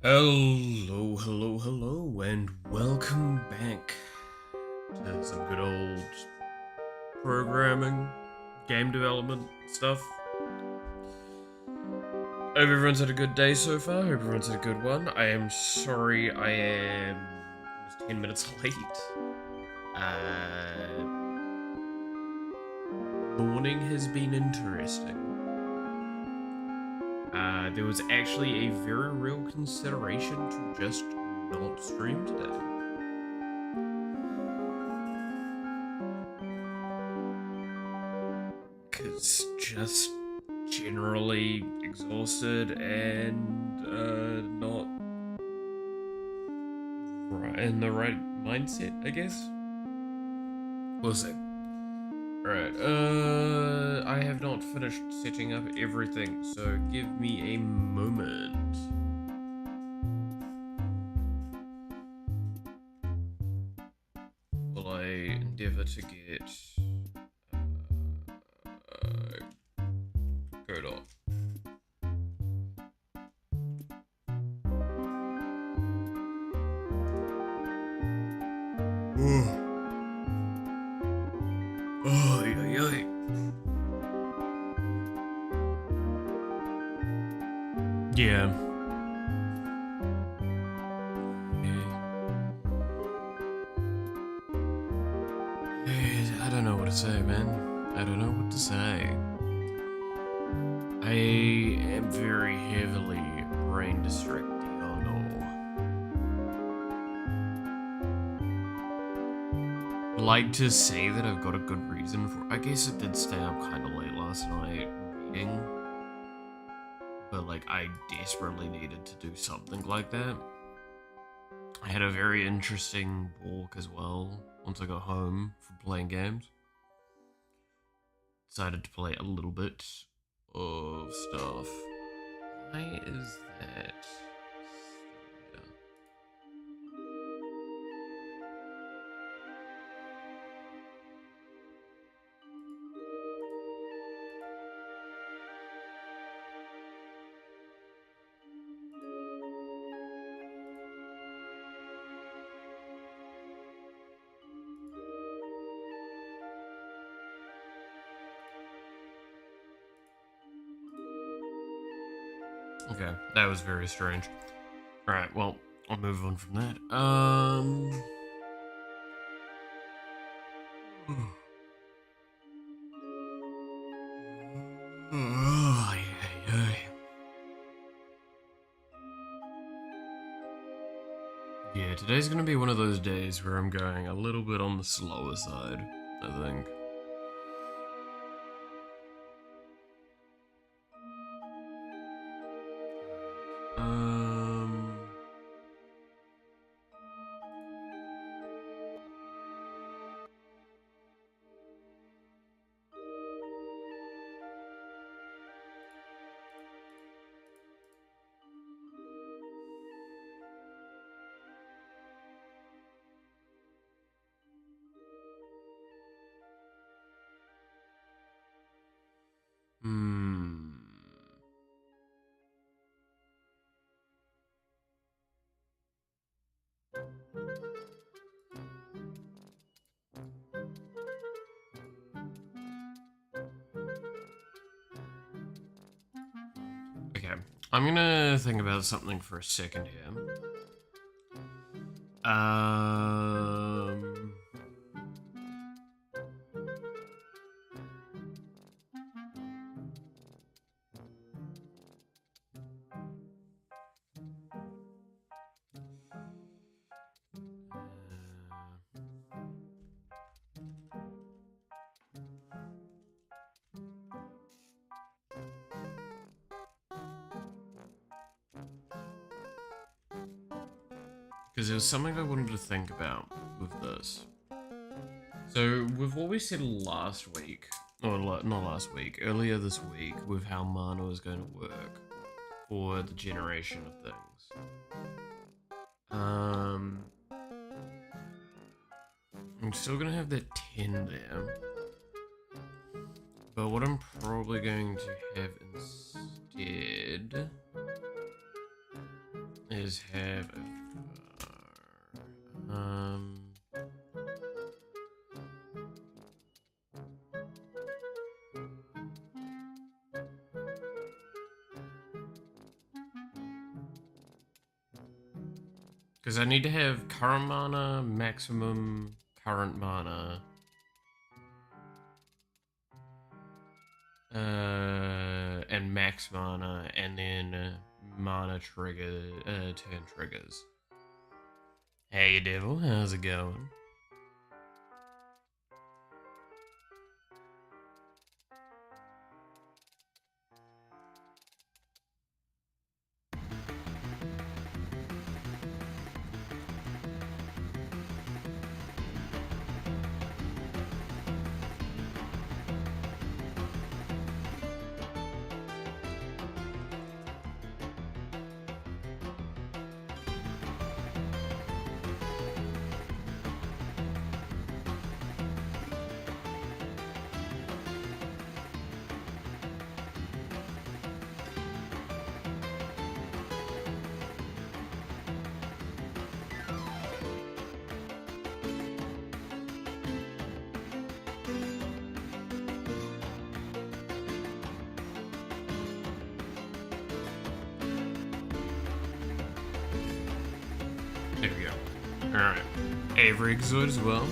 Hello, and welcome back to some good old programming, game development stuff. Hope everyone's had a good day so far. Hope everyone's had a good one. I am sorry I am almost 10 minutes late. Morning has been interesting. There was actually a very real consideration to just not stream today. Cause just generally exhausted and not in the right mindset, I guess. We'll see. Alright, I have not finished setting up everything, so give me a moment. While I endeavor to get code off. Yeah. I don't know what to say, man. I don't know what to say. I am very heavily brain distracted. Oh no. I'd like to say that I've got a good reason for. I guess I did stay up kind of late last night reading. But like I desperately needed to do something like that. I had a very interesting walk as well once I got home from playing games. Decided to play a little bit of stuff. Why is that still here? Okay, that was very strange. Alright, well, I'll move on from that. Yeah, today's gonna be one of those days where I'm going a little bit on the slower side, I think. Hmm. Okay, I'm gonna think about something for a second here. Um. Because there was something I wanted to think about with this. So, with what we said last week, or not last week, earlier this week, with how mana is going to work for the generation of things. I'm still gonna have that 10 there. But what I'm probably going to have instead is have a because I need to have current mana, maximum current mana, and max mana, and then mana trigger, turn triggers. Hey devil, how's it going? There we go. Alright. Avery Exoid as well.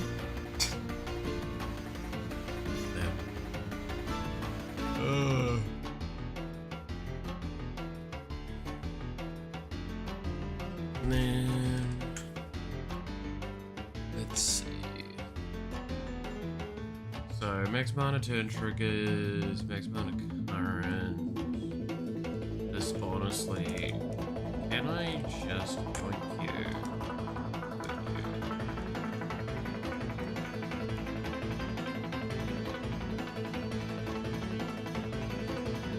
And then let's see. So max mana turn triggers, max mana current. This honestly, can I just point you?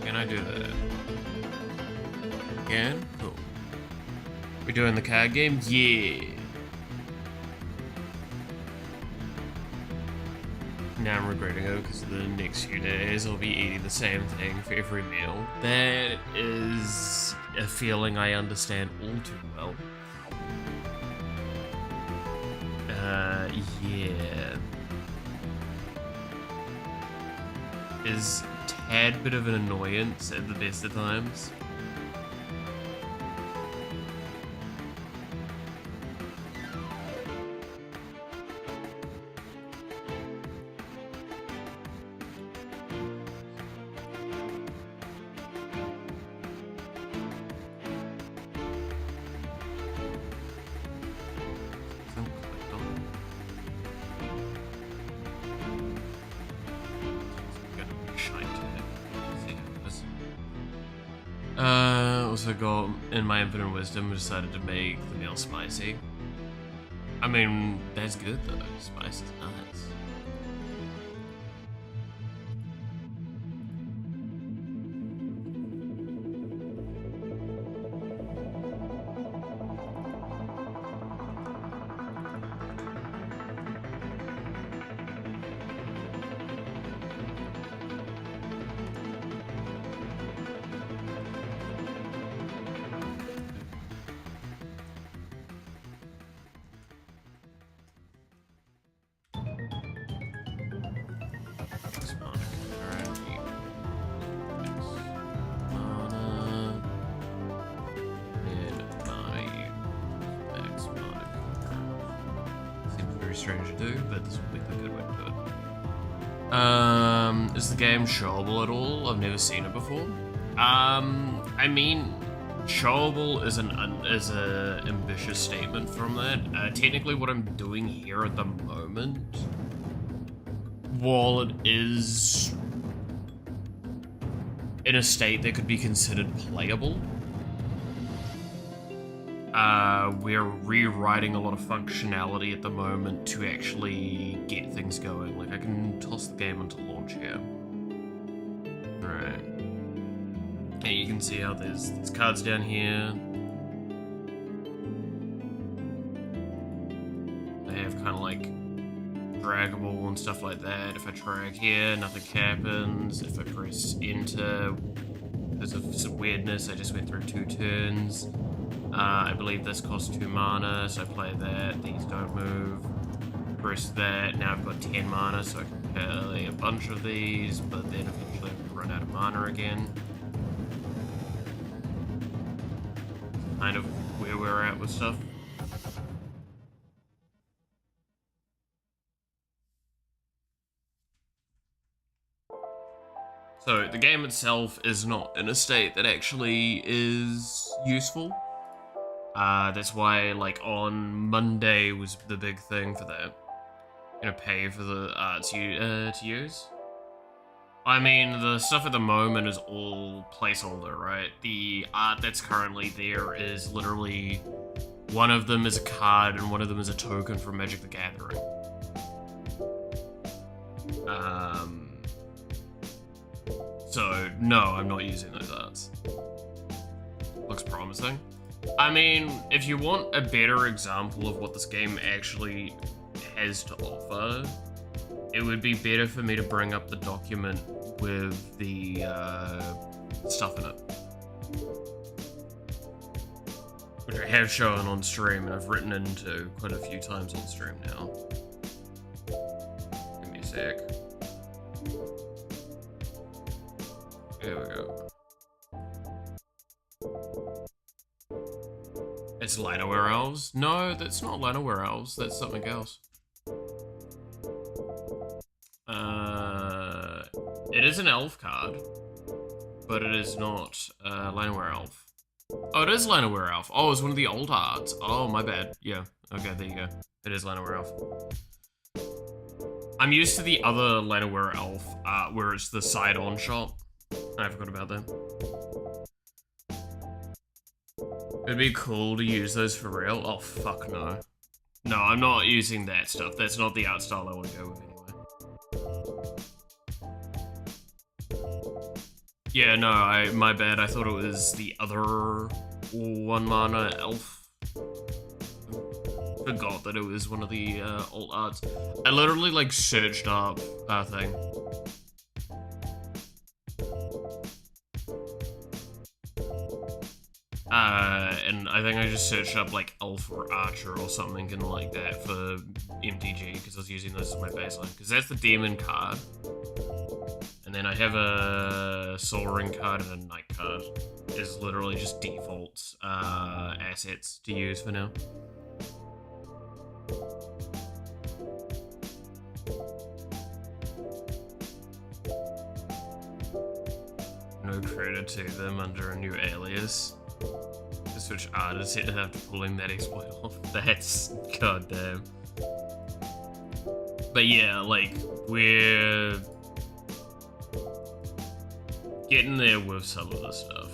Can I do that? Can? Cool. We doing the card game? Yeah. Now I'm regretting it because the next few days I'll be eating the same thing for every meal. That is a feeling I understand all too well. Yeah. Is a tad bit of an annoyance at the best of times. Also got, in my infinite wisdom, decided to make the meal spicy. I mean, that's good though. Spice is nice. Strange to do, but this will be a good way to do it. Is the game showable at all? I've never seen it before. I mean, showable is a ambitious statement from that. Technically, what I'm doing here at the moment, while it is in a state that could be considered playable, we're rewriting a lot of functionality at the moment to actually get things going. Like, I can toss the game onto launch here. Alright. And you can see how there's cards down here. They have kind of like draggable and stuff like that. If I drag here, nothing happens. If I press enter, because of some weirdness, I just went through 2 turns. I believe this costs 2 mana, so I play that. These don't move. Press that. Now I've got 10 mana, so I can play a bunch of these, but then eventually I'm gonna run out of mana again. Kind of where we're at with stuff. So the game itself is not in a state that actually is useful. That's why, like, on Monday was the big thing for that. Gonna pay for the art to use. I mean, the stuff at the moment is all placeholder, right? The art that's currently there is literally one of them is a card and one of them is a token from Magic the Gathering. So no, I'm not using those arts. Looks promising. I mean, if you want a better example of what this game actually has to offer, it would be better for me to bring up the document with the stuff in it. Which I have shown on stream and I've written into quite a few times on stream now. Give me a sec. There we go. It's Llanowar Elves? No, that's not Llanowar Elves, that's something else. It is an elf card, but it is not Llanowar Elf. Oh, it is Llanowar Elf. Oh, it's one of the old arts. Oh, my bad. Yeah, okay, there you go. It is Llanowar Elf. I'm used to the other Llanowar Elf art where it's the side-on shot. I forgot about that. It'd be cool to use those for real. Oh, fuck no. No, I'm not using that stuff. That's not the art style I want to go with anyway. Yeah, no, my bad. I thought it was the other 1 mana elf. Forgot that it was one of the alt arts. I literally like searched up a thing. And I think I just searched up like elf or archer or something and like that for MTG because I was using those as my baseline because that's the demon card. And then I have a Soul Ring card and a Knight card. It's literally just default assets to use for now. No credit to them under a new alias. To switch artists, you'd have to pulling that exploit off. That's goddamn. But yeah, like, we're getting there with some of the stuff.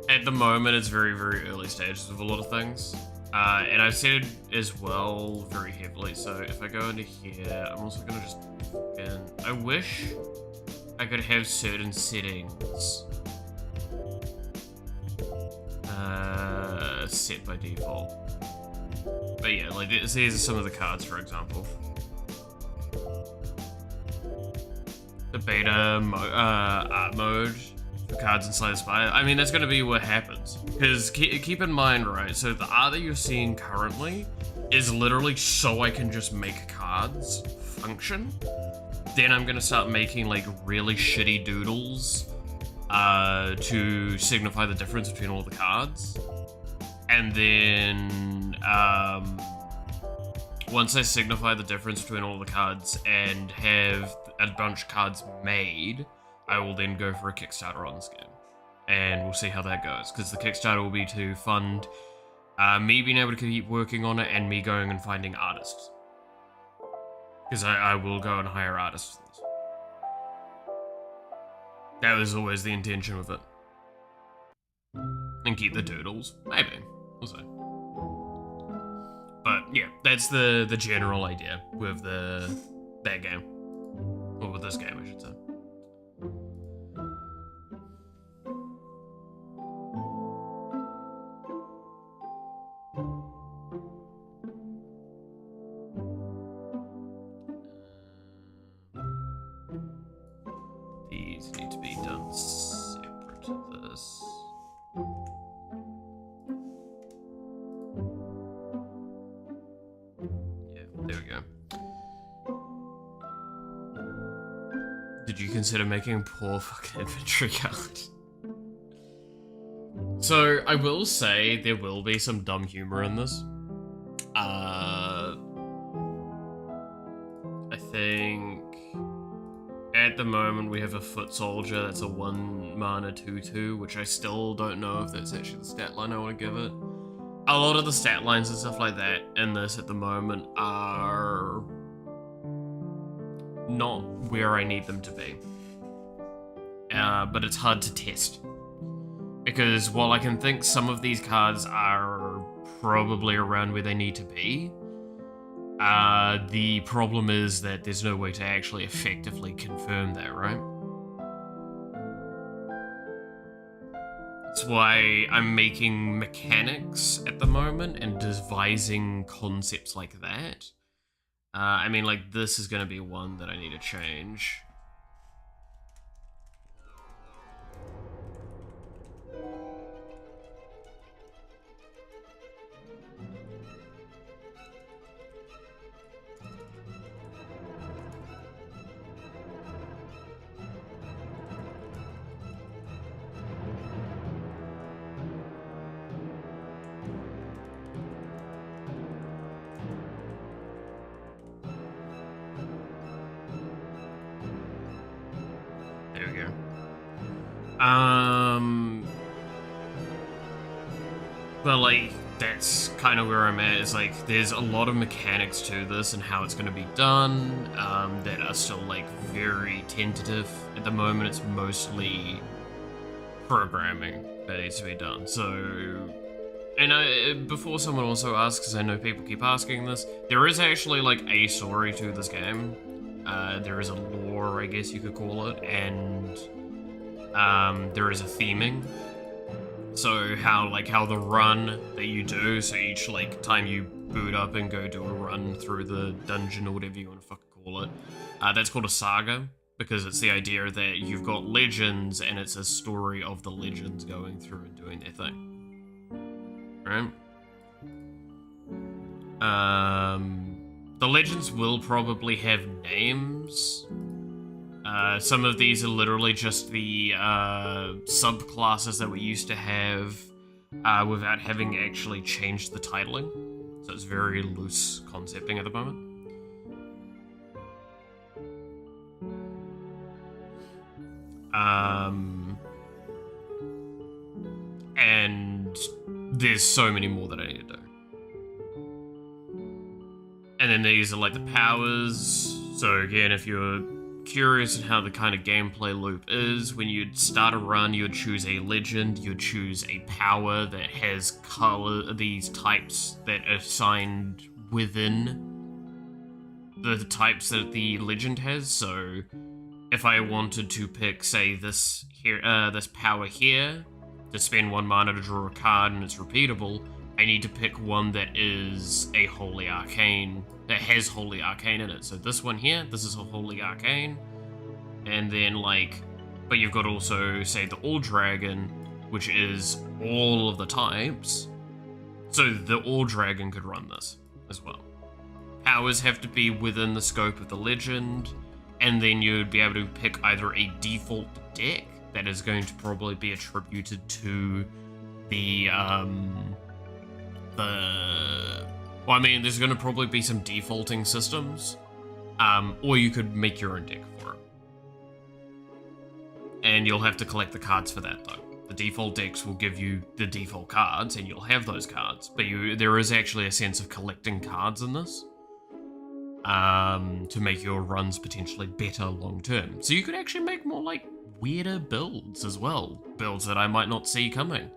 At the moment, it's very, very early stages of a lot of things. And I've said as well very heavily, so if I go into here, I'm also gonna just I wish I could have certain settings set by default. But yeah, like these are some of the cards, for example. The beta art mode for cards inside the Spire. I mean, that's going to be what happens. Because keep in mind, right, so the art that you're seeing currently is literally so I can just make cards function. Then I'm going to start making, like, really shitty doodles to signify the difference between all the cards. And then, once I signify the difference between all the cards and have a bunch of cards made, I will then go for a Kickstarter on this game. And we'll see how that goes, because the Kickstarter will be to fund me being able to keep working on it and me going and finding artists. Because I will go and hire artists for this. That was always the intention with it. And keep the doodles. Maybe. We'll see. But yeah, that's the general idea with that game. Or with this game, I should say. These need to be done separately. There we go. Did you consider making poor fucking inventory card? So, I will say there will be some dumb humor in this. I think at the moment we have a foot soldier that's a 1 mana 2/2, which I still don't know if that's actually the stat line I want to give it. A lot of the stat lines and stuff like that in this at the moment are not where I need them to be. But it's hard to test. Because while I can think some of these cards are probably around where they need to be, the problem is that there's no way to actually effectively confirm that, right? That's why I'm making mechanics at the moment and devising concepts like that. I mean, like, this is going to be one that I need to change. There we go. But like, that's kind of where I'm at, is like, there's a lot of mechanics to this and how it's going to be done, that are still like very tentative. At the moment, it's mostly programming that needs to be done. So, and before someone also asks, because I know people keep asking this, there is actually like a story to this game. There is a lore, I guess you could call it, and there is a theming. So how the run that you do, so each like time you boot up and go do a run through the dungeon or whatever you want to fucking call it, that's called a saga, because it's the idea that you've got legends and it's a story of the legends going through and doing their thing. Right? The legends will probably have names. Some of these are literally just the subclasses that we used to have without having actually changed the titling. So it's very loose concepting at the moment. And there's so many more that I need to do. And then these are like the powers. So again, if you're curious in how the kind of gameplay loop is, when you'd start a run, you'd choose a legend, you'd choose a power that has color, these types that are assigned within the types that the legend has. So if I wanted to pick, say, this here, this power here, to spend 1 mana to draw a card and it's repeatable, I need to pick one that is a Holy Arcane, that has Holy Arcane in it. So this one here, this is a Holy Arcane. And then, like, but you've got also, say, the All Dragon, which is all of the types. So the All Dragon could run this as well. Powers have to be within the scope of the legend, and then you'd be able to pick either a default deck that is going to probably be attributed to the, well, I mean, there's going to probably be some defaulting systems, or you could make your own deck for it. And you'll have to collect the cards for that, though. The default decks will give you the default cards, and you'll have those cards. But there is actually a sense of collecting cards in this, to make your runs potentially better long-term. So you could actually make more, like, weirder builds as well. Builds that I might not see coming.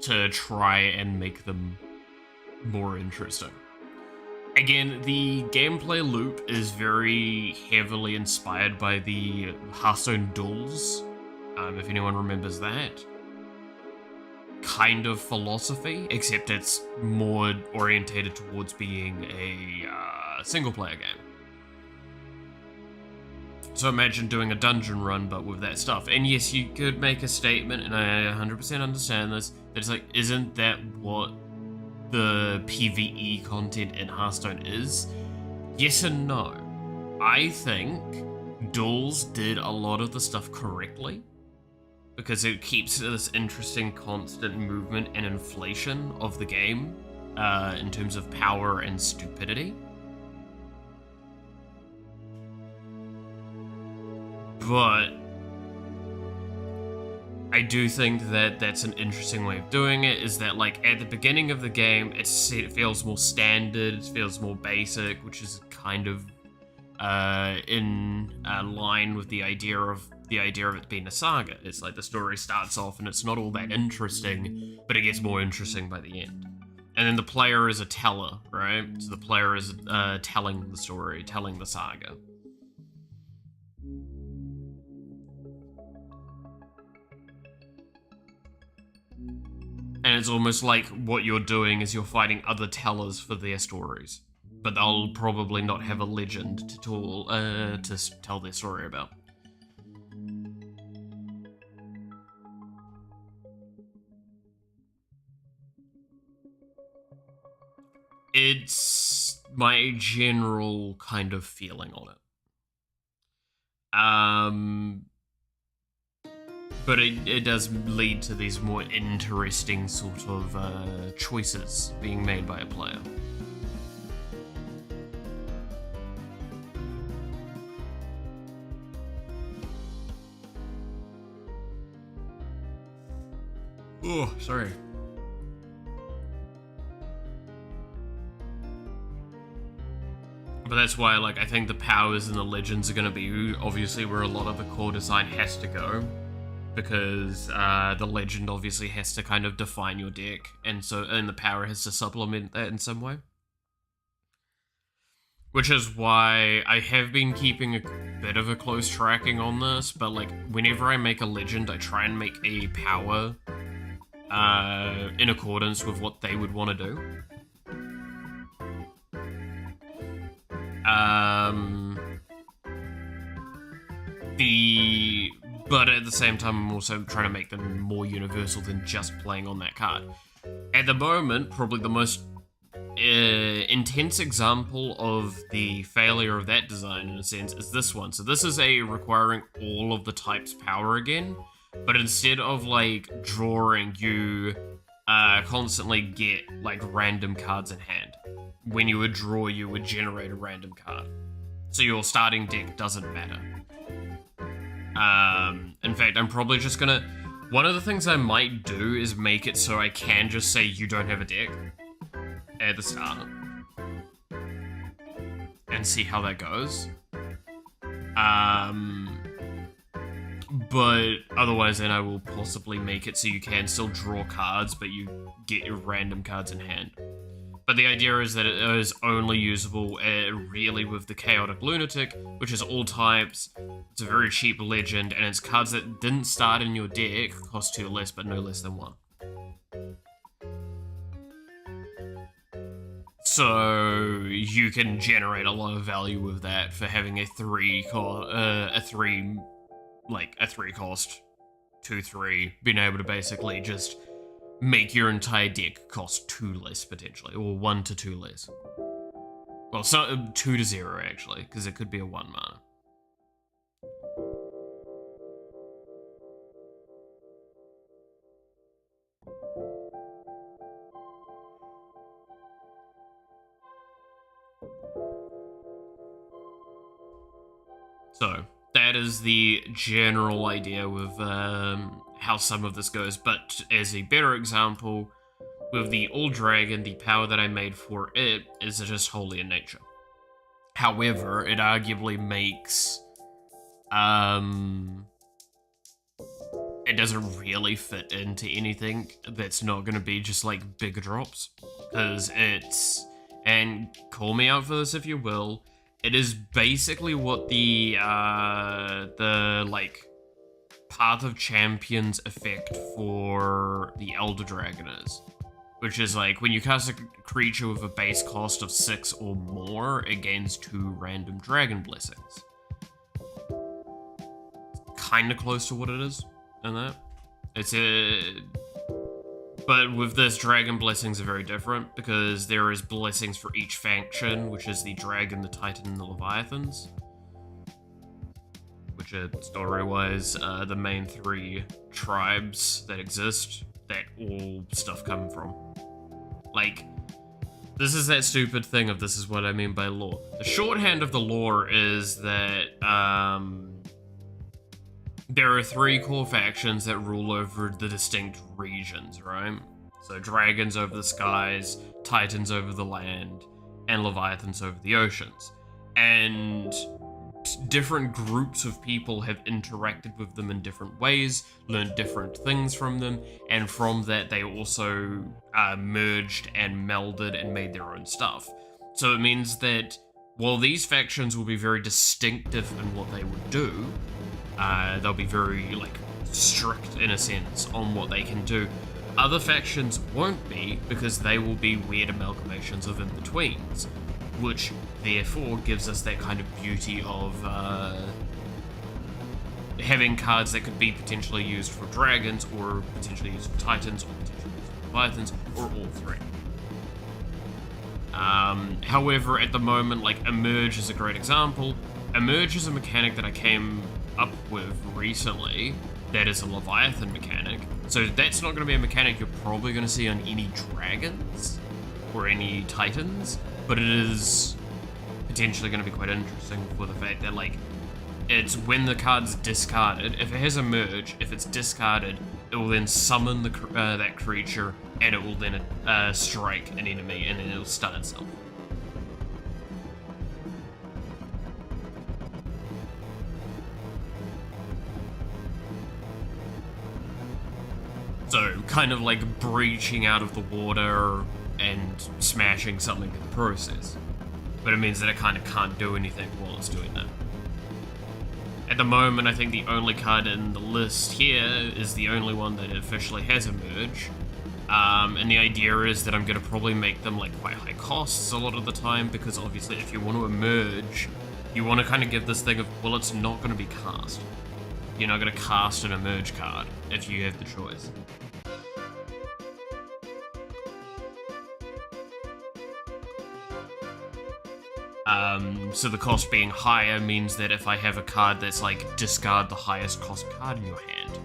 To try and make them more interesting. Again, the gameplay loop is very heavily inspired by the Hearthstone duels, if anyone remembers that. Kind of philosophy, except it's more orientated towards being a single-player game. So imagine doing a dungeon run, but with that stuff. And yes, you could make a statement, and I 100% understand this, that it's like, isn't that what the PvE content in Hearthstone is, yes and no. I think duels did a lot of the stuff correctly, because it keeps this interesting constant movement and inflation of the game in terms of power and stupidity. But I do think that that's an interesting way of doing it, is that like at the beginning of the game, it feels more standard, it feels more basic, which is kind of in line with the idea of it being a saga. It's like the story starts off and it's not all that interesting, but it gets more interesting by the end. And then the player is a teller, right? So the player is telling the story, telling the saga. And it's almost like what you're doing is you're fighting other tellers for their stories, but they'll probably not have a legend to tell their story about. It's my general kind of feeling on it. But it does lead to these more interesting sort of choices being made by a player. Oh, sorry. But that's why, like, I think the powers and the legends are going to be obviously where a lot of the core design has to go. Because the legend obviously has to kind of define your deck, and the power has to supplement that in some way. Which is why I have been keeping a bit of a close tracking on this, but like whenever I make a legend, I try and make a power in accordance with what they would want to do. But at the same time, I'm also trying to make them more universal than just playing on that card. At the moment, probably the most intense example of the failure of that design, in a sense, is this one. So this is requiring all of the types power again, but instead of like drawing, you constantly get like random cards in hand. When you would draw, you would generate a random card. So your starting deck doesn't matter. In fact, I'm probably just gonna... One of the things I might do is make it so I can just say you don't have a deck at the start. And see how that goes. But otherwise then I will possibly make it so you can still draw cards, but you get your random cards in hand. But the idea is that it is only usable really with the Chaotic Lunatic, which is all types. It's a very cheap legend, and it's cards that didn't start in your deck, cost 2 less, but no less than 1. So you can generate a lot of value with that for having a 3 cost 2/3, being able to basically just make your entire deck cost 2 less, potentially, or 1 to 2 less. Well, so 2 to 0, actually, because it could be a 1 mana. So, that is the general idea with how some of this goes, but as a better example, with the Old Dragon, the power that I made for it is just holy in nature. However, it arguably makes... it doesn't really fit into anything that's not going to be just, like, big drops. Because it's... And call me out for this if you will. It is basically what the like, Path of Champions effect for the Elder Dragon is. Which is like, when you cast a creature with a base cost of 6 or more, it gains 2 random Dragon Blessings. Kinda close to what it is in that. It's But with this, dragon blessings are very different because there is blessings for each faction, which is the dragon, the titan, and the leviathans. Which are, story-wise, the main 3 tribes that exist that all stuff come from. Like, this is that stupid thing of this is what I mean by lore. The shorthand of the lore is that, there are 3 core factions that rule over the distinct regions, right? So dragons over the skies, titans over the land, and leviathans over the oceans. And different groups of people have interacted with them in different ways, learned different things from them, and from that they also merged and melded and made their own stuff. So it means that while these factions will be very distinctive in what they would do, they'll be very, like, strict, in a sense, on what they can do. Other factions won't be, because they will be weird amalgamations of in-betweens, which, therefore, gives us that kind of beauty of, having cards that could be potentially used for dragons, or potentially used for titans, or potentially used for leviathans, or all 3. However, at the moment, like, Emerge is a great example. Emerge is a mechanic that I came up with recently that is a Leviathan mechanic. So that's not going to be a mechanic you're probably going to see on any dragons or any titans, but it is potentially going to be quite interesting for the fact that, like, it's when the card's discarded, if it has a merge, if it's discarded, it will then summon that creature, and it will then strike an enemy, and then it'll stun itself. So, kind of like breaching out of the water and smashing something in the process. But it means that it kind of can't do anything while it's doing that. At the moment, I think the only card in the list here is the only one that officially has a merge. And the idea is that I'm going to probably make them like quite high costs a lot of the time, because obviously if you want to emerge, you want to kind of give this thing of, well, it's not going to be cast. You're not going to cast an emerge card if you have the choice. So the cost being higher means that if I have a card that's like, discard the highest cost card in your hand.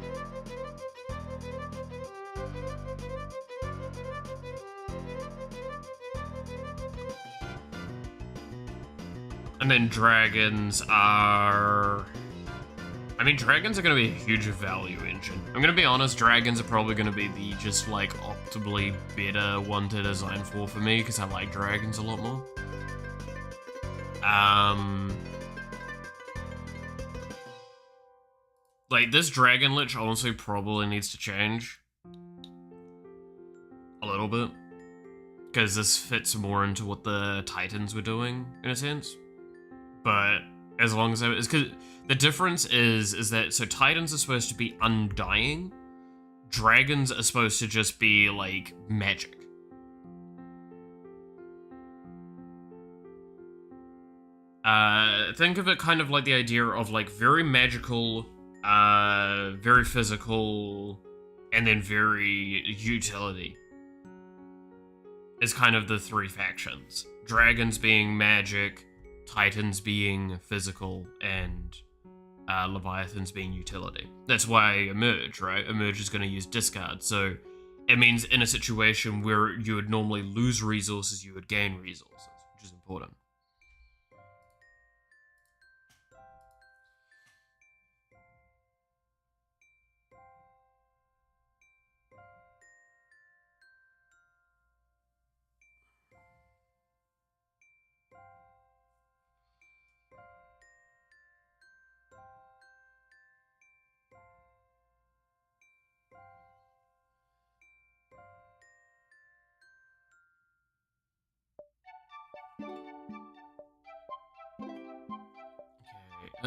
And then dragons are... I mean, dragons are going to be a huge value engine. I'm going to be honest, dragons are probably going to be the just, like, optimally better one to design for me, because I like dragons a lot more. Like, this Dragon Lich honestly probably needs to change. A little bit. Because this fits more into what the Titans were doing, in a sense. But as long as it's because the difference is that, so Titans are supposed to be undying. Dragons are supposed to just be, like, magic. Think of it kind of like the idea of, like, very magical, very physical, and then very utility. Is kind of the 3 factions. Dragons being magic, Titans being physical, and Leviathans being utility. That's why Emerge, right? Emerge is going to use discard, so it means in a situation where you would normally lose resources, you would gain resources, which is important. Okay,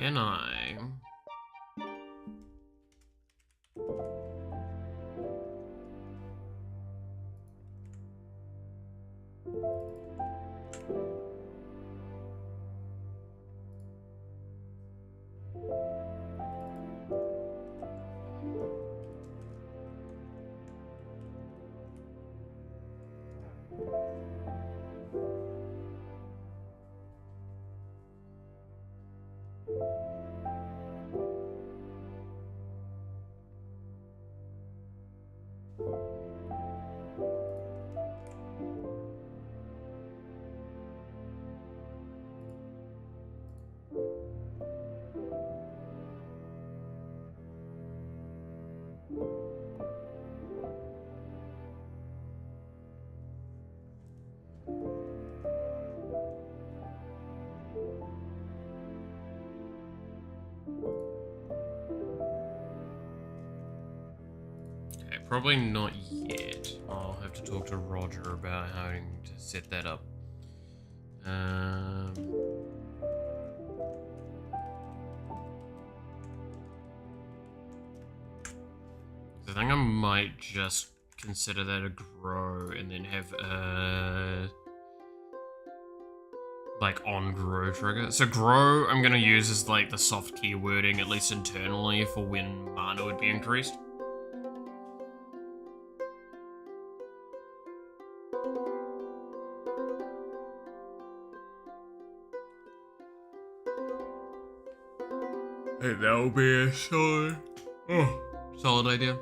Can I? Probably not yet. I'll have to talk to Roger about having to set that up. I think I might just consider that a grow and then have like on grow trigger. So grow I'm gonna use as like the soft keywording, at least internally, for when mana would be increased. Hey, that will be a solid idea.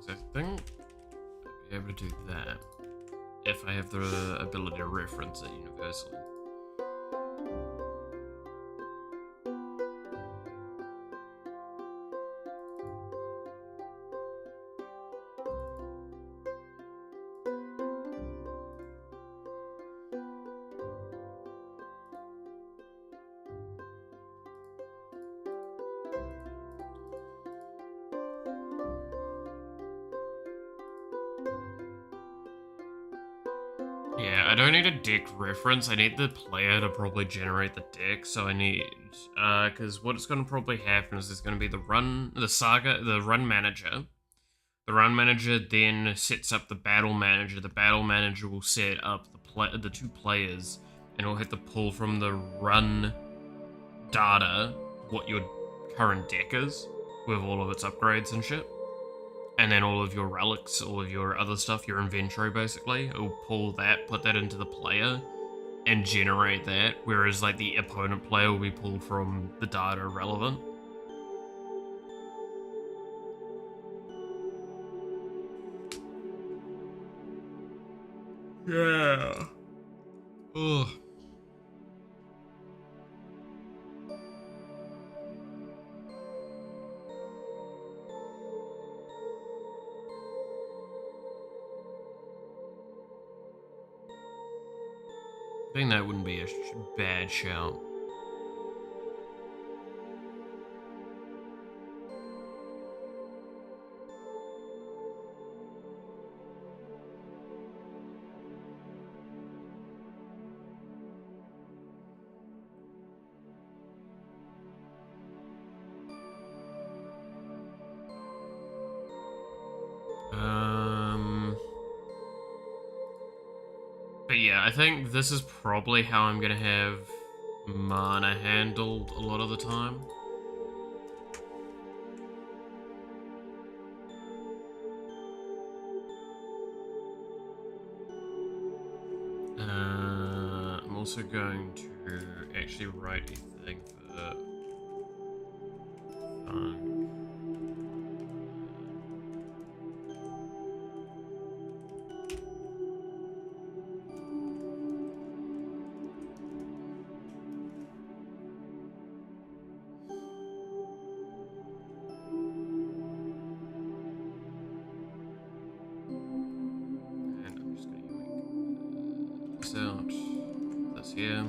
So I think I'd be able to do that if I have the ability to reference it universally. Yeah, I don't need a deck reference. I need the player to probably generate the deck. So I need, because what's going to probably happen is there's going to be the run manager. The run manager then sets up the battle manager. The battle manager will set up the two players, and it'll have to pull from the run data what your current deck is with all of its upgrades and shit. And then all of your relics, all of your other stuff, your inventory basically, it'll pull that, put that into the player, and generate that, whereas like the opponent player will be pulled from the data relevant. Yeah. Ugh. I think that wouldn't be a bad shout. But yeah, I think this is probably how I'm gonna have mana handled a lot of the time. I'm also going to actually write a thing for fun. Out this here.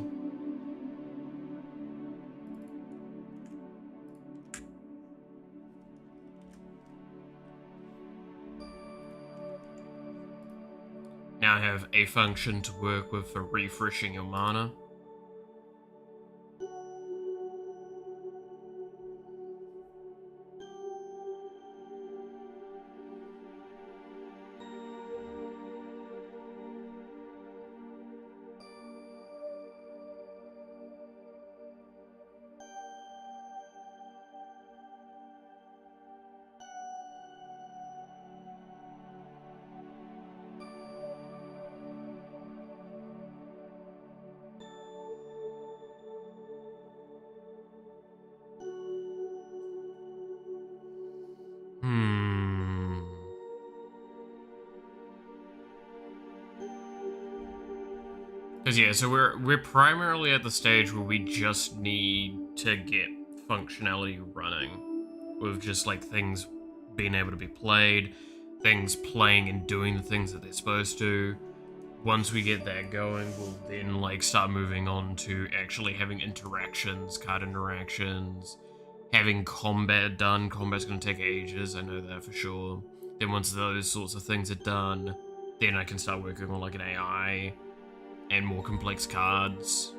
now have a function to work with for refreshing your mana. Because yeah, so we're primarily at the stage where we just need to get functionality running, with just like things being able to be played, things playing and doing the things that they're supposed to. Once we get that going, we'll then like start moving on to actually having interactions, card interactions, having combat done. Combat's going to take ages, I know that for sure. Then once those sorts of things are done, then I can start working on like an AI and more complex cards.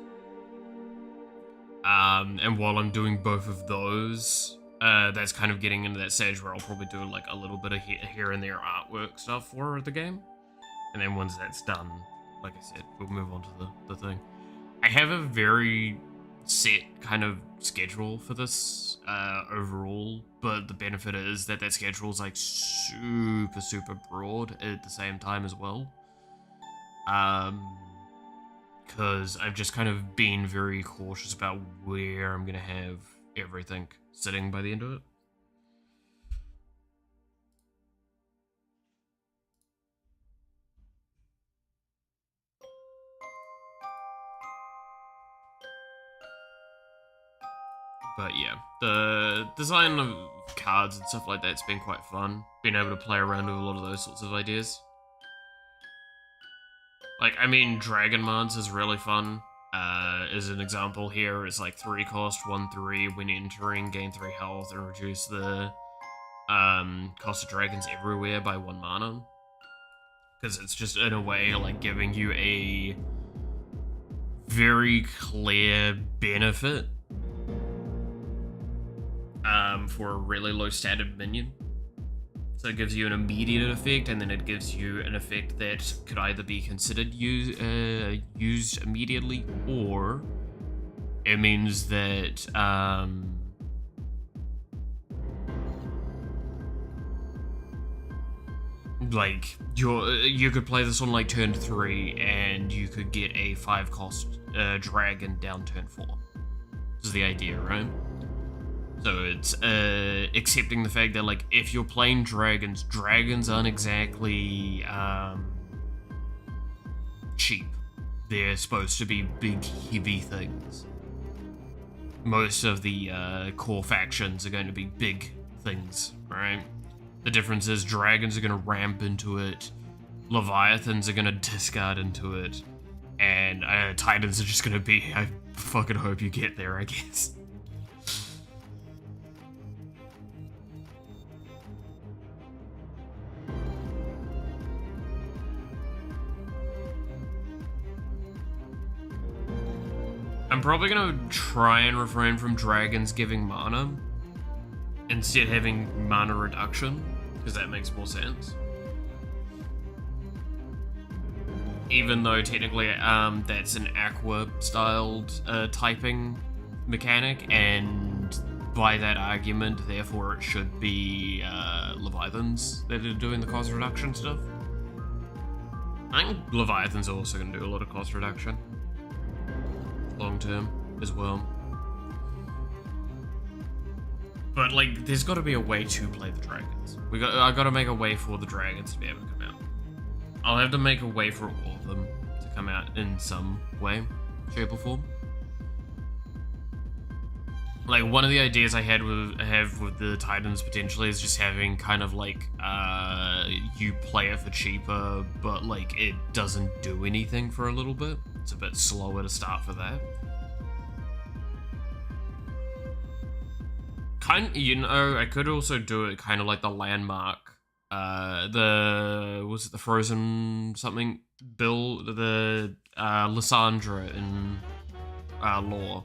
And while I'm doing both of those, that's kind of getting into that stage where I'll probably do like a little bit of here and there artwork stuff for the game. And then once that's done, like I said, we'll move on to the thing. I have a very set kind of schedule for this overall, but the benefit is that that schedule is like super broad at the same time as well. Because I've just kind of been very cautious about where I'm going to have everything sitting by the end of it. But yeah, the design of cards and stuff like that's been quite fun. Being able to play around with a lot of those sorts of ideas. Like, I mean, Dragon Mods is really fun. As an example here, it's like 3 cost, 1/3. When entering, gain 3 health and reduce the cost of dragons everywhere by 1 mana. Because it's just, in a way, like giving you a very clear benefit for a really low statted minion. So it gives you an immediate effect, and then it gives you an effect that could either be considered used immediately, or it means that like you could play this on like turn 3, and you could get a 5 cost dragon down turn 4. This is the idea, right? So it's accepting the fact that, like, if you're playing dragons, dragons aren't exactly cheap. They're supposed to be big, heavy things. Most of the core factions are going to be big things, right? The difference is dragons are going to ramp into it, Leviathans are going to discard into it, and Titans are just going to be, I fucking hope you get there, I guess. I'm probably gonna try and refrain from dragons giving mana, instead having mana reduction, because that makes more sense. Even though technically that's an aqua-styled typing mechanic, and by that argument, therefore it should be Leviathans that are doing the cost reduction stuff. I think Leviathans are also going to do a lot of cost reduction long term as well. But like, there's got to be a way to play the dragons. I got to make a way for the dragons to be able to come out. I'll have to make a way for all of them to come out in some way, shape, or form. Like, one of the ideas I have with the Titans potentially is just having kind of like you play it for cheaper, but like it doesn't do anything for a little bit. It's a bit slower to start for that. I could also do it kind of like the landmark. Was it the Frozen something? build the Lysandra in lore.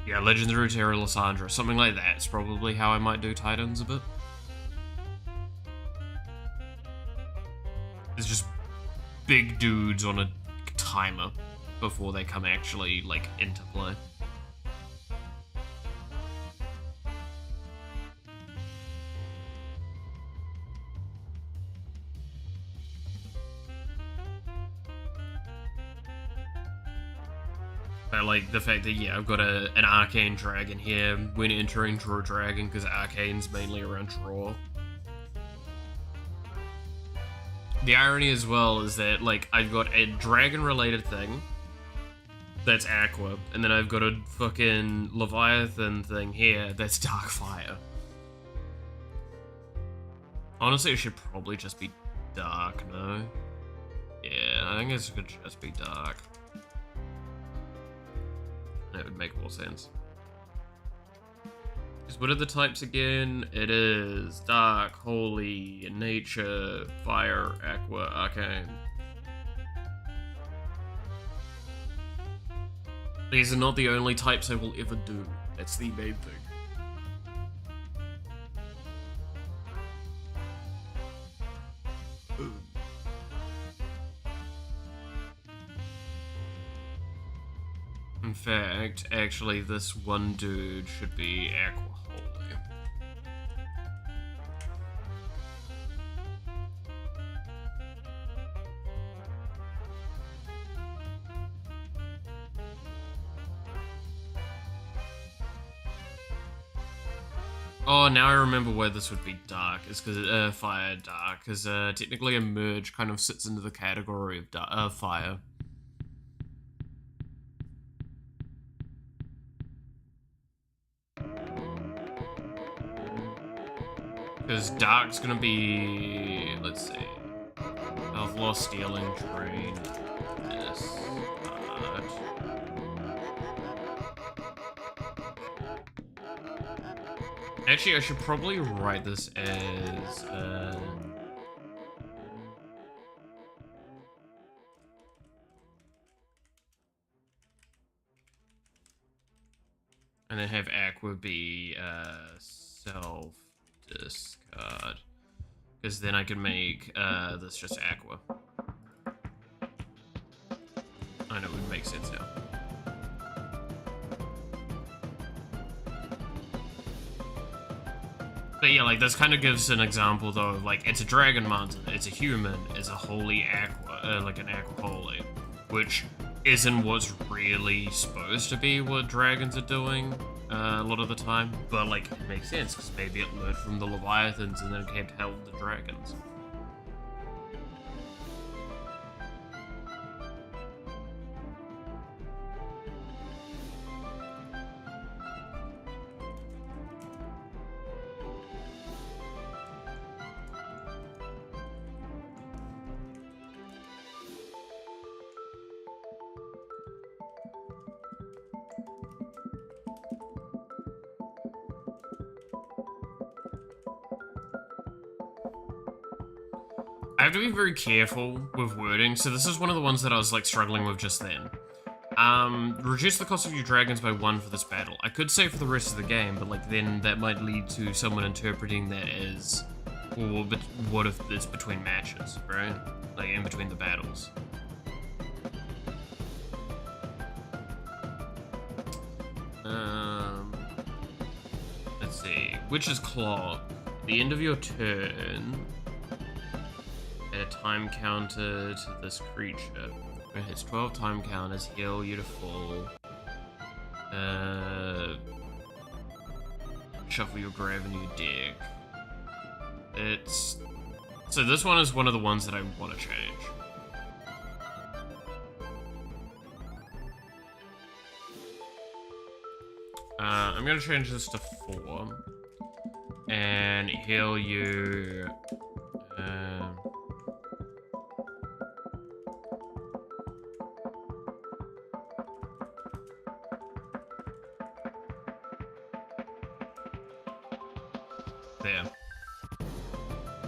Yeah, Legends of Runeterra Lysandra, something like that. It's probably how I might do Titans a bit. It's just big dudes on a timer before they come actually, like, into play. I like the fact that, yeah, I've got an Arcane Dragon here when entering Draw Dragon, because Arcane's mainly around draw. The irony as well is that, like, I've got a dragon-related thing that's Aqua, and then I've got a fucking Leviathan thing here that's Dark Fire. Honestly, it should probably just be Dark, no? Yeah, I think it could just be Dark. That would make more sense. Because what are the types again? It is Dark, Holy, Nature, Fire, Aqua, Arcane. These are not the only types I will ever do. That's the main thing. In fact, actually, this one dude should be Aqua Holy. Oh, now I remember where this would be Dark. It's because Fire Dark, because technically a merge kind of sits into the category of Fire. Because Dark's gonna be, let's see, Health Loss, Stealing, Drain, this, that. Actually, I should probably write this as, and then have Aqua be, self-discard. Because then I can make, this just Aqua. I know, it would make sense now. But yeah, like, this kind of gives an example, though, of, like, it's a Dragon Mountain, it's a human, it's a Holy Aqua, like an Aqua Holy, which isn't what's really supposed to be what dragons are doing a lot of the time, but, like, it makes sense, because maybe it learned from the Leviathans and then it kept held the dragons. I have to be very careful with wording, so this is one of the ones that I was, like, struggling with just then. Reduce the cost of your dragons by 1 for this battle. I could say for the rest of the game, but, like, then that might lead to someone interpreting that as, well, but what if it's between matches, right? Like, in between the battles. Let's see. Witch's Clock. At the end of your turn, add a time counter to this creature. When it hits 12 time counters, heal you to full. Shuffle your grave and your deck. So this one is one of the ones that I want to change. I'm gonna change this to 4. And heal you... there.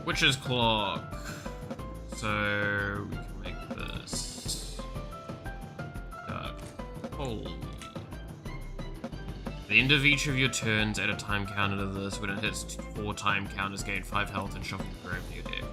Witch's Clock. So we can make this dark. Holy. At the end of each of your turns, add a time counter to this. When it hits 4 time counters, gain 5 health and shuffle the grave to your deck.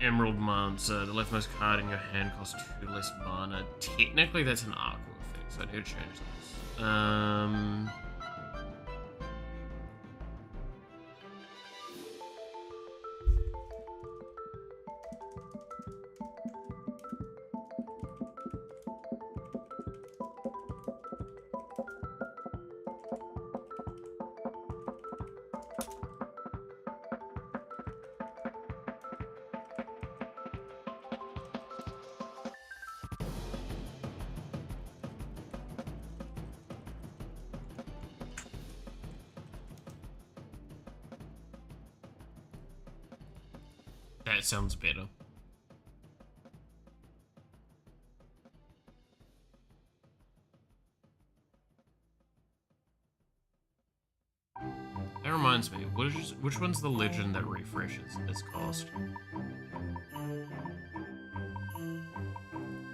Emerald Mancer, the leftmost card in your hand costs 2 less mana. Technically, that's an Aqua effect, so I need to change this. That sounds better. That reminds me, which one's the legend that refreshes its cost?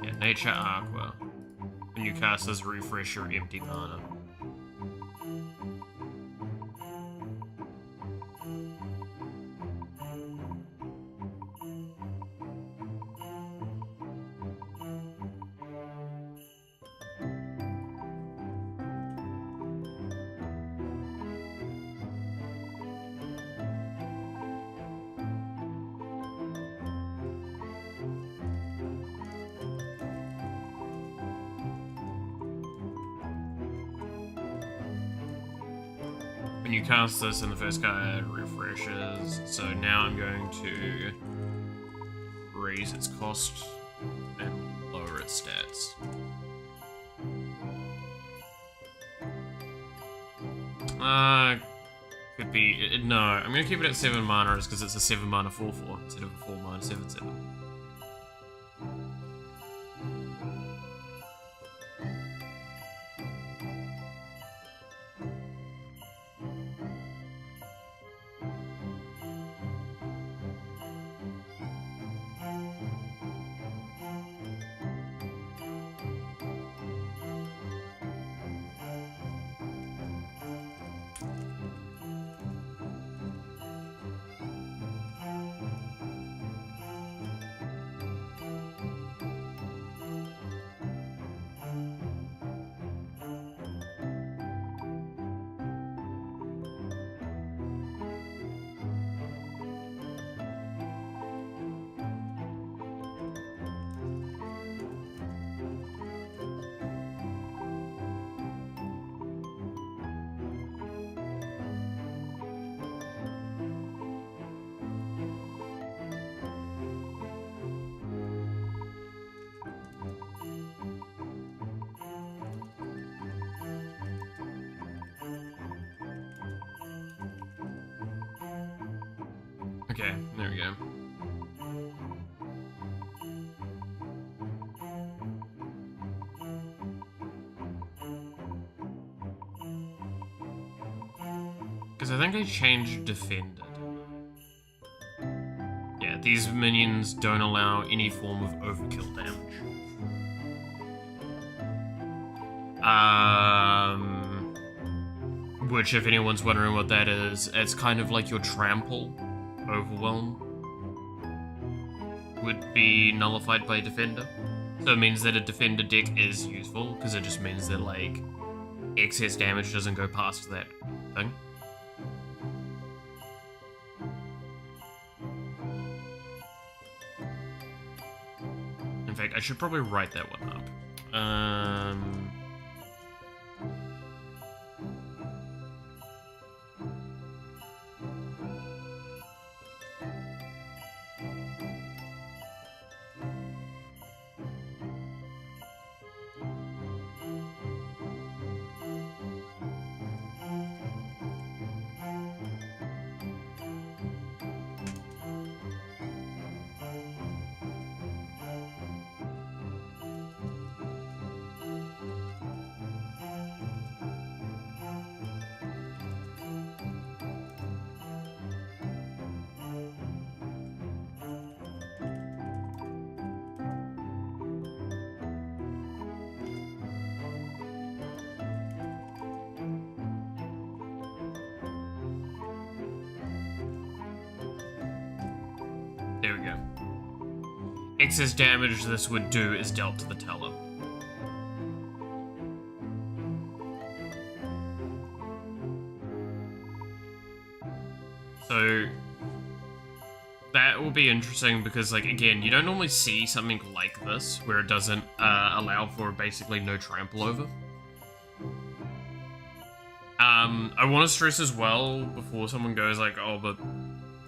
Yeah, Nature Aqua. When you cast this, refresh your empty mana. When you cast this and the first card refreshes, so now I'm going to raise its cost and lower its stats. Could be, no, I'm going to keep it at 7 mana because it's a 7 mana 4/4 instead of a 4 mana 7/7. Okay, there we go. Because I think I changed Defender. Yeah, these minions don't allow any form of overkill damage. Which, if anyone's wondering what that is, it's kind of like your trample. Overwhelm would be nullified by Defender. So it means that a Defender deck is useful, because it just means that, like, excess damage doesn't go past that thing. In fact, I should probably write that one up. There we go. Excess damage this would do is dealt to the teller. So that will be interesting because, like, again, you don't normally see something like this where it doesn't allow for basically no trample over. I want to stress as well before someone goes like, oh, but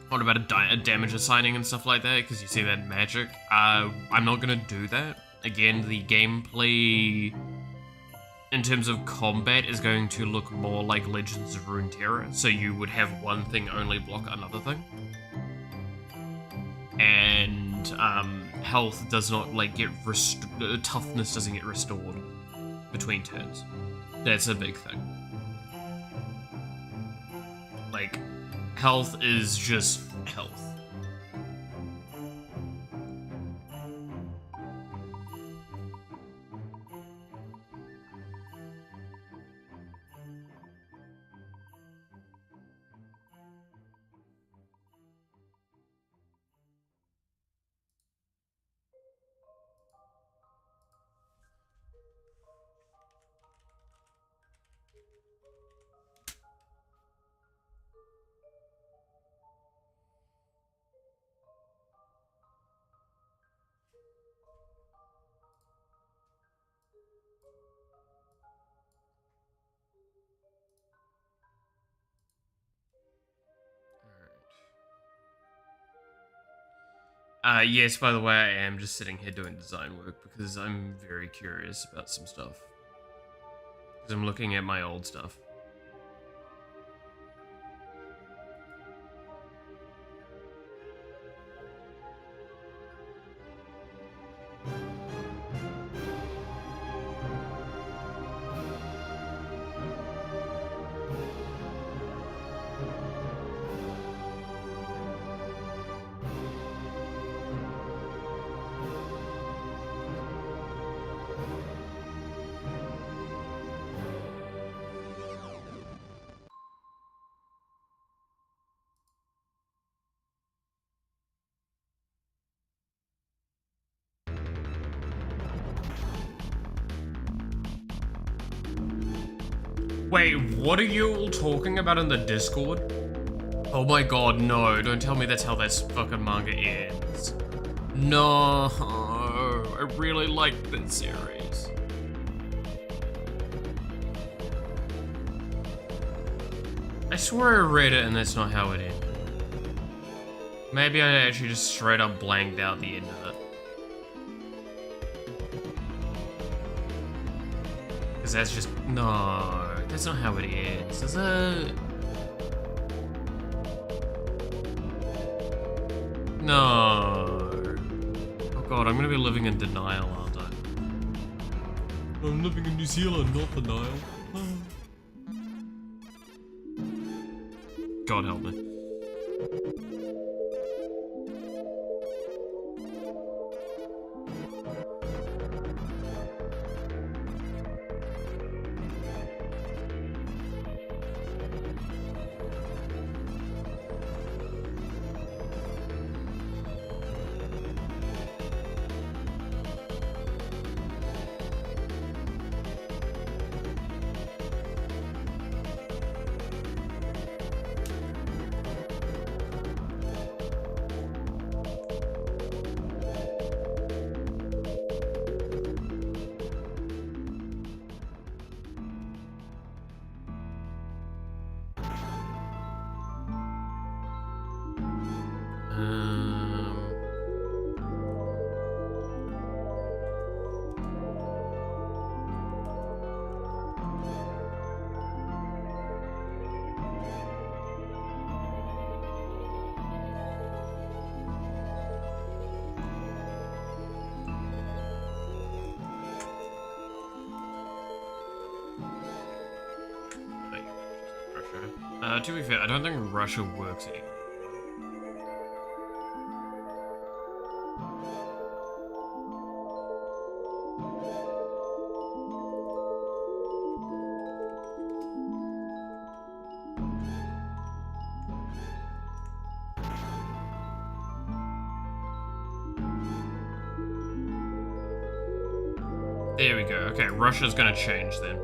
what about a damage assigning and stuff like that? Because you see that magic. I'm not gonna do that. Again, the gameplay in terms of combat is going to look more like Legends of Runeterra, so you would have one thing only block another thing. And health does not like get toughness doesn't get restored between turns. That's a big thing. Like, health is just health. Yes, by the way, I am just sitting here doing design work because I'm very curious about some stuff. Because I'm looking at my old stuff. Wait, what are you all talking about in the Discord? Oh my god, no, don't tell me that's how this fucking manga ends. No, I really liked this series. I swear I read it and that's not how it ended. Maybe I actually just straight up blanked out the end of it. Because that's just, no. That's not how it ends, is it? No. Oh god, I'm gonna be living in denial, aren't I? I'm living in New Zealand, not denial. God help me. To be fair, I don't think Russia works anymore. There we go. Okay, Russia's gonna change then.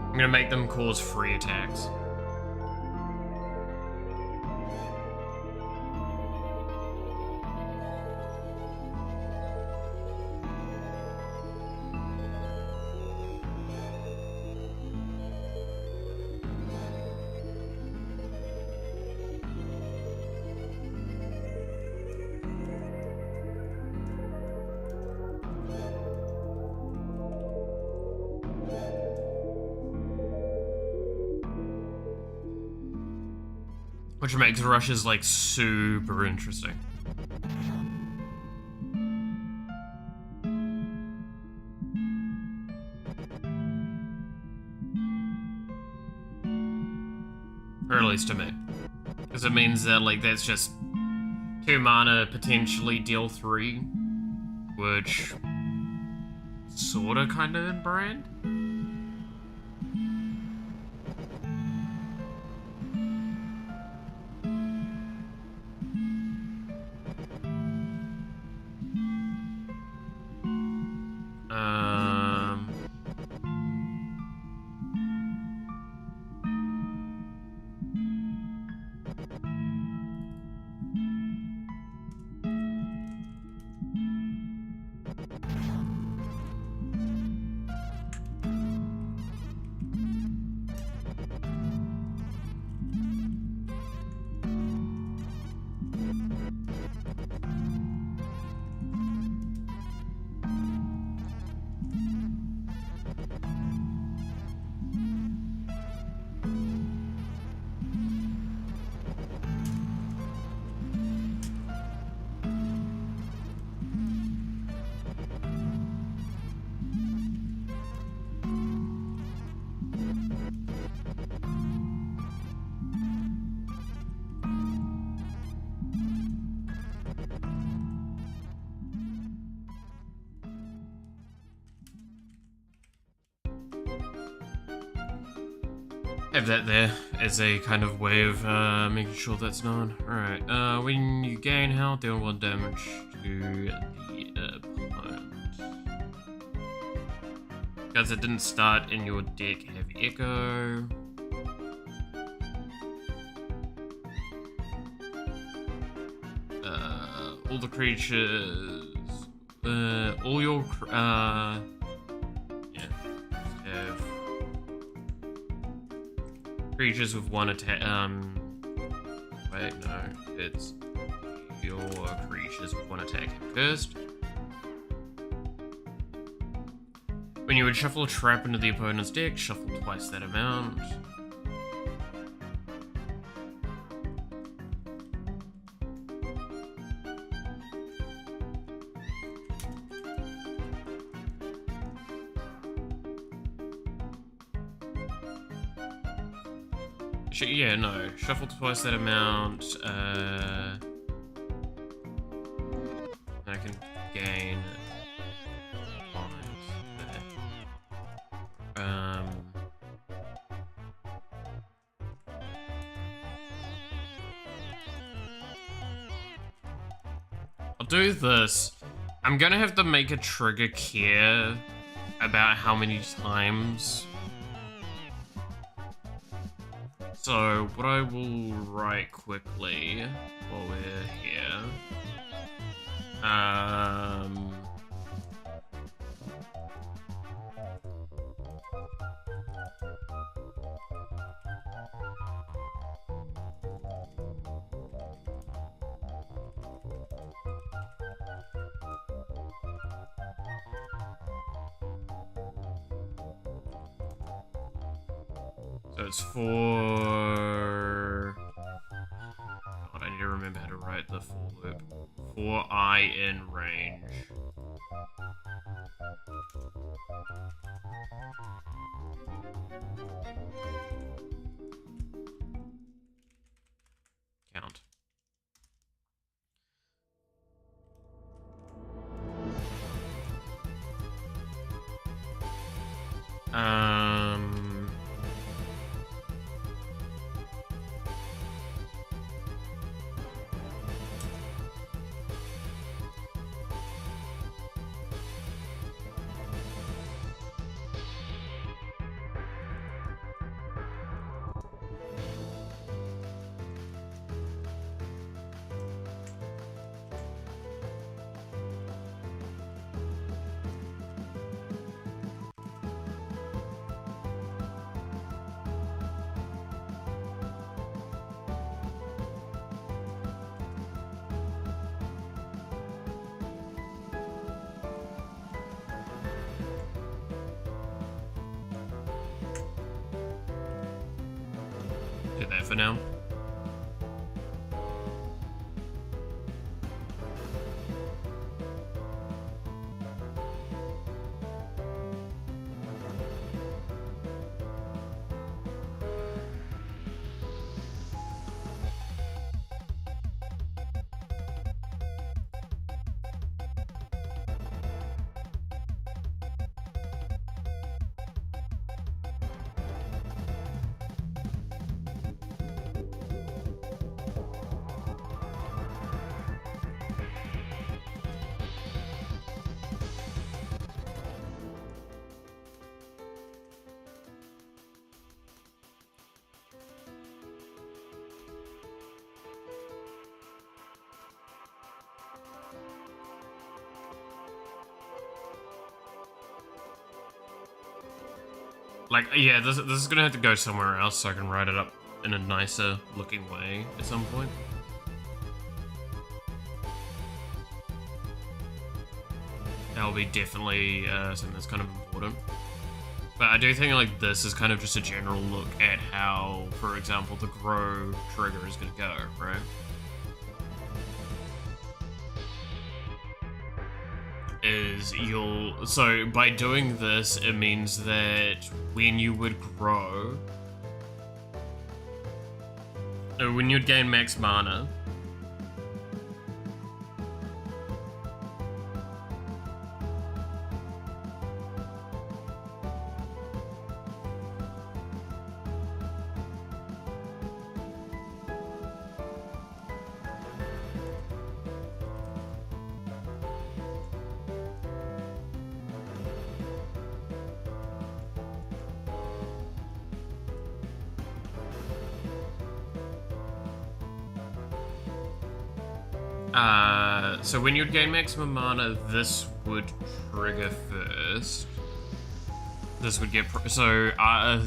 I'm gonna make them cause free attacks. Which makes Russia's, like, super interesting. Or at least to me. Because it means that, like, that's just 2 mana, potentially deal 3. Which... sorta, kinda in brand? Have that there as a kind of way of making sure that's known. Alright, when you gain health, deal 1 damage to the opponent. Guys that didn't start in your deck have Echo. All the creatures... all your... yeah, have... creatures with 1 attack, wait, no, it's your creatures with 1 attack cursed. When you would shuffle a trap into the opponent's deck, shuffle twice that amount. Yeah, no. Shuffle twice that amount. I can gain points there. I'll do this. I'm gonna have to make a trigger care about how many times. So, what I will write quickly while we're here, so it's for... God, I need to remember how to write the full loop. For I in range. Count. that for now. Like, yeah, this is gonna have to go somewhere else so I can write it up in a nicer looking way at some point. That'll be definitely something that's kind of important. But I do think like this is kind of just a general look at how, for example, the grow trigger is gonna go, right? So by doing this, it means that when you would grow, when you'd gain max mana, so when you'd gain maximum mana, this would trigger first. This would get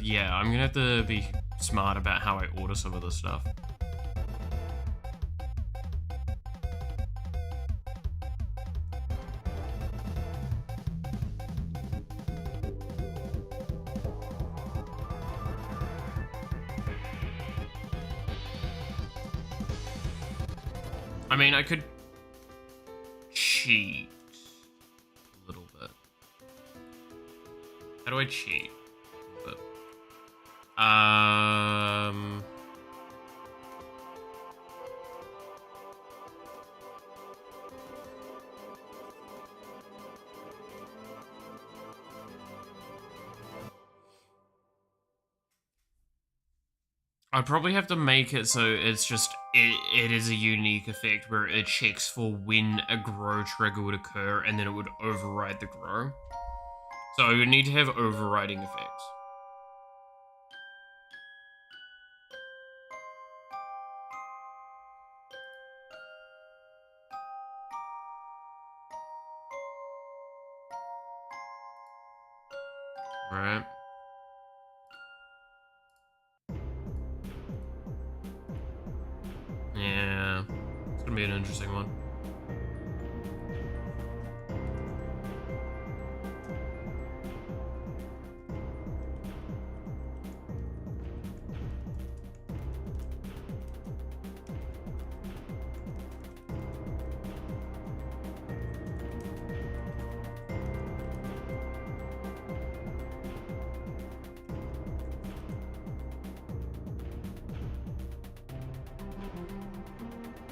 yeah, I'm gonna have to be smart about how I order some of this stuff. I mean, I could cheat a little bit. How do I cheat? I'd probably have to make it so it's just, it is a unique effect where it checks for when a grow trigger would occur and then it would override the grow. So I would need to have overriding effects. Right. Yeah, it's gonna be an interesting one.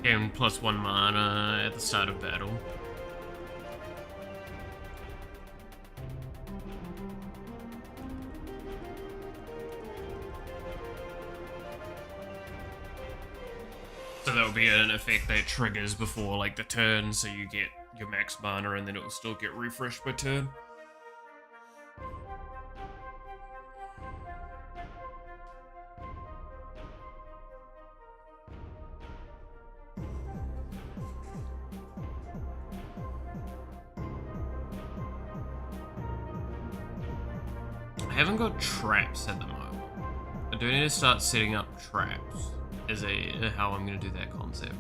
Gain +1 mana at the start of battle. So that will be an effect that triggers before like the turn, so you get your max mana and then it will still get refreshed per turn. I haven't got traps at the moment. I do need to start setting up traps as how I'm going to do that concept.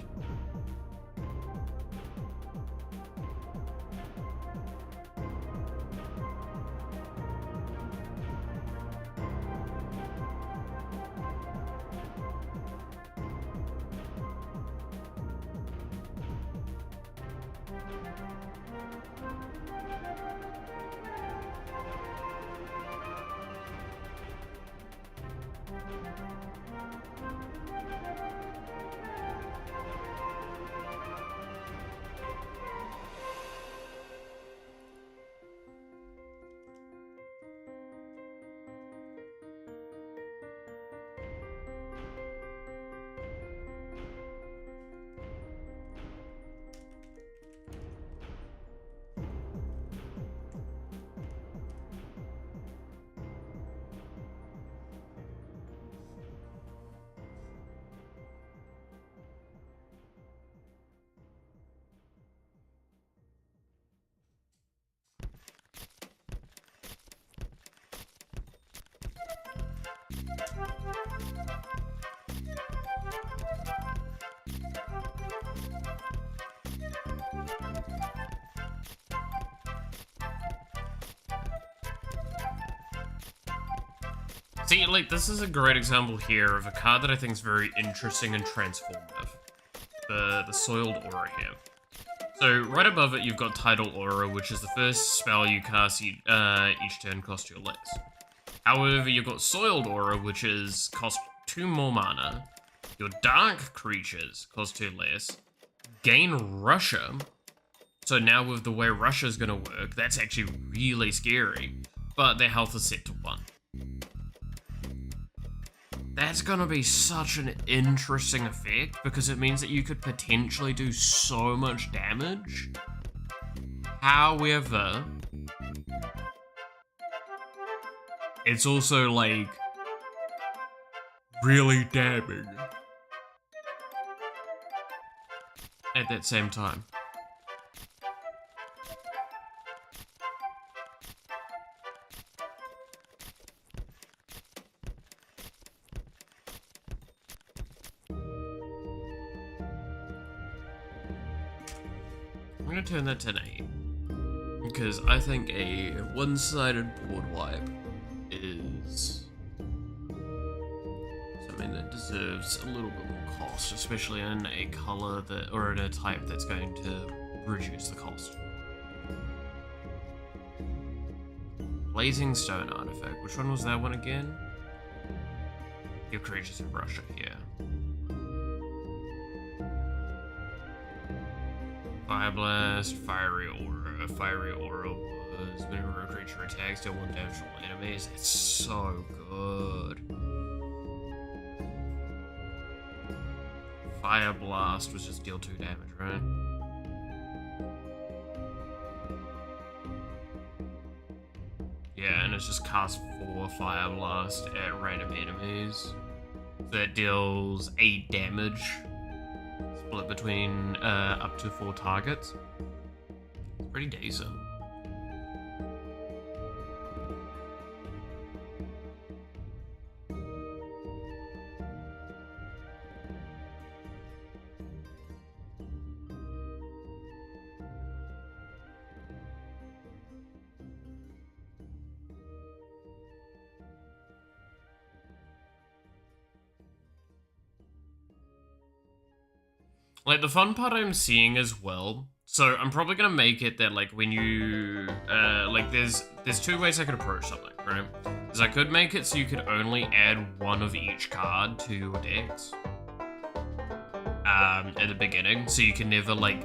See, like, this is a great example here of a card that I think is very interesting and transformative. The Soiled Aura here. So, right above it, you've got Tidal Aura, which is the first spell you cast each turn cost you less. However, you've got Soiled Aura, which is cost 2 more mana. Your Dark creatures cost 2 less. Gain Russia. So now with the way Russia's gonna work, that's actually really scary. But their health is set to 1. That's gonna be such an interesting effect because it means that you could potentially do so much damage. However, it's also like really damning at that same time. I'm gonna turn that to an 8 because I think a one-sided board wipe is something that deserves a little bit more cost, especially in a color that, or in a type that's going to reduce the cost. Blazing Stone Artifact. Which one was that one again? Your creatures of Russia here. Fire Blast, Fiery Aura. Fiery Aura was whenever a creature attacks, deal 1 damage to all enemies. It's so good. Fire Blast was just deal 2 damage, right? Yeah, and it's just cast 4 Fire Blast at random enemies. So that deals 8 damage. Split between up to 4 targets. It's pretty decent. Like, the fun part I'm seeing as well, so I'm probably gonna make it that, like, when you, like, there's 2 ways I could approach something, right? Because I could make it so you could only add 1 of each card to your decks, at the beginning, so you can never, like,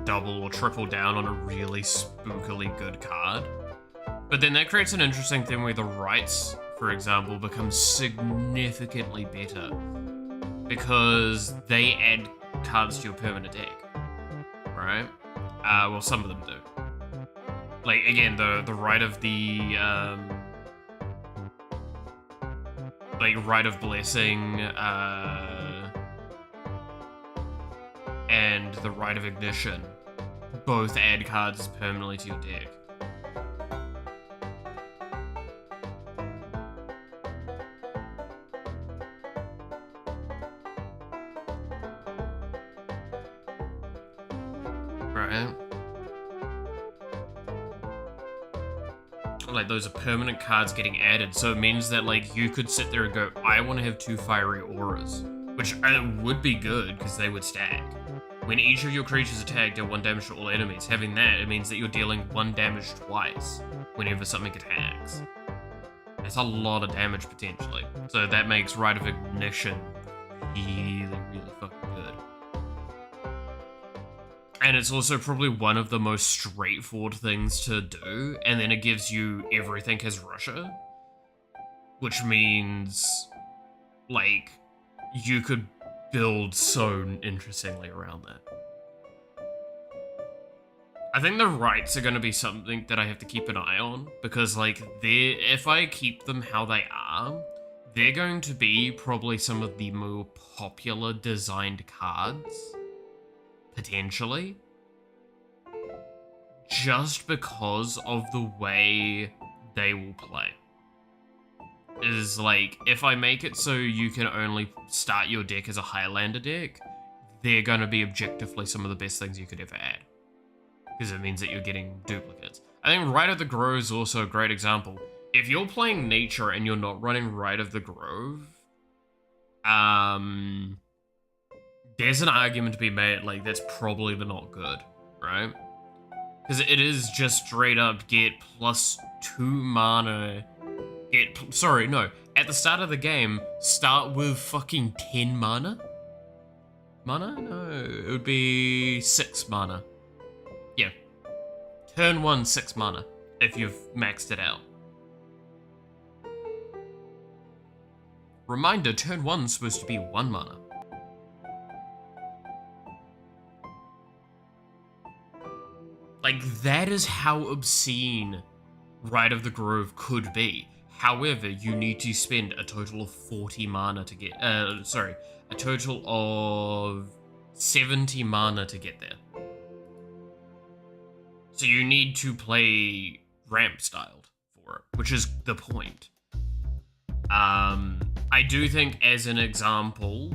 double or triple down on a really spookily good card. But then that creates an interesting thing where the rights, for example, become significantly better, because they add cards to your permanent deck, right? Well, some of them do. Like, again, the right of the, like, Rite of Blessing, and the Rite of Ignition both add cards permanently to your deck. Right? Like, those are permanent cards getting added, so it means that, like, you could sit there and go, I want to have 2 Fiery Auras, which would be good, because they would stack. When each of your creatures attack, deal 1 damage to all enemies. Having that, it means that you're dealing 1 damage twice whenever something attacks. That's a lot of damage, potentially. So that makes Rite of Ignition really, really fucking good. And it's also probably one of the most straightforward things to do, and then it gives you everything as Russia. Which means, like, you could build so interestingly around that. I think the rights are going to be something that I have to keep an eye on, because, like, if I keep them how they are, they're going to be probably some of the more popular designed cards. Potentially. Just because of the way they will play. Is like, if I make it so you can only start your deck as a Highlander deck, they're gonna be objectively some of the best things you could ever add. Because it means that you're getting duplicates. I think Rite of the Grove is also a great example. if you're playing nature and you're not running Rite of the Grove, there's an argument to be made, like, that's probably not good, right? Because it is just straight up get +2 mana, sorry, no, at the start of the game, start with fucking 10 mana? No, it would be 6 mana. Yeah. Turn 1, 6 mana, if you've maxed it out. Reminder, turn 1's supposed to be 1 mana. Like, that is how obscene Rite of the Grove could be. However, you need to spend a total of 40 mana to get, a total of 70 mana to get there. So you need to play ramp styled for it, which is the point. I do think, as an example,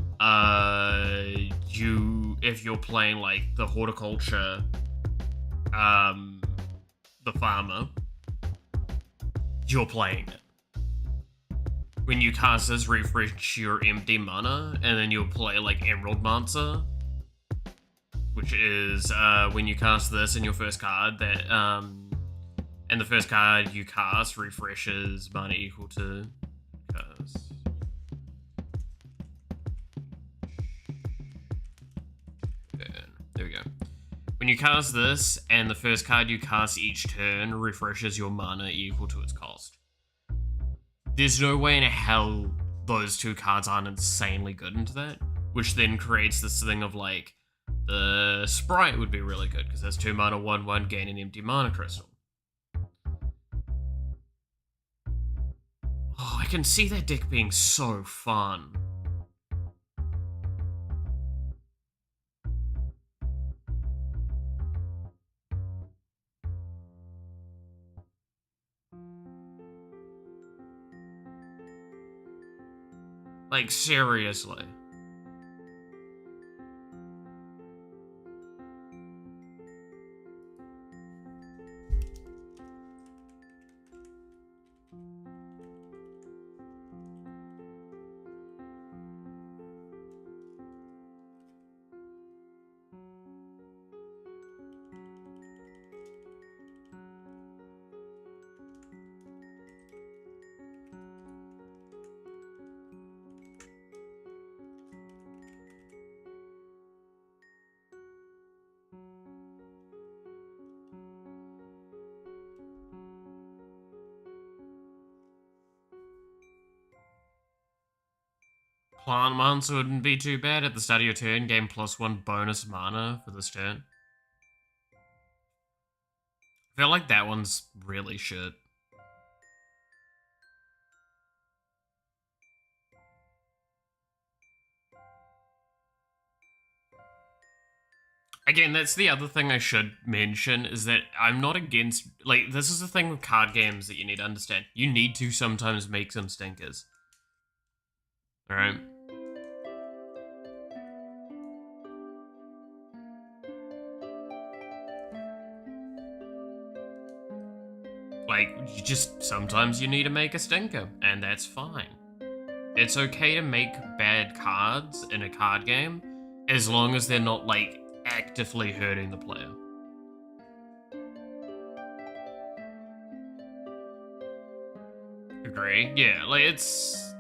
if you're playing like the horticulture, the farmer, you're playing it. When you cast this, refresh your empty mana, and then you'll play like Emerald Mancer, which is when you cast this in your first card, that and the first card you cast refreshes mana equal to cast. There we go. When you cast this, and the first card you cast each turn refreshes your mana equal to its cost. There's no way in hell those two cards aren't insanely good into that, which then creates this thing of like, the Sprite would be really good, because that's 2 mana, 1/1, gain an empty mana crystal. Oh, I can see that deck being so fun. Like, seriously. Plant Mancer wouldn't be too bad. At the start of your turn, gain +1 bonus mana for this turn. I feel like that one's really shit. Again, that's the other thing I should mention, is that I'm not against, like, this is the thing with card games that you need to understand. You need to sometimes make some stinkers. Alright? Like, sometimes you need to make a stinker, and that's fine. It's okay to make bad cards in a card game, as long as they're not, like, actively hurting the player. Agree? Yeah, like, it's...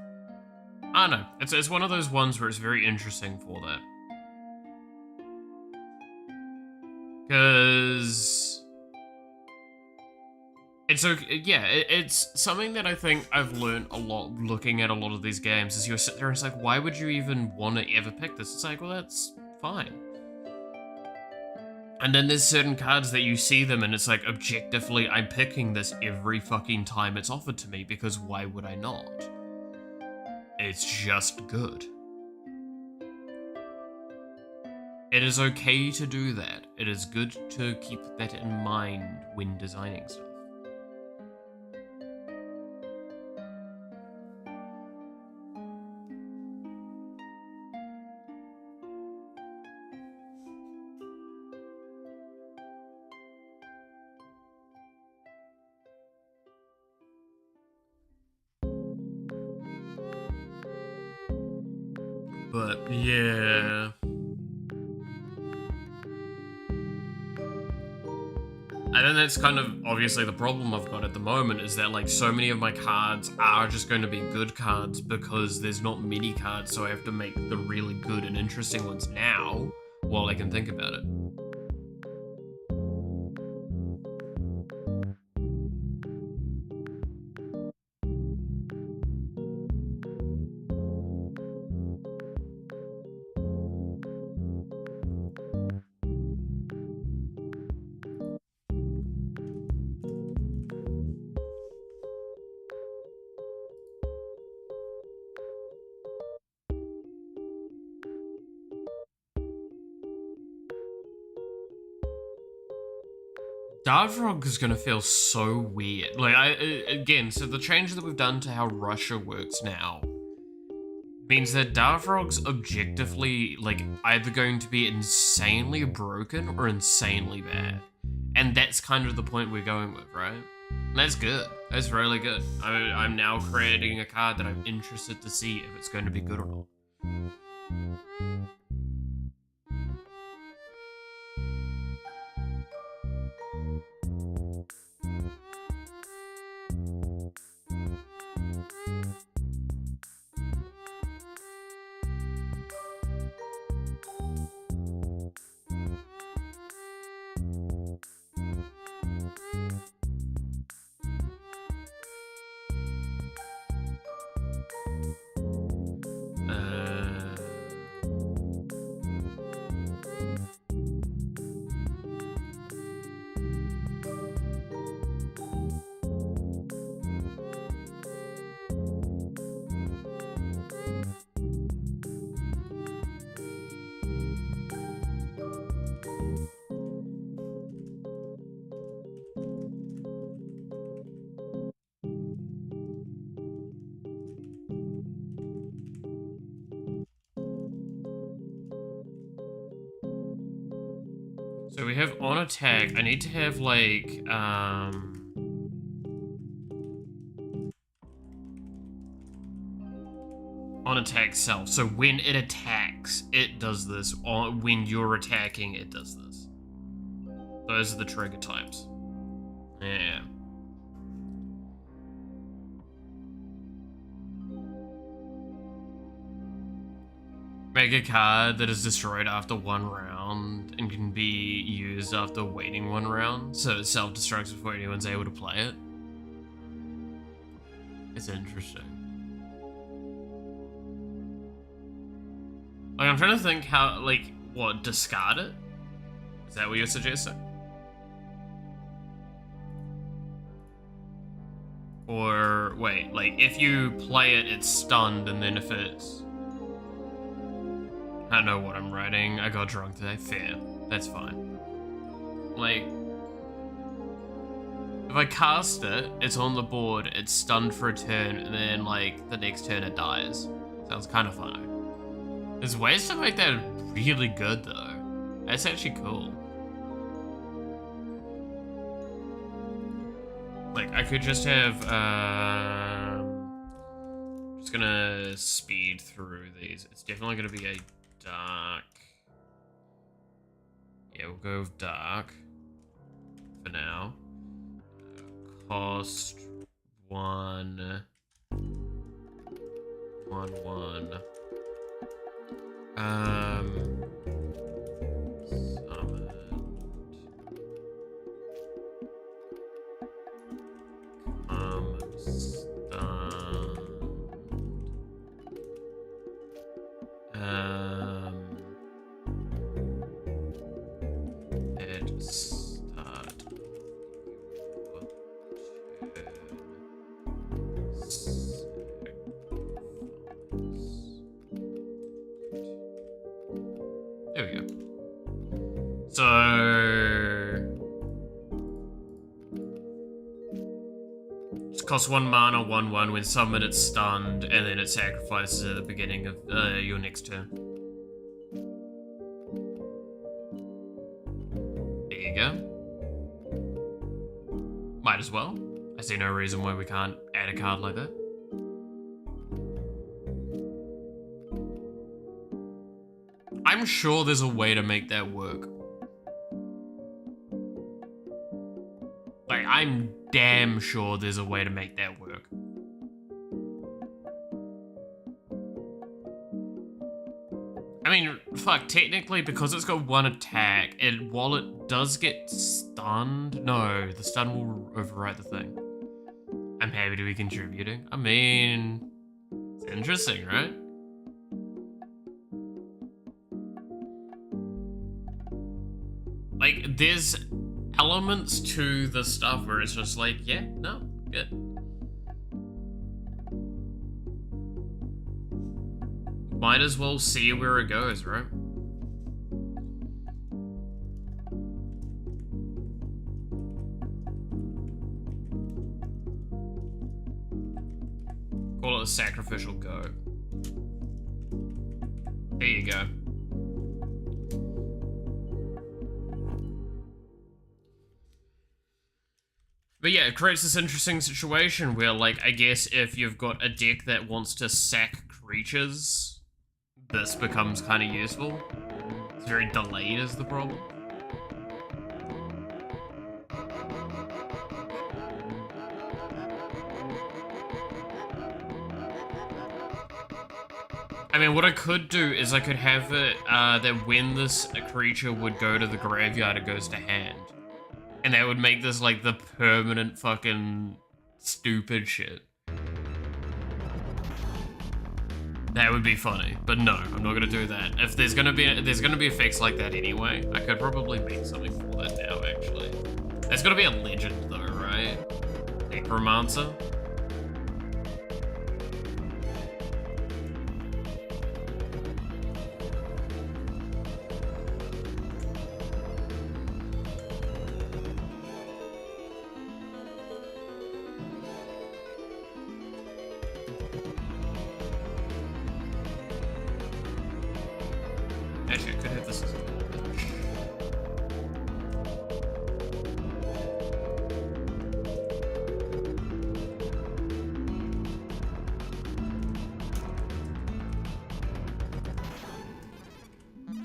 I don't know. It's one of those ones where it's very interesting for that. Because... it's okay, yeah, it's something that I think I've learned a lot looking at a lot of these games, is you sit there and it's like, why would you even want to ever pick this? It's like, well, that's fine. And then there's certain cards that you see them and it's like, objectively, I'm picking this every fucking time it's offered to me, because why would I not? It's just good. It is okay to do that. It is good to keep that in mind when designing stuff. But yeah. I think that's kind of obviously the problem I've got at the moment is that like so many of my cards are just going to be good cards because there's not many cards, so I have to make the really good and interesting ones now while I can think about it. Darfrog is gonna feel so weird. Like, again, so the change that we've done to how Russia works now means that Darfrog's objectively, like, either going to be insanely broken or insanely bad. And that's kind of the point we're going with, right? And that's good. That's really good. I'm now creating a card that I'm interested to see if it's going to be good or not. So we have on attack. I need to have like on attack self. So when it attacks, it does this. When you're attacking, it does this. Those are the trigger types. Yeah. Make a card that is destroyed after 1 round and can be used after waiting 1 round, so it self-destructs before anyone's able to play it. It's interesting. Like, I'm trying to think how, like, what, discard it? Is that what you're suggesting? Or, wait, like, if you play it, it's stunned, and then if it's... I don't know what I'm writing. I got drunk today. Fair. That's fine. Like, if I cast it, it's on the board, it's stunned for a turn, and then, like, the next turn it dies. Sounds kind of funny. There's ways to make that really good, though. That's actually cool. Like, I could just have, just gonna speed through these. It's definitely gonna be a dark. Yeah, we'll go with dark for now. Cost 1. Summoned. There we go. So it costs 1 mana, 1/1. When summoned, it's stunned, and then it sacrifices at the beginning of your next turn. There you go. Might as well. I see no reason why we can't add a card like that. damn sure there's a way to make that work. Like, I'm damn sure there's a way to make that work. I mean, fuck, technically, because it's got one attack, and while it does get stunned, no, the stun will overwrite the thing. I'm happy to be contributing. I mean, it's interesting, right? Like, there's elements to the stuff where it's just like, yeah, no, good. Might as well see where it goes, right? Call it a sacrificial goat. There you go. But yeah, it creates this interesting situation where, like, I guess if you've got a deck that wants to sack creatures, this becomes kind of useful. It's very delayed is the problem. I mean, what I could do is I could have it that when this creature would go to the graveyard, it goes to hand. And that would make this like the permanent fucking stupid shit. That would be funny, but no, I'm not gonna do that. If there's gonna be effects like that anyway, I could probably make something for that now. Actually, there's gotta be a legend though, right? Necromancer. Actually, I could have this as a lich.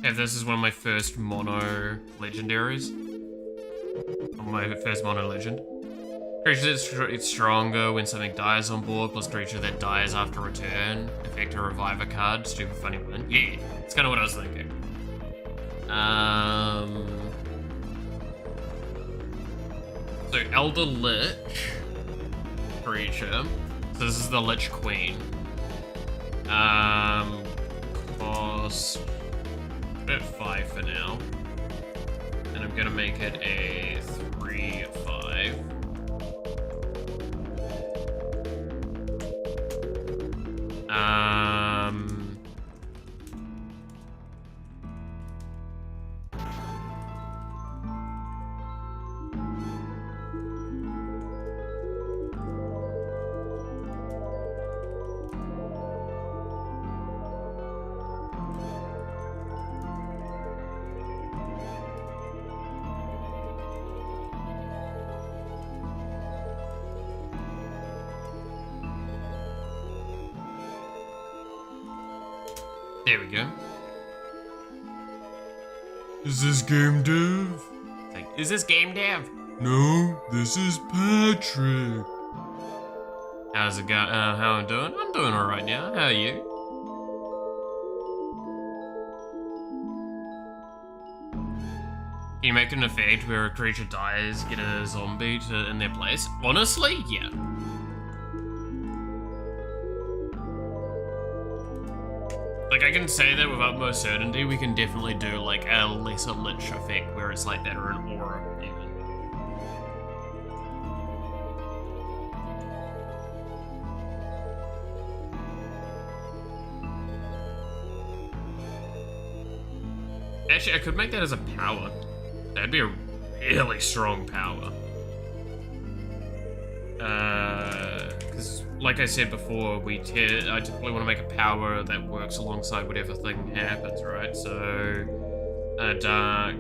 Yeah, this is one of my first mono legendaries. My first mono legend. Creature that's stronger when something dies on board, plus creature that dies after return. Effect a revive a card, stupid funny win. Yeah, it's kind of what I was thinking. So Elder Lich creature. So this is the Lich Queen. Cost at 5 for now. And I'm gonna make it a 3/5. There we go. Is this game dev? Like, is this game dev? No, this is Patrick. How's it going? How I'm doing? I'm doing alright now. How are you? Can you make an effect where a creature dies, get a zombie in their place? Honestly, yeah. Like, I can say that with utmost certainty, we can definitely do, like, a lesser Lich effect where it's like that, or an aura, even. Actually, I could make that as a power. That'd be a really strong power. Because, like I said before, I typically want to make a power that works alongside whatever thing happens, right? So, dark.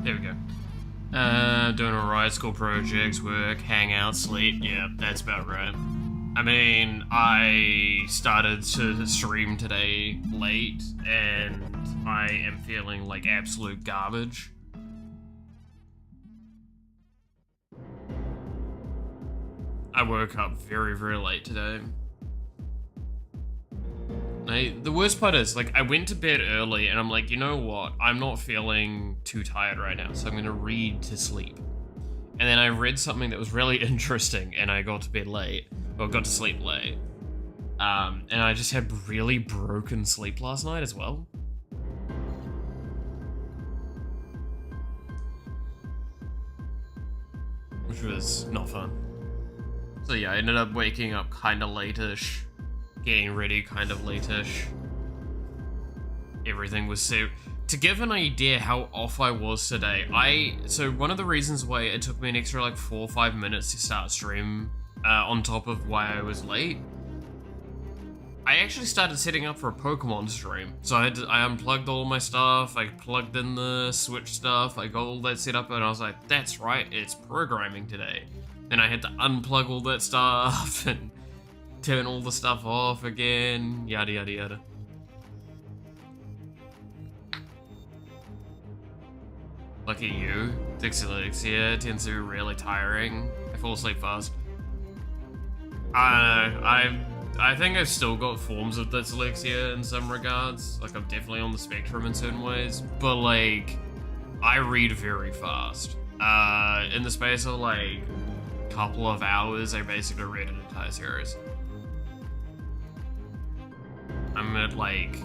There we go. Doing alright, school projects, work, hang out, sleep. Yeah, that's about right. I mean, I started to stream today late, and I am feeling like absolute garbage. I woke up very, very late today. The worst part is, like, I went to bed early, and I'm like, you know what? I'm not feeling too tired right now, so I'm gonna read to sleep. And then I read something that was really interesting, and I got to bed late, or got to sleep late. And I just had really broken sleep last night as well. Which was not fun. So yeah, I ended up waking up kinda late-ish, getting ready kind of late-ish. Everything was so... To give an idea how off I was today, so one of the reasons why it took me an extra like 4 or 5 minutes to start stream, on top of why I was late, I actually started setting up for a Pokemon stream. So I unplugged all my stuff, I plugged in the Switch stuff, I got all that set up, and I was like, that's right, it's programming today. Then I had to unplug all that stuff and turn all the stuff off again, yada yada yada. Lucky you. Dyslexia tends to be really tiring. I fall asleep fast. I don't know, I think I've still got forms of dyslexia in some regards. Like, I'm definitely on the spectrum in certain ways. But, like, I read very fast. In the space of, like, a couple of hours, I basically read an entire series. I'm at, like,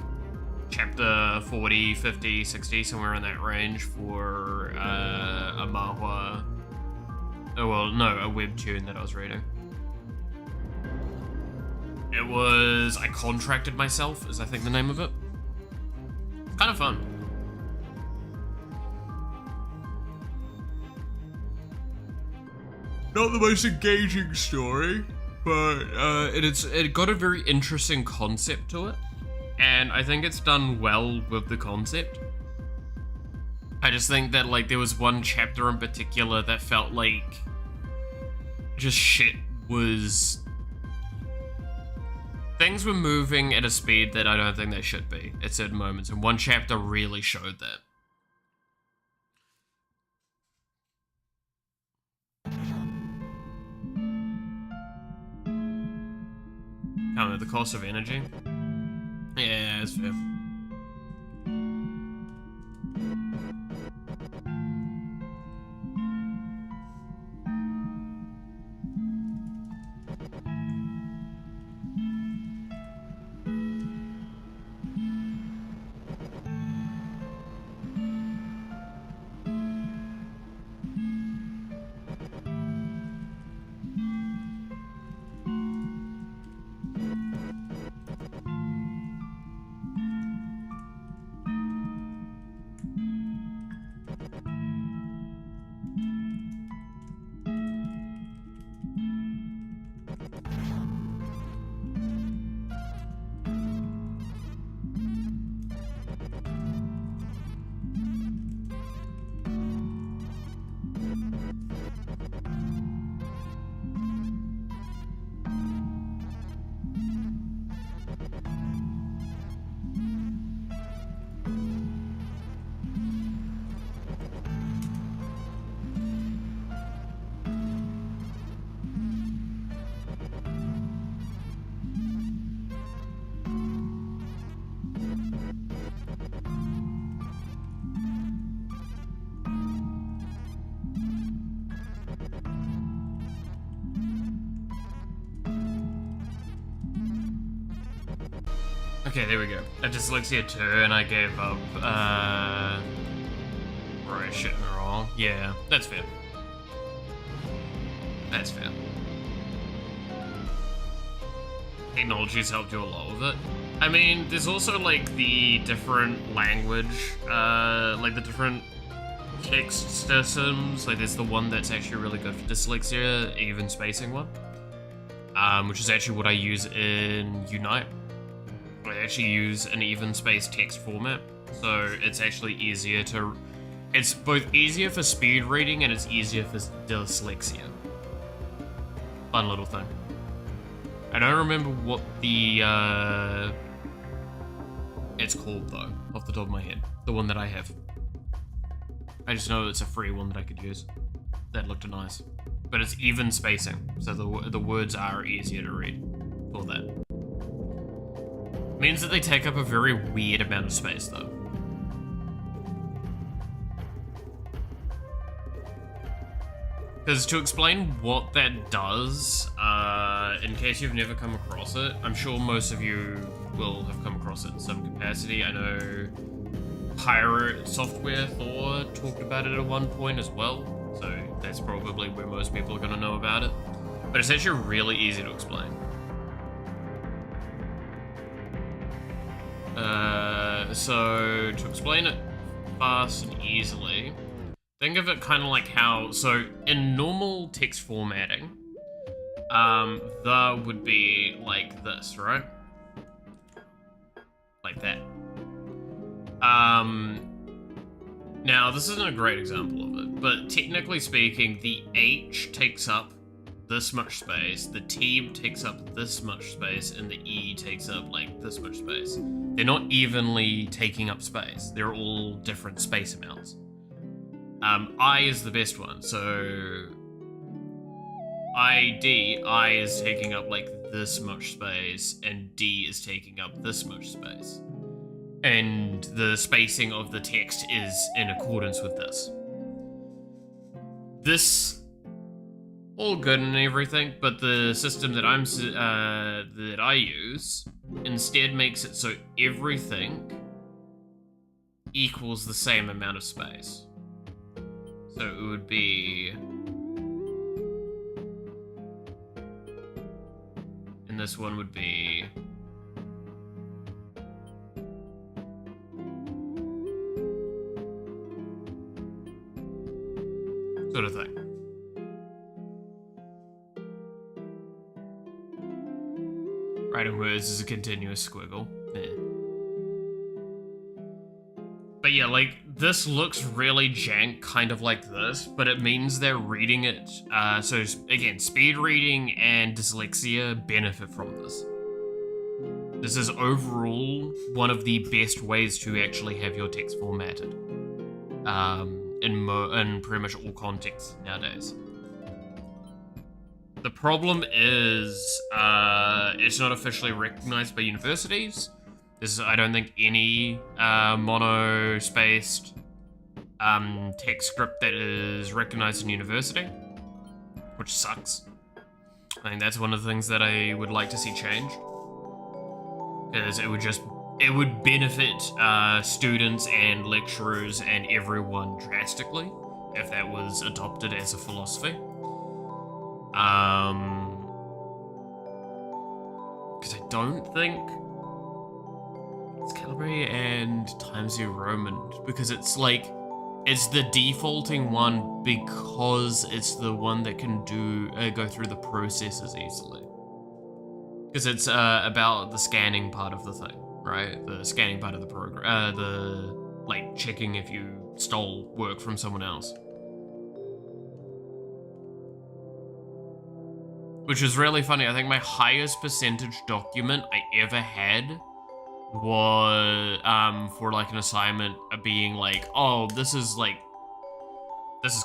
chapter 40, 50, 60, somewhere in that range for a manhwa. Oh, well, no, a webtoon that I was reading. It was I Contracted Myself, is I think the name of it. It's kind of fun. Not the most engaging story, but it got a very interesting concept to it. And I think it's done well with the concept. I just think that, like, there was one chapter in particular that felt like just shit was... Things were moving at a speed that I don't think they should be at certain moments, and one chapter really showed that. Come at the cost of energy. Yeah, that's fair. Okay, there we go. A dyslexia 2, and I gave up, right, shit and wrong. Yeah, that's fair. That's fair. Technology's helped you a lot with it. I mean, there's also, like, the different language, like, the different text systems. Like, there's the one that's actually really good for dyslexia, even spacing one. Which is actually what I use in Unite. I actually use an even space text format, so it's actually easier to... It's both easier for speed reading and it's easier for dyslexia. Fun little thing. I don't remember what the it's called though, off the top of my head. The one that I have. I just know it's a free one that I could use. That looked nice. But it's even spacing, so the words are easier to read for that. Means that they take up a very weird amount of space though. Because to explain what that does, in case you've never come across it, I'm sure most of you will have come across it in some capacity. I know Pirate Software Thor talked about it at one point as well, so that's probably where most people are going to know about it. But it's actually really easy to explain. So to explain it fast and easily, think of it kind of like how, so in normal text formatting, the would be like this, right? Like that. Now this isn't a great example of it, but technically speaking, the H takes up this much space, the T takes up this much space, and the E takes up like this much space. They're not evenly taking up space. They're all different space amounts. I is the best one, so I is taking up like this much space, and D is taking up this much space. And the spacing of the text is in accordance with this. This, all good and everything, but the system that I use instead makes it so everything equals the same amount of space. So it would be, and this one would be sort of thing. Writing words is a continuous squiggle. Yeah. But yeah, like, this looks really jank, kind of like this, but it means they're reading it. So again, speed reading and dyslexia benefit from this. This is overall one of the best ways to actually have your text formatted. In pretty much all contexts nowadays. The problem is, it's not officially recognized by universities. There's, I don't think, any mono-spaced text script that is recognized in university, which sucks. I think that's one of the things that I would like to see change, because it would benefit students and lecturers and everyone drastically if that was adopted as a philosophy. Because I don't think it's Calibri and Times New Roman, because it's like, it's the defaulting one because it's the one that can go through the processes easily. Because it's about the scanning part of the thing, right? The scanning part of the program, like checking if you stole work from someone else. Which is really funny. I think my highest percentage document I ever had was for like an assignment being like, oh, this is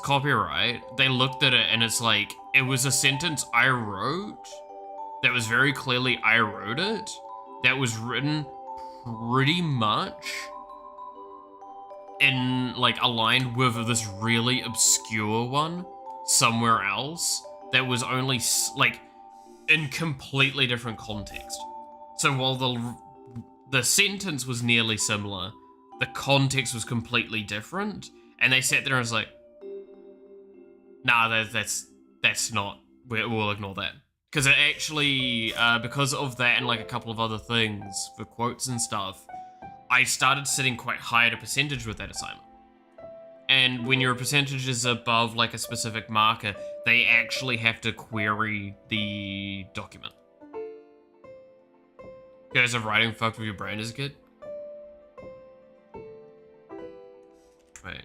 copyright. They looked at it and it's like, it was a sentence I wrote that was very clearly I wrote it, that was written pretty much in like aligned with this really obscure one somewhere else that was only like in completely different context. So while the sentence was nearly similar, the context was completely different, and they sat there and was like, nah, that's not, we'll ignore that. Because it actually, because of that and like a couple of other things for quotes and stuff, I started sitting quite high at a percentage with that assignment. And when your percentage is above like a specific marker, they actually have to query the document. You guys have writing fucked with your brain as a kid? Wait.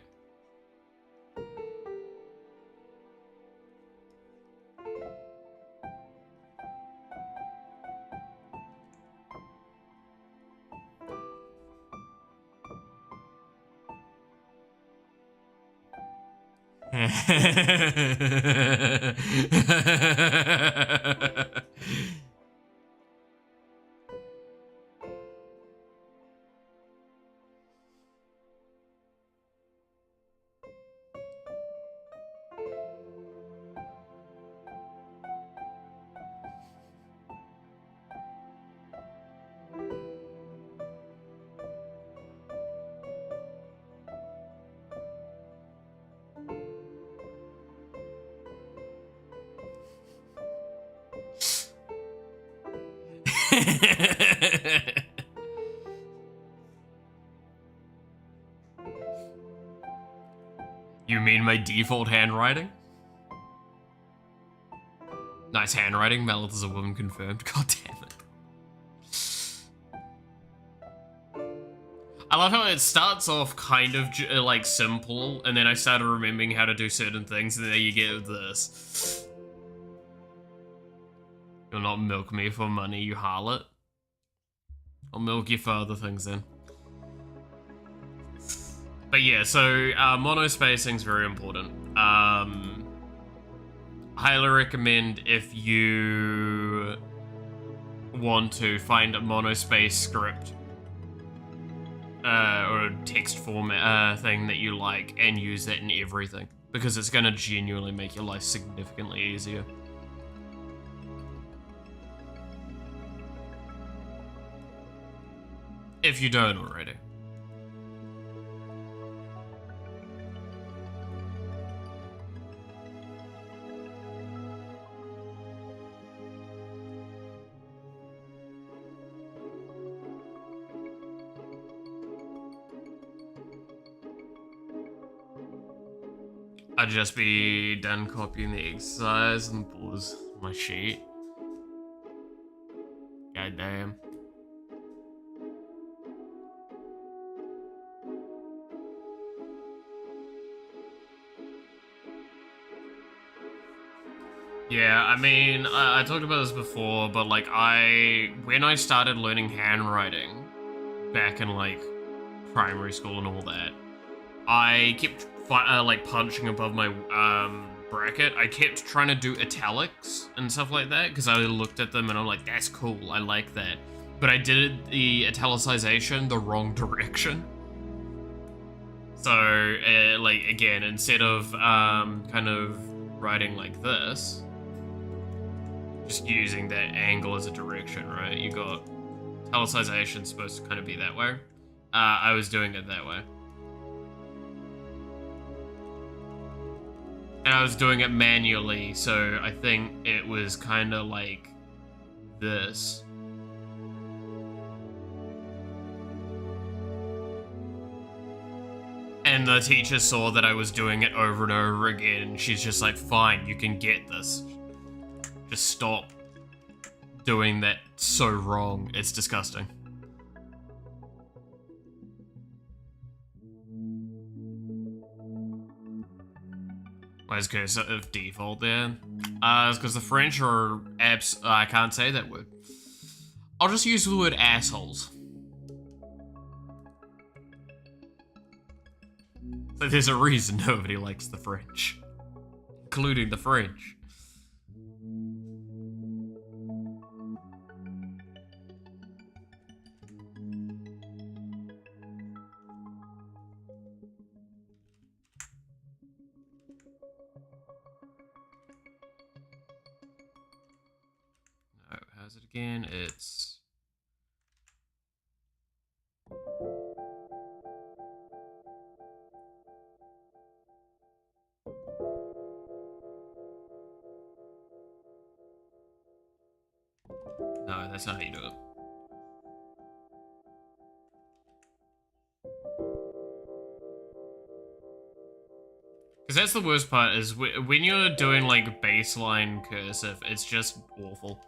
You mean my default handwriting? Nice handwriting. Melith is a woman confirmed. God damn it. I love how it starts off kind of like simple, and then I started remembering how to do certain things, and then you get this. You'll not milk me for money, you harlot. I'll milk you for other things then. But yeah, so monospacing is very important. Highly recommend if you want to find a monospace script or a text format thing that you like and use that in everything, because it's going to genuinely make your life significantly easier. If you don't already. I'd just be done copying the exercise and pause my sheet. God damn. Yeah, I mean, I talked about this before, but like when I started learning handwriting back in like primary school and all that, I kept like punching above my bracket. I kept trying to do italics and stuff like that because I looked at them and I'm like, that's cool, I like that. But I did the italicization the wrong direction. So like again, instead of kind of writing like this, just using that angle as a direction, right? You got italicization supposed to kind of be that way. I was doing it that way. And I was doing it manually, so I think it was kind of like this. And the teacher saw that I was doing it over and over again. She's just like, fine, you can get this. Just stop doing that so wrong. It's disgusting. Why is cursive default there? It's because the French are I can't say that word. I'll just use the word assholes. So there's a reason nobody likes the French. Including the French. No, how's it again? It's... No, that's not how you do it. Because that's the worst part, is when you're doing like baseline cursive, it's just awful.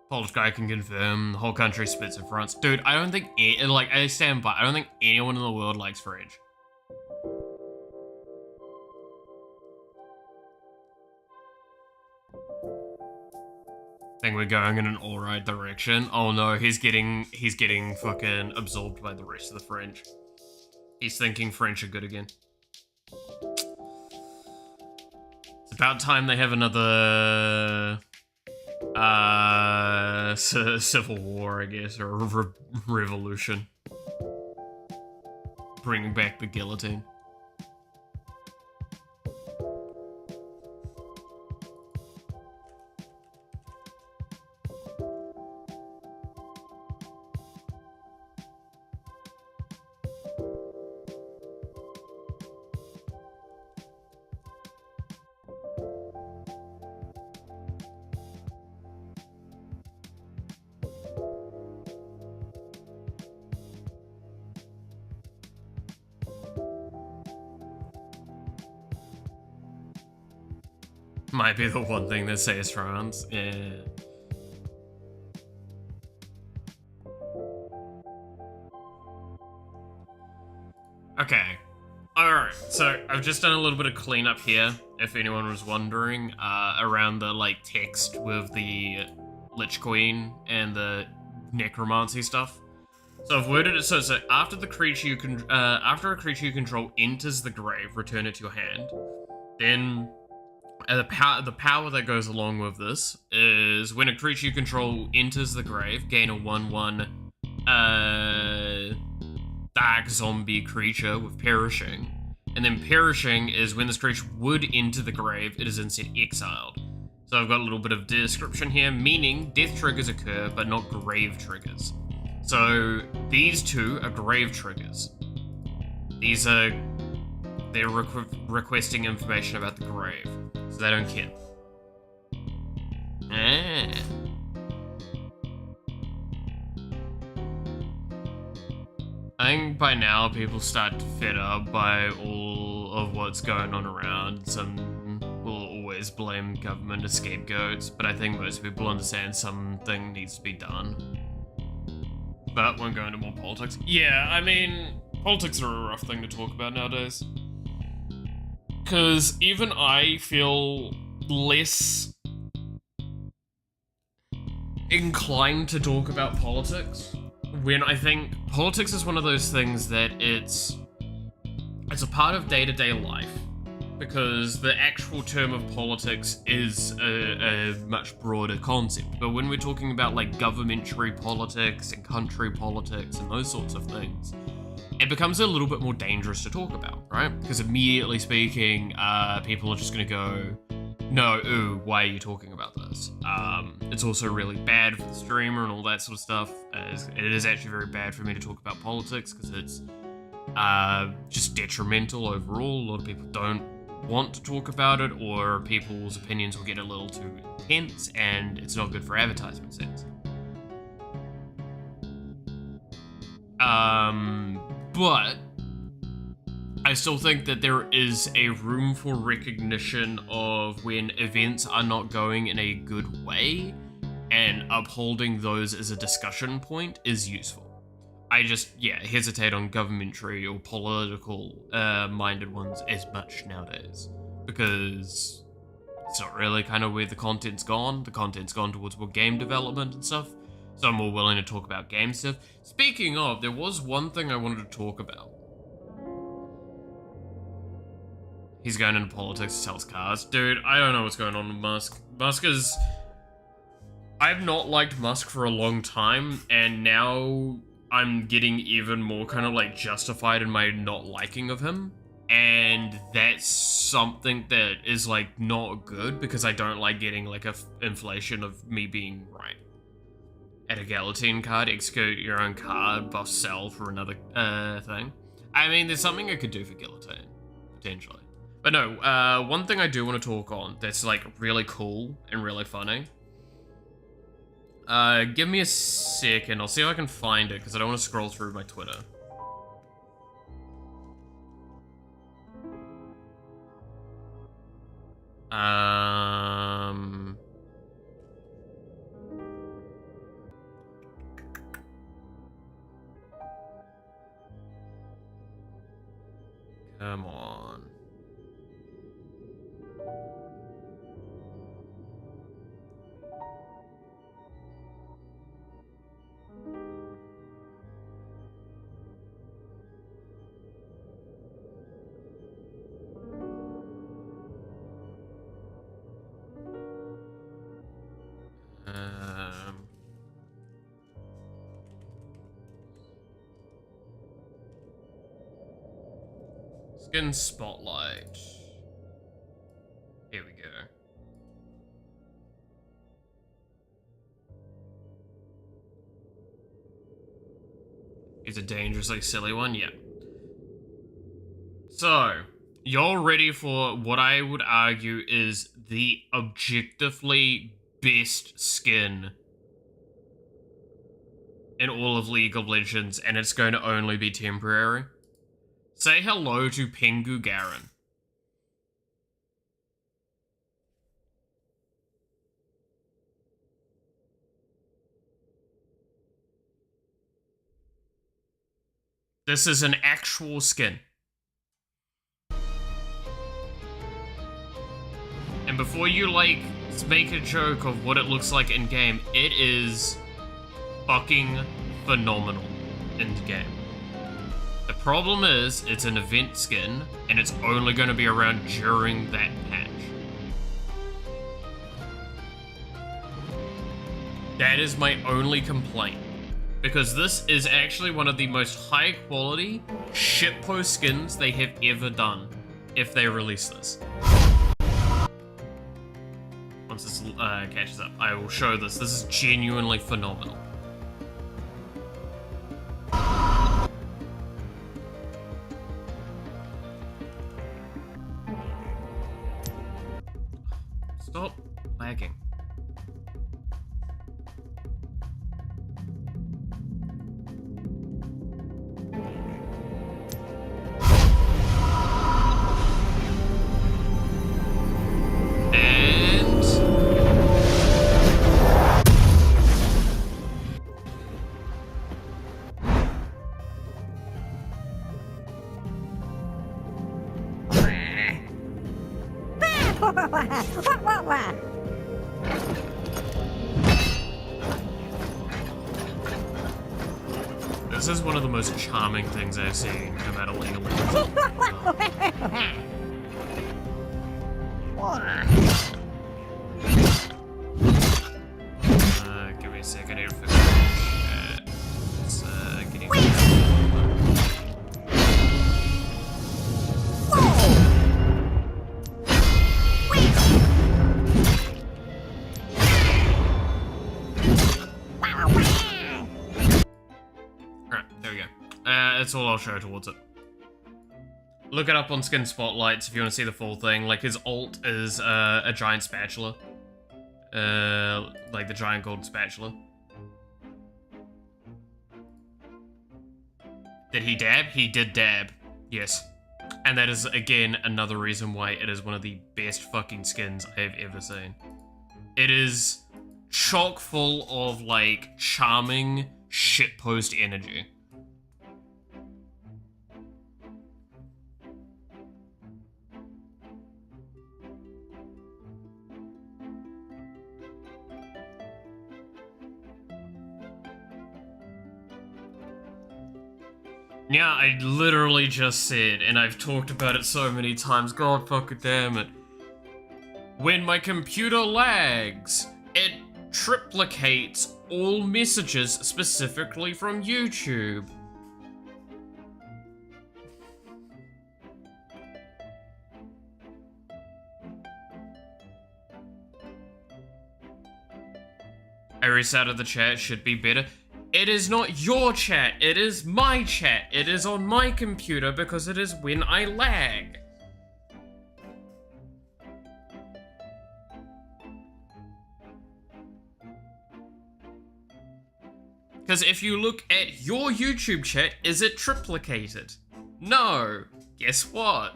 Polish guy can confirm, the whole country spits in France. Dude, I don't think, I stand by, I don't think anyone in the world likes French. Think we're going in an alright direction. Oh no, he's getting fucking absorbed by the rest of the French. He's thinking French are good again. It's about time they have another civil war, I guess, or a revolution. Bringing back the guillotine. Might be the one thing that says France. Yeah. Okay. Alright, so I've just done a little bit of cleanup here, if anyone was wondering, around the, like, text with the Lich Queen and the necromancy stuff. So I've worded it so after the creature you can, after a creature you control enters the grave, return it to your hand. Then the power that goes along with this is when a creature you control enters the grave, gain a 1/1 dark zombie creature with perishing. And then perishing is when this creature would enter the grave, it is instead exiled. So I've got a little bit of description here, meaning death triggers occur, but not grave triggers. So these two are grave triggers. They're requesting information about the grave, so they don't care. I think by now people start to fed up by all of what's going on around. Some will always blame government as scapegoats, but I think most people understand something needs to be done. But won't go into more politics. Yeah, I mean, politics are a rough thing to talk about nowadays. Because even I feel less inclined to talk about politics when I think politics is one of those things that it's a part of day-to-day life, because the actual term of politics is a much broader concept. But when we're talking about like governmentary politics and country politics and those sorts of things, it becomes a little bit more dangerous to talk about, right? Because immediately speaking, people are just going to go, no, ooh, why are you talking about this? It's also really bad for the streamer and all that sort of stuff. It is actually very bad for me to talk about politics because it's just detrimental overall. A lot of people don't want to talk about it, or people's opinions will get a little too intense, and it's not good for advertisement sense. But I still think that there is a room for recognition of when events are not going in a good way, and upholding those as a discussion point is useful. I just, hesitate on governmentary or political minded ones as much nowadays, because it's not really kind of where the content's gone. The content's gone towards more game development and stuff, so I'm more willing to talk about game stuff. Speaking of, there was one thing I wanted to talk about. He's going into politics to sell his cars. Dude, I don't know what's going on with Musk. I've not liked Musk for a long time, and now I'm getting even more kind of like justified in my not liking of him. And that's something that is like not good, because I don't like getting like a inflation of me being right. At a guillotine card, execute your own card, buff sell for another thing. I mean, there's something I could do for guillotine, potentially. But no, one thing I do want to talk on that's like really cool and really funny. Give me a second, I'll see if I can find it, because I don't want to scroll through my Twitter. Come on. Skin spotlight. Here we go. Is a dangerously silly one? Yeah. So, you're ready for what I would argue is the objectively best skin in all of League of Legends, and it's going to only be temporary. Say hello to Pengu Garen. This is an actual skin. And before you, like, make a joke of what it looks like in-game, it is fucking phenomenal in-game. The problem is, it's an event skin, and it's only going to be around during that patch. That is my only complaint. Because this is actually one of the most high-quality shitpost skins they have ever done, if they release this. Once this catches up, I will show this. This is genuinely phenomenal. Stop lagging. This is one of the most charming things I've seen come out of League of Legends. Give me a second here for chat. It's getting... That's all I'll show towards it. Look it up on Skin Spotlights if you want to see the full thing. Like, his ult is a giant spatula. Like the giant golden spatula. Did he dab? He did dab. Yes. And that is, again, another reason why it is one of the best fucking skins I have ever seen. It is chock full of, like, charming shitpost energy. Yeah, I literally just said, and I've talked about it so many times, god fucking damn it. When my computer lags, it triplicates all messages specifically from YouTube. I restarted the chat, should be better. It is not your chat, it is my chat. It is on my computer because it is when I lag. Because if you look at your YouTube chat, is it triplicated? No. Guess what?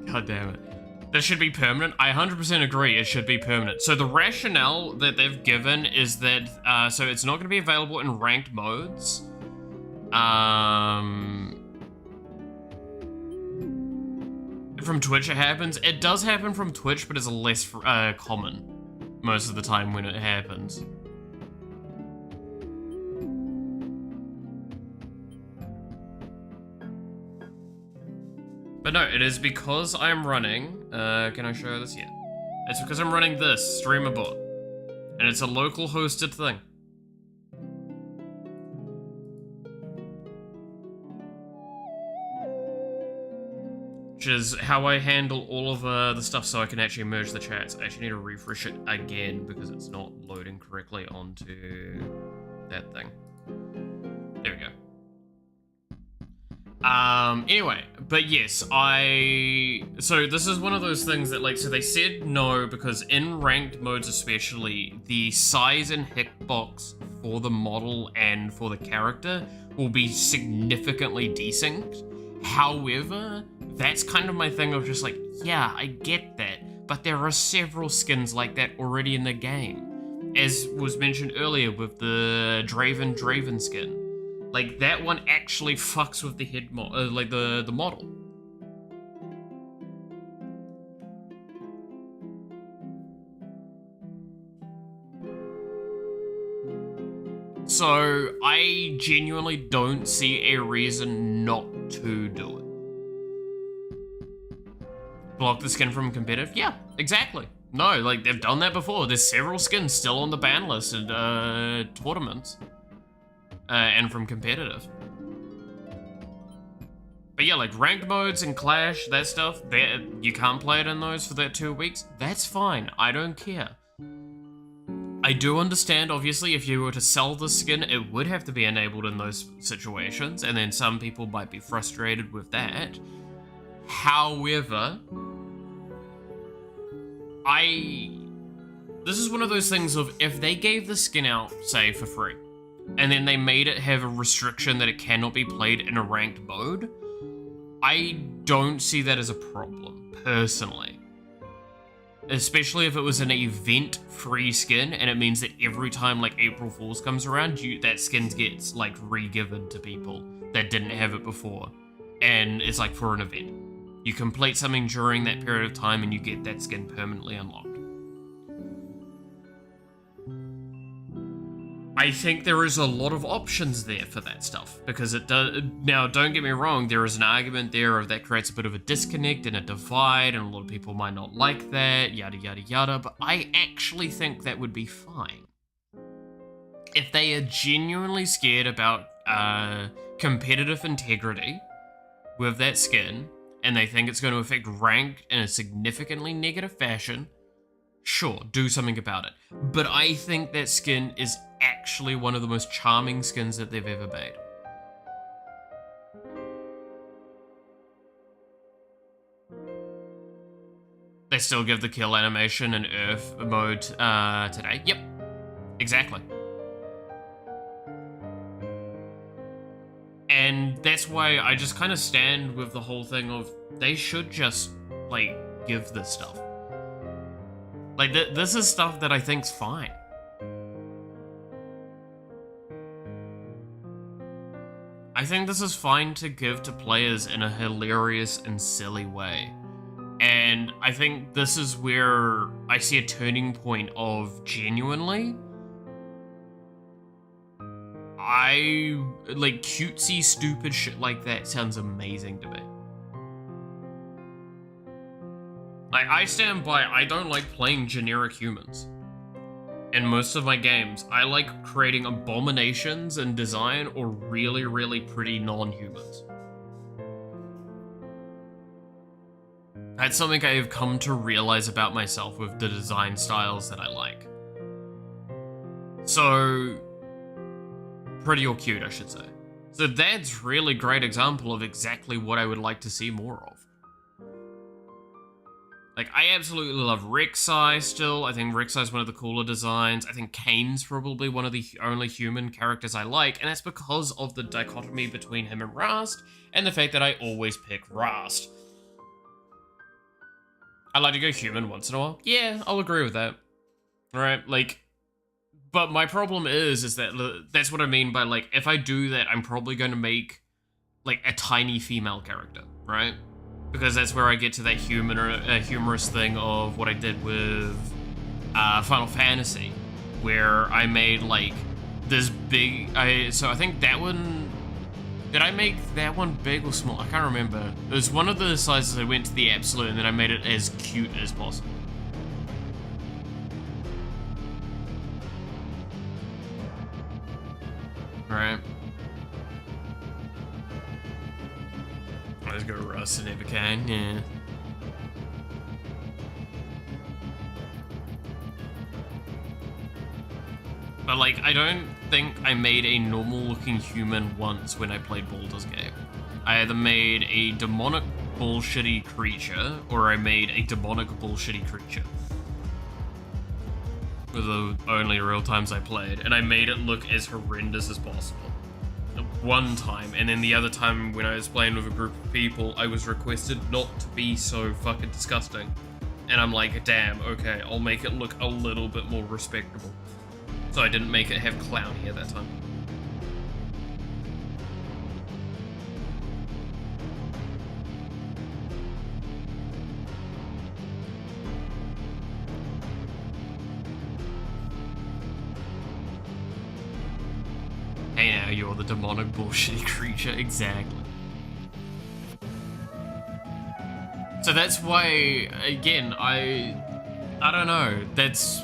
God damn it. This should be permanent. I 100% agree it should be permanent. So the rationale that they've given is that, so it's not going to be available in ranked modes. From Twitch it happens. It does happen from Twitch, but it's less common most of the time when it happens. But no, it is because I'm running, can I show this yet? It's because I'm running this, streamer bot. And it's a local hosted thing. which is how I handle all of the stuff so I can actually merge the chats. I actually need to refresh it again because it's not loading correctly onto that thing. There we go. Anyway, but yes, so this is one of those things that, like, so they said no because in ranked modes especially, the size and hitbox for the model and for the character will be significantly desynced. However, that's kind of my thing of just like, yeah, I get that, but there are several skins like that already in the game. As was mentioned earlier with the Draven skin. Like, that one actually fucks with the head like the model. So, I genuinely don't see a reason not to do it. Block the skin from competitive? Yeah, exactly. No, like, they've done that before. There's several skins still on the ban list in tournaments. And from competitive. But yeah, like ranked modes and Clash, that stuff, you can't play it in those for that 2 weeks. That's fine, I don't care. I do understand, obviously, if you were to sell the skin, it would have to be enabled in those situations, and then some people might be frustrated with that. However, this is one of those things of, if they gave the skin out, say, for free, and then they made it have a restriction that it cannot be played in a ranked mode, I don't see that as a problem, personally. Especially if it was an event-free skin, and it means that every time, like, April Fool's comes around, that skin gets, like, re-given to people that didn't have it before. And it's, like, for an event. You complete something during that period of time, and you get that skin permanently unlocked. I think there is a lot of options there for that stuff, because it does. Now, don't get me wrong, there is an argument there of that creates a bit of a disconnect and a divide, and a lot of people might not like that, yada yada yada, but I actually think that would be fine. If they are genuinely scared about competitive integrity with that skin, and they think it's going to affect rank in a significantly negative fashion, sure, do something about it. But I think that skin is actually one of the most charming skins that they've ever made. They still give the kill animation in Earth mode today. Yep, exactly. And that's why I just kind of stand with the whole thing of, they should just, like, give this stuff. Like, this is stuff that I think's fine. I think this is fine to give to players in a hilarious and silly way. And I think this is where I see a turning point of genuinely, like, cutesy, stupid shit like that sounds amazing to me. Like, I stand by, I don't like playing generic humans. In most of my games, I like creating abominations in design or really, really pretty non-humans. That's something I have come to realize about myself with the design styles that I like. So, pretty or cute, I should say. So that's really great example of exactly what I would like to see more of. Like, I absolutely love Rek'Sai still. I think Rek'Sai is one of the cooler designs. I think Kane's probably one of the only human characters I like, and that's because of the dichotomy between him and Rast, and the fact that I always pick Rast. I like to go human once in a while. Yeah, I'll agree with that. Alright, like, but my problem is that that's what I mean by, like, if I do that, I'm probably going to make, like, a tiny female character, right? Because that's where I get to that humorous thing of what I did with Final Fantasy, where I made, like, this big... So I think that one... Did I make that one big or small? I can't remember. It was one of the sizes I went to the absolute, and then I made it as cute as possible. Right. Let's go Rust never can, yeah. But like, I don't think I made a normal looking human once when I played Baldur's Gate. I either made a demonic bullshitty creature, or I made a demonic bullshitty creature. Were the only real times I played, and I made it look as horrendous as possible. One time, and then the other time when I was playing with a group of people, I was requested not to be so fucking disgusting. And I'm like, damn, okay, I'll make it look a little bit more respectable. So I didn't make it have clowny at that time. Hey now, you're the demonic bullshit creature, exactly. So that's why, again, I don't know, that's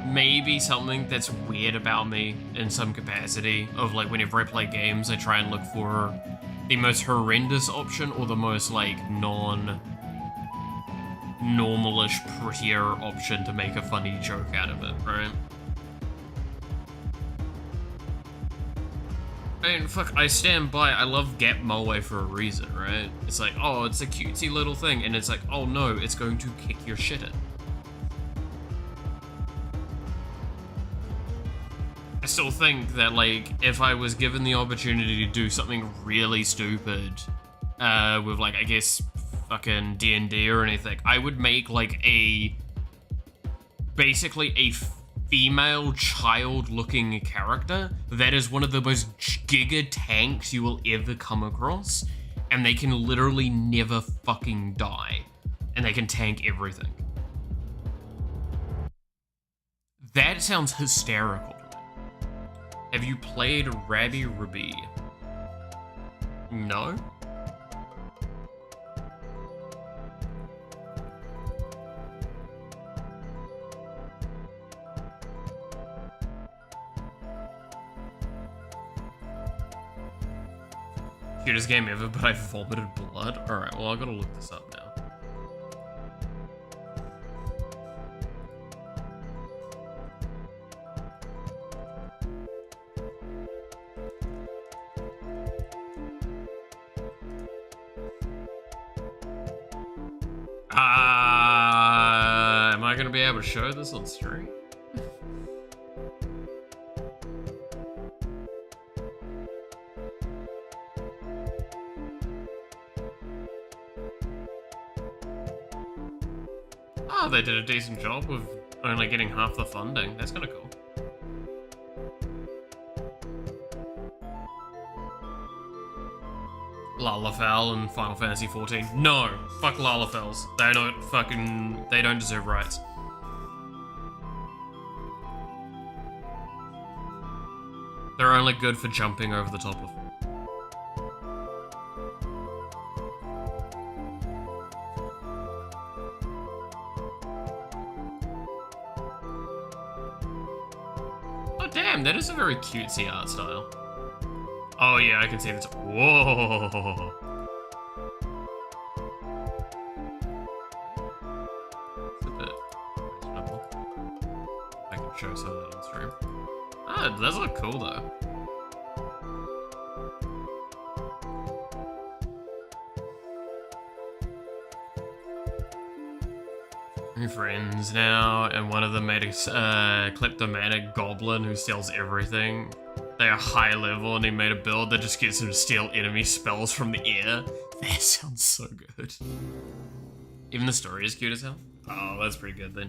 maybe something that's weird about me in some capacity, of like whenever I play games, I try and look for the most horrendous option or the most like normalish, prettier option to make a funny joke out of it, right? I mean, fuck, I stand by, I love Gap Moe for a reason, right? It's like, oh, it's a cutesy little thing, and it's like, oh no, it's going to kick your shit in. I still think that, like, if I was given the opportunity to do something really stupid, with, like, I guess, fucking D&D or anything, I would make, like, basically a female child-looking character that is one of the most giga tanks you will ever come across, and they can literally never fucking die, and they can tank everything. That sounds hysterical. Have you played Rabbi Ruby? No? Cutest game ever, but I vomited blood? Alright, well I gotta look this up now. Am I gonna be able to show this on stream? Oh, they did a decent job with only getting half the funding. That's kind of cool. Lalafell and Final Fantasy XIV. No! Fuck Lalafells. They don't deserve rights. They're only good for jumping over the top of. Oh damn, that is a very cutesy art style. Oh yeah, I can see this. Whoa! It's a bit questionable. I can show some of that on stream. Ah, it does look cool though. We're friends now, and one of them made a kleptomanic goblin who steals everything. They are high level, and he made a build that just gets him to steal enemy spells from the air. That sounds so good. Even the story is cute as hell. Oh, that's pretty good then.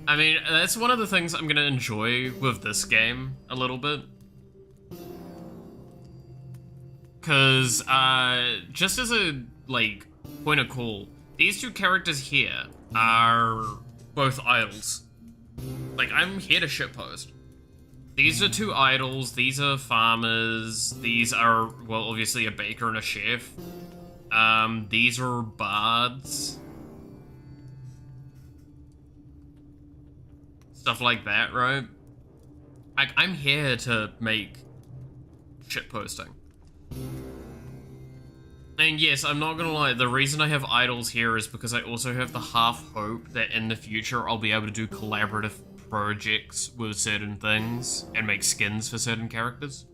I mean, that's one of the things I'm gonna enjoy with this game a little bit. Cause, just as a, like, point of call, these two characters here are both idols. Like, I'm here to shitpost. These are two idols, these are farmers, these are, well, obviously a baker and a chef. These are bards. Stuff like that, right? I'm here to make shitposting. And yes, I'm not gonna lie, the reason I have idols here is because I also have the half hope that in the future I'll be able to do collaborative projects with certain things and make skins for certain characters.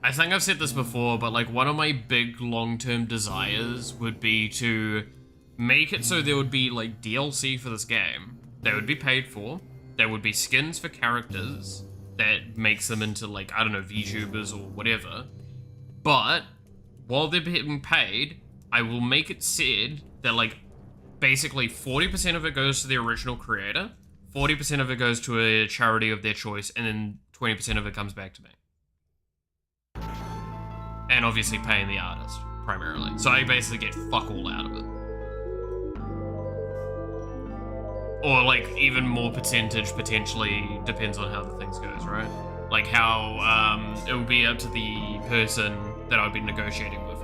I think I've said this before, but like one of my big long-term desires would be to make it so there would be like DLC for this game that would be paid for. There would be skins for characters that makes them into like, I don't know, VTubers or whatever. But while they're being paid, I will make it said that like basically 40% of it goes to the original creator, 40% of it goes to a charity of their choice, and then 20% of it comes back to me. And obviously paying the artist, primarily. So I basically get fuck all out of it. Or like even more percentage potentially depends on how the things goes, right? Like how it will be up to the person that I'd be negotiating with.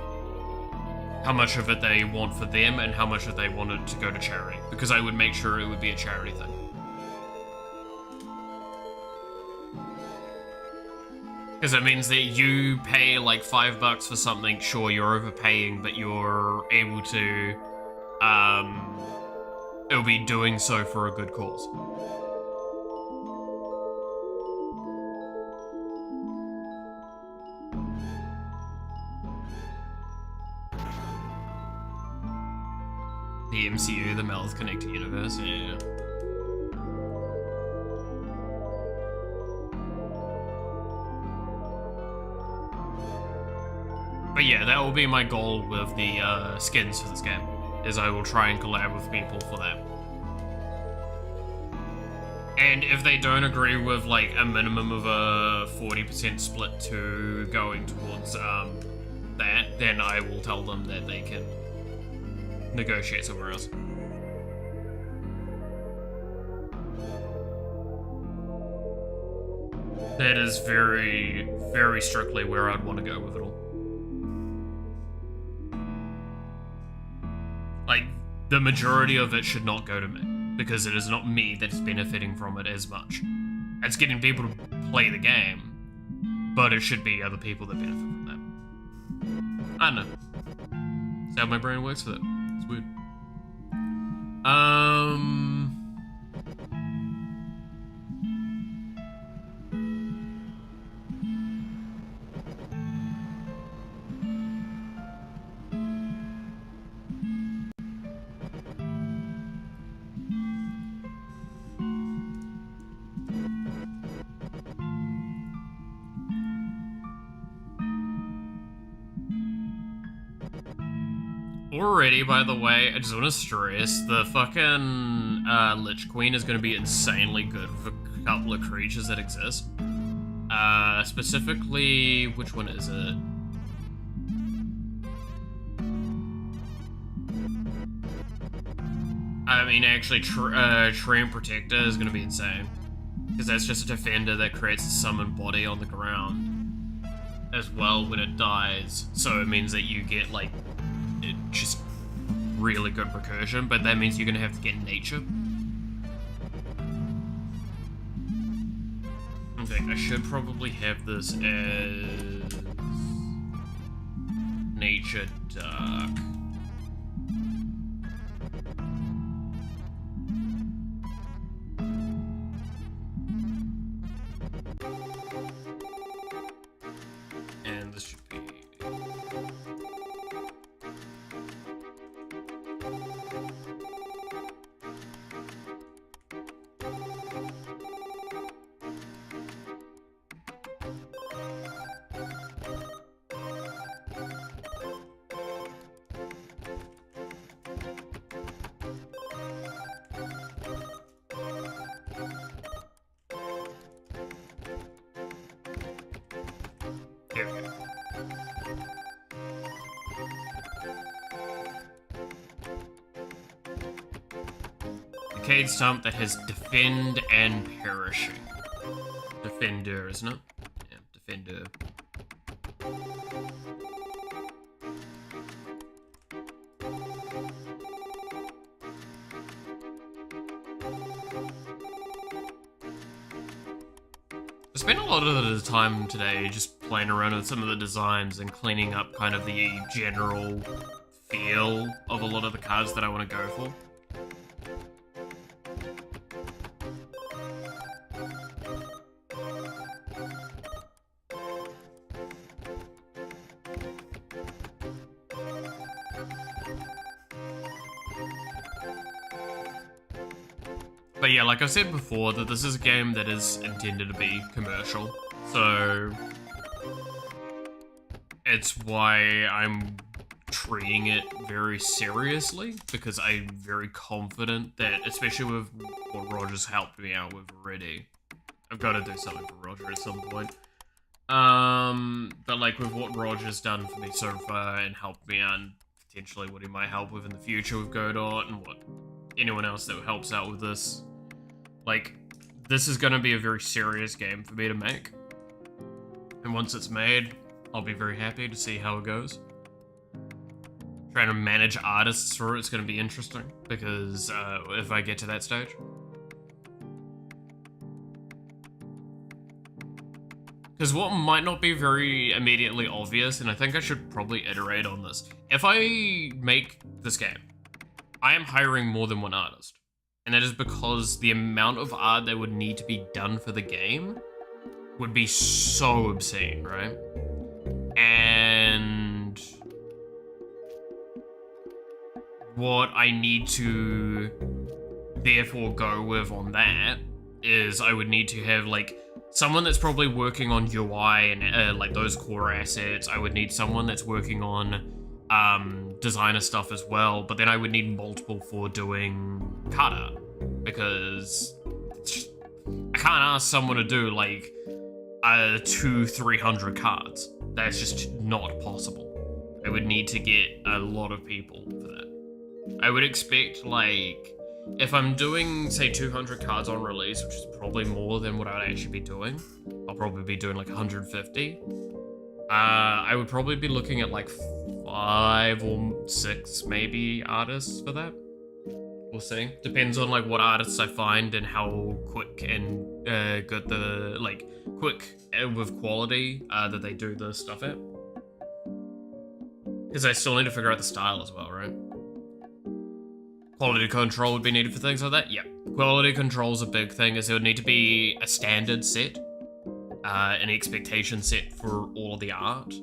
How much of it they want for them and how much of they wanted to go to charity. Because I would make sure it would be a charity thing. Because it means that you pay like $5 for something, sure, you're overpaying, but you're able to, it'll be doing so for a good cause. The MCU, the Mouth Connected Universe, yeah. But yeah, that will be my goal with the skins for this game, is I will try and collab with people for that. And if they don't agree with like a minimum of a 40% split to going towards that, then I will tell them that they can negotiate somewhere else. That is very, very strictly where I'd want to go with it all. Like, the majority of it should not go to me, because it is not me that is benefiting from it as much. It's getting people to play the game, but it should be other people that benefit from that. I don't know. That's how my brain works for that. It's weird. Already, by the way, I just want to stress, the fucking Lich Queen is going to be insanely good with a couple of creatures that exist. Specifically, which one is it? I mean, actually, Treant Protector is going to be insane. Because that's just a defender that creates a summoned body on the ground as well when it dies. So it means that you get, like, just really good recursion, but that means you're gonna have to get nature. Okay, I should probably have this as nature dark. And this should be Decayed Stump that has Defend and Perishing. Defender, isn't it? Yeah, Defender. Just spent a lot of the time today just playing around with some of the designs and cleaning up kind of the general feel of a lot of the cards that I want to go for. But yeah, like I said before, that this is a game that is intended to be commercial, so it's why I'm treating it very seriously, because I'm very confident that, especially with what Roger's helped me out with already, I've got to do something for Roger at some point. But like with what Roger's done for me so far and helped me out, and potentially what he might help with in the future with Godot, and what anyone else that helps out with this, like, this is going to be a very serious game for me to make. And once it's made, I'll be very happy to see how it goes. Trying to manage artists for it's going to be interesting, because if I get to that stage. Because what might not be very immediately obvious, and I think I should probably iterate on this. If I make this game, I am hiring more than one artist. And that is because the amount of art that would need to be done for the game would be so obscene, right? And what I need to therefore go with on that is I would need to have like someone that's probably working on UI and like those core assets. I would need someone that's working on designer stuff as well, but then I would need multiple for doing card art, because I can't ask someone to do like 200-300 cards. That's just not possible. I would need to get a lot of people for that. I would expect, like, if I'm doing, say, 200 cards on release, which is probably more than what I'd actually be doing, I'll probably be doing like 150. I would probably be looking at like 5 or 6 maybe artists for that. We'll see. Depends on like what artists I find and how quick and good the quick with quality that they do the stuff at. Because I still need to figure out the style as well, right? Quality control would be needed for things like that. Yep. Quality control is a big thing, as it would need to be a standard set. An expectation set for all of the art.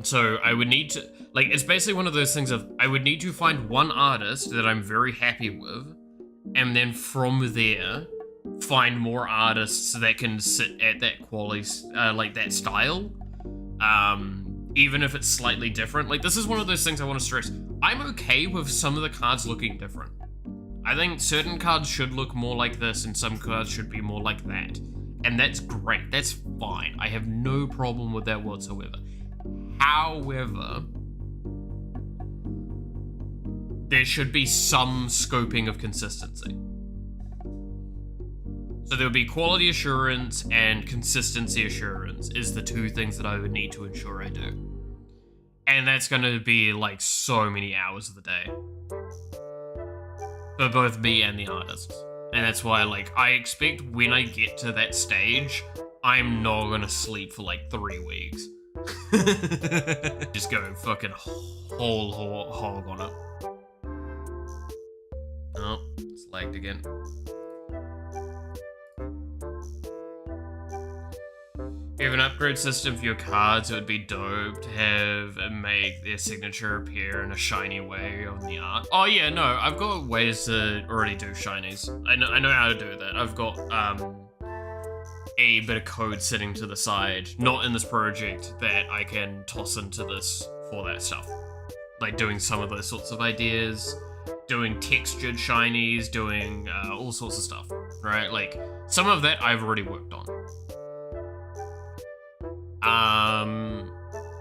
So I would need to, like, it's basically one of those things of, I would need to find one artist that I'm very happy with, and then from there, find more artists that can sit at that quality, like that style, even if it's slightly different. Like, this is one of those things I want to stress. I'm okay with some of the cards looking different. I think certain cards should look more like this, and some cards should be more like that. And that's great, that's fine. I have no problem with that whatsoever. However, there should be some scoping of consistency. So there would be quality assurance and consistency assurance is the two things that I would need to ensure I do. And that's gonna be like so many hours of the day. For both me and the artists. And that's why, like, I expect when I get to that stage, I'm not gonna sleep for like 3 weeks. Just go fucking whole hog on it. Oh, it's lagged again. If you have an upgrade system for your cards, it would be dope to have and make their signature appear in a shiny way on the art. Oh yeah, no, I've got ways to already do shinies. I know how to do that. I've got a bit of code sitting to the side, not in this project, that I can toss into this for that stuff. Like doing some of those sorts of ideas, doing textured shinies, doing all sorts of stuff, right? Like, some of that I've already worked on.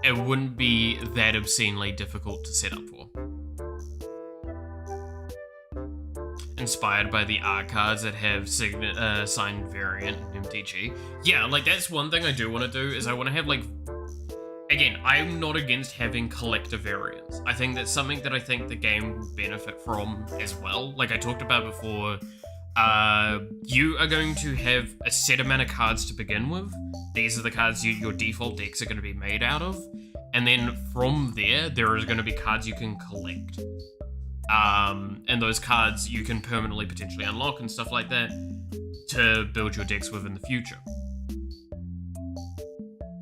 It wouldn't be that obscenely difficult to set up for. Inspired by the art cards that have signed variant in MTG. Yeah, like, that's one thing I do want to do, is I want to have, like... Again, I'm not against having collector variants. I think that's something that I think the game will benefit from as well. Like I talked about before, You are going to have a set amount of cards to begin with. These are the cards your default decks are going to be made out of. And then from there is going to be cards you can collect. And those cards you can permanently potentially unlock and stuff like that to build your decks with in the future.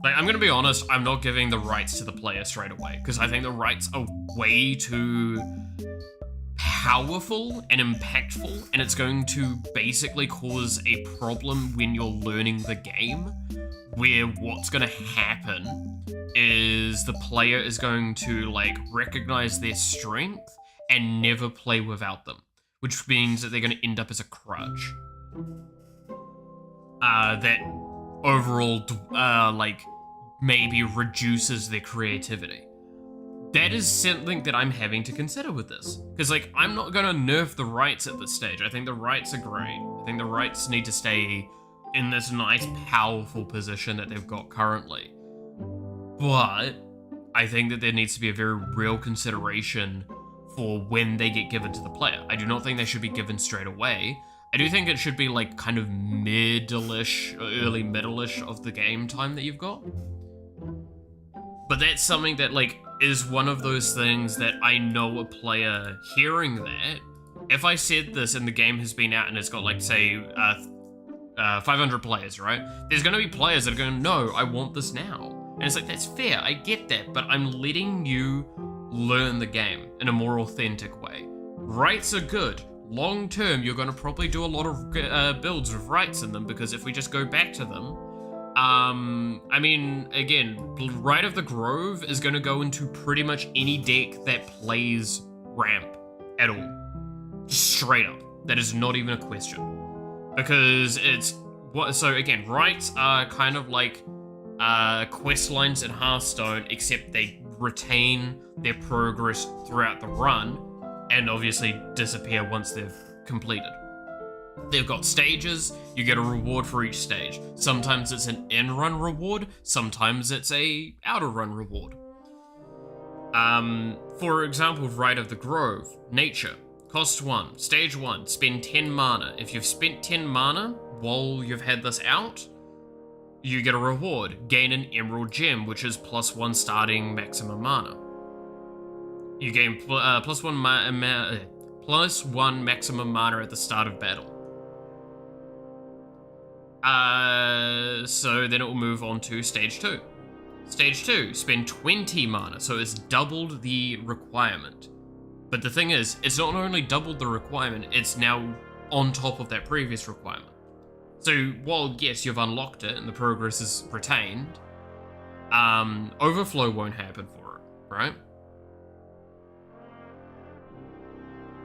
Like, I'm going to be honest, I'm not giving the rights to the player straight away, because I think the rights are way too powerful and impactful, and it's going to basically cause a problem when you're learning the game, where what's going to happen is the player is going to, like, recognize their strength and never play without them, which means that they're going to end up as a crutch. That overall, like, maybe reduces their creativity. That is something that I'm having to consider with this. Because, like, I'm not going to nerf the rights at this stage. I think the rights are great. I think the rights need to stay in this nice, powerful position that they've got currently. But I think that there needs to be a very real consideration for when they get given to the player. I do not think they should be given straight away. I do think it should be, like, kind of middle-ish, early middle-ish of the game time that you've got. But that's something that, like, is one of those things that I know a player hearing that, if I said this and the game has been out and it's got, like, say, 500 players, right? There's going to be players that are going, no, I want this now. And it's like, that's fair, I get that, but I'm letting you learn the game in a more authentic way. Rights are good. Long term, you're going to probably do a lot of builds with rights in them, because if we just go back to them, I mean, again, Rite of the Grove is going to go into pretty much any deck that plays ramp at all. Just straight up. That is not even a question. Because it's... So again, rights are kind of like quest lines in Hearthstone, except they retain their progress throughout the run, and obviously disappear once they've completed. They've got stages, you get a reward for each stage. Sometimes it's an in-run reward, sometimes it's a outer-run reward. For example, Rite of the Grove, Nature, cost 1, stage 1, spend 10 mana. If you've spent 10 mana while you've had this out, you get a reward, gain an Emerald Gem, which is +1 starting maximum mana. You gain +1 maximum mana at the start of battle. So then it will move on to stage 2. Stage 2, spend 20 mana, so it's doubled the requirement. But the thing is, it's not only doubled the requirement, it's now on top of that previous requirement. So while, yes, you've unlocked it and the progress is retained, overflow won't happen for it, right?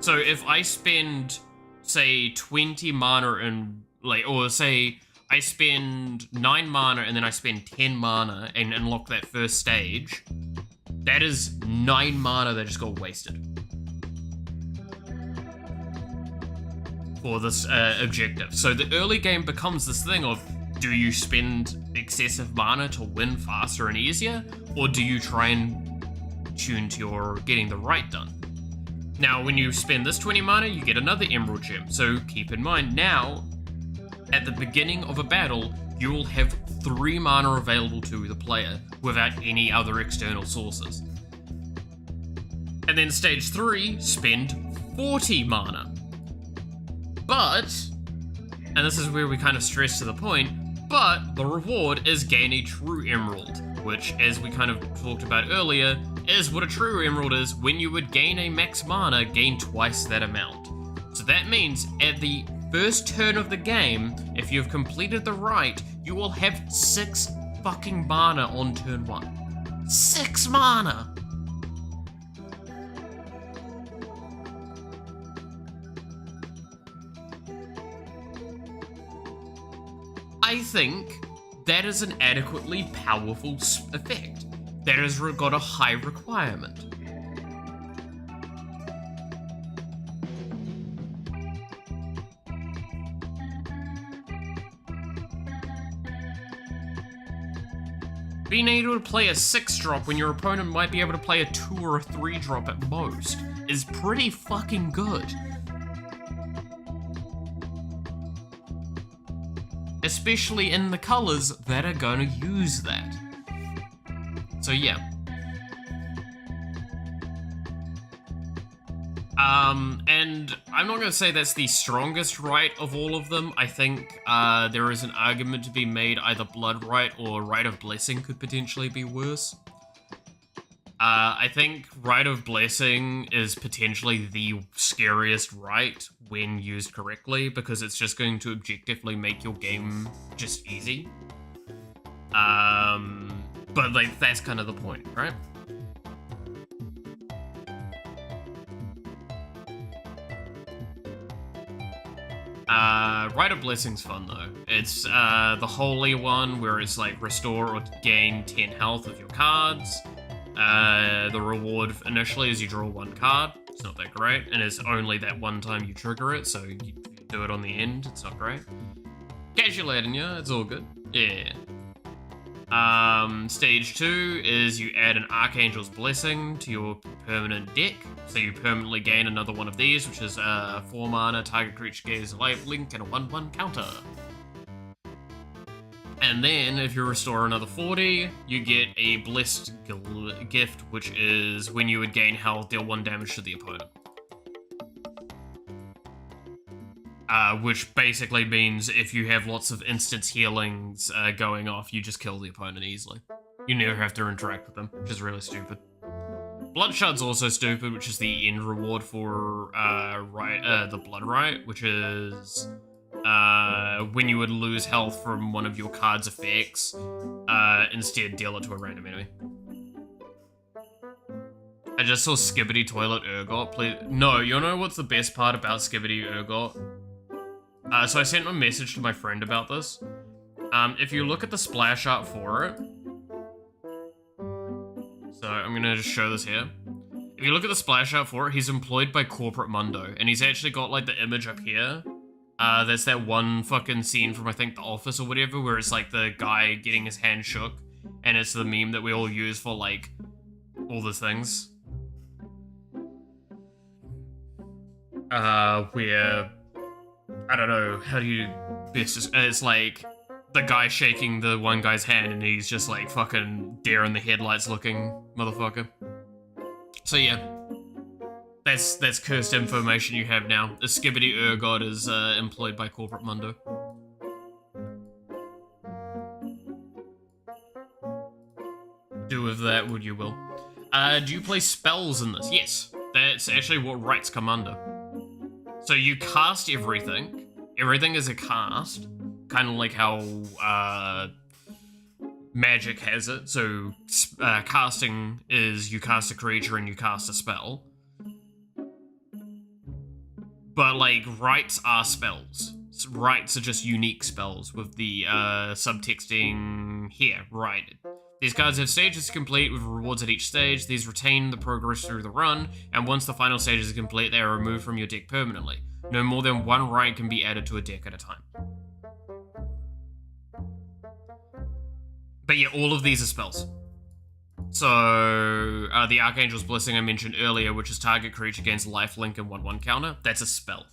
So if I spend, say, 20 mana and, like, or say I spend 9 mana and then I spend 10 mana and unlock that first stage, that is 9 mana that just got wasted for this objective. So the early game becomes this thing of, do you spend excessive mana to win faster and easier, or do you try and tune to your getting the right done? Now, when you spend this 20 mana, you get another Emerald Gem. So keep in mind, now, at the beginning of a battle, you will have 3 mana available to the player without any other external sources. And then stage 3, spend 40 mana. But, and this is where we kind of stress to the point, but the reward is gain a true emerald, which, as we kind of talked about earlier, is what a true emerald is. When you would gain a max mana, gain twice that amount. So that means at the first turn of the game, if you've completed the rite, you will have 6 fucking mana on turn 1. 6 mana! I think that is an adequately powerful effect. That has got a high requirement. Being able to play a 6-drop when your opponent might be able to play a 2 or a 3-drop at most is pretty fucking good. especially in the colors that are going to use that. So yeah. And I'm not going to say that's the strongest rite of all of them. I think there is an argument to be made either Blood Rite or Rite of Blessing could potentially be worse. I think Rite of Blessing is potentially the scariest rite when used correctly, because it's just going to objectively make your game just easy. But like, that's kind of the point, right? Rite of Blessing's fun though. It's the holy one where it's like restore or gain 10 health of your cards. The reward initially is you draw 1 card. It's not that great, and it's only that one time you trigger it, so you do it on the end. It's not great. Calculating you, it's all good. Yeah. Stage 2 is you add an Archangel's Blessing to your permanent deck. So you permanently gain another one of these, which is 4 mana, target creature gains a life link, and a 1/1 counter. And then, if you restore another 40, you get a Blessed Gift, which is when you would gain health, deal 1 damage to the opponent. Which basically means if you have lots of instance healings going off, you just kill the opponent easily. You never have to interact with them, which is really stupid. Bloodshot's also stupid, which is the end reward for the Blood Rite, which is when you would lose health from one of your card's effects, instead deal it to a random enemy. I just saw Skibbity Toilet Urgot. Please, no, you know what's the best part about Skibbity Urgot? So I sent a message to my friend about this. If you look at the splash art for it, so I'm gonna just show this here. If you look at the splash art for it, he's employed by Corporate Mundo, and he's actually got like the image up here. There's that one fucking scene from I think The Office or whatever, where it's like the guy getting his hand shook, and it's the meme that we all use for like all the things. Where I don't know how do you best. It's like the guy shaking the one guy's hand, and he's just like fucking deer in the headlights looking motherfucker. So yeah, that's cursed information you have now. A Skibbity Urgot is employed by Corporate Mundo. Do with that what you will. Do you play spells in this? Yes, that's actually what rights come under. So you cast everything. Everything is a cast, kind of like how Magic has it. So casting is you cast a creature and you cast a spell. But like rights are spells. Rights are just unique spells with the subtexting here, right. These cards have stages to complete with rewards at each stage. These retain the progress through the run, and once the final stage is complete, they are removed from your deck permanently. No more than 1 right can be added to a deck at a time. But yeah, all of these are spells. So, the Archangel's Blessing I mentioned earlier, which is target creature gains lifelink and 1/1 counter, that's a spell.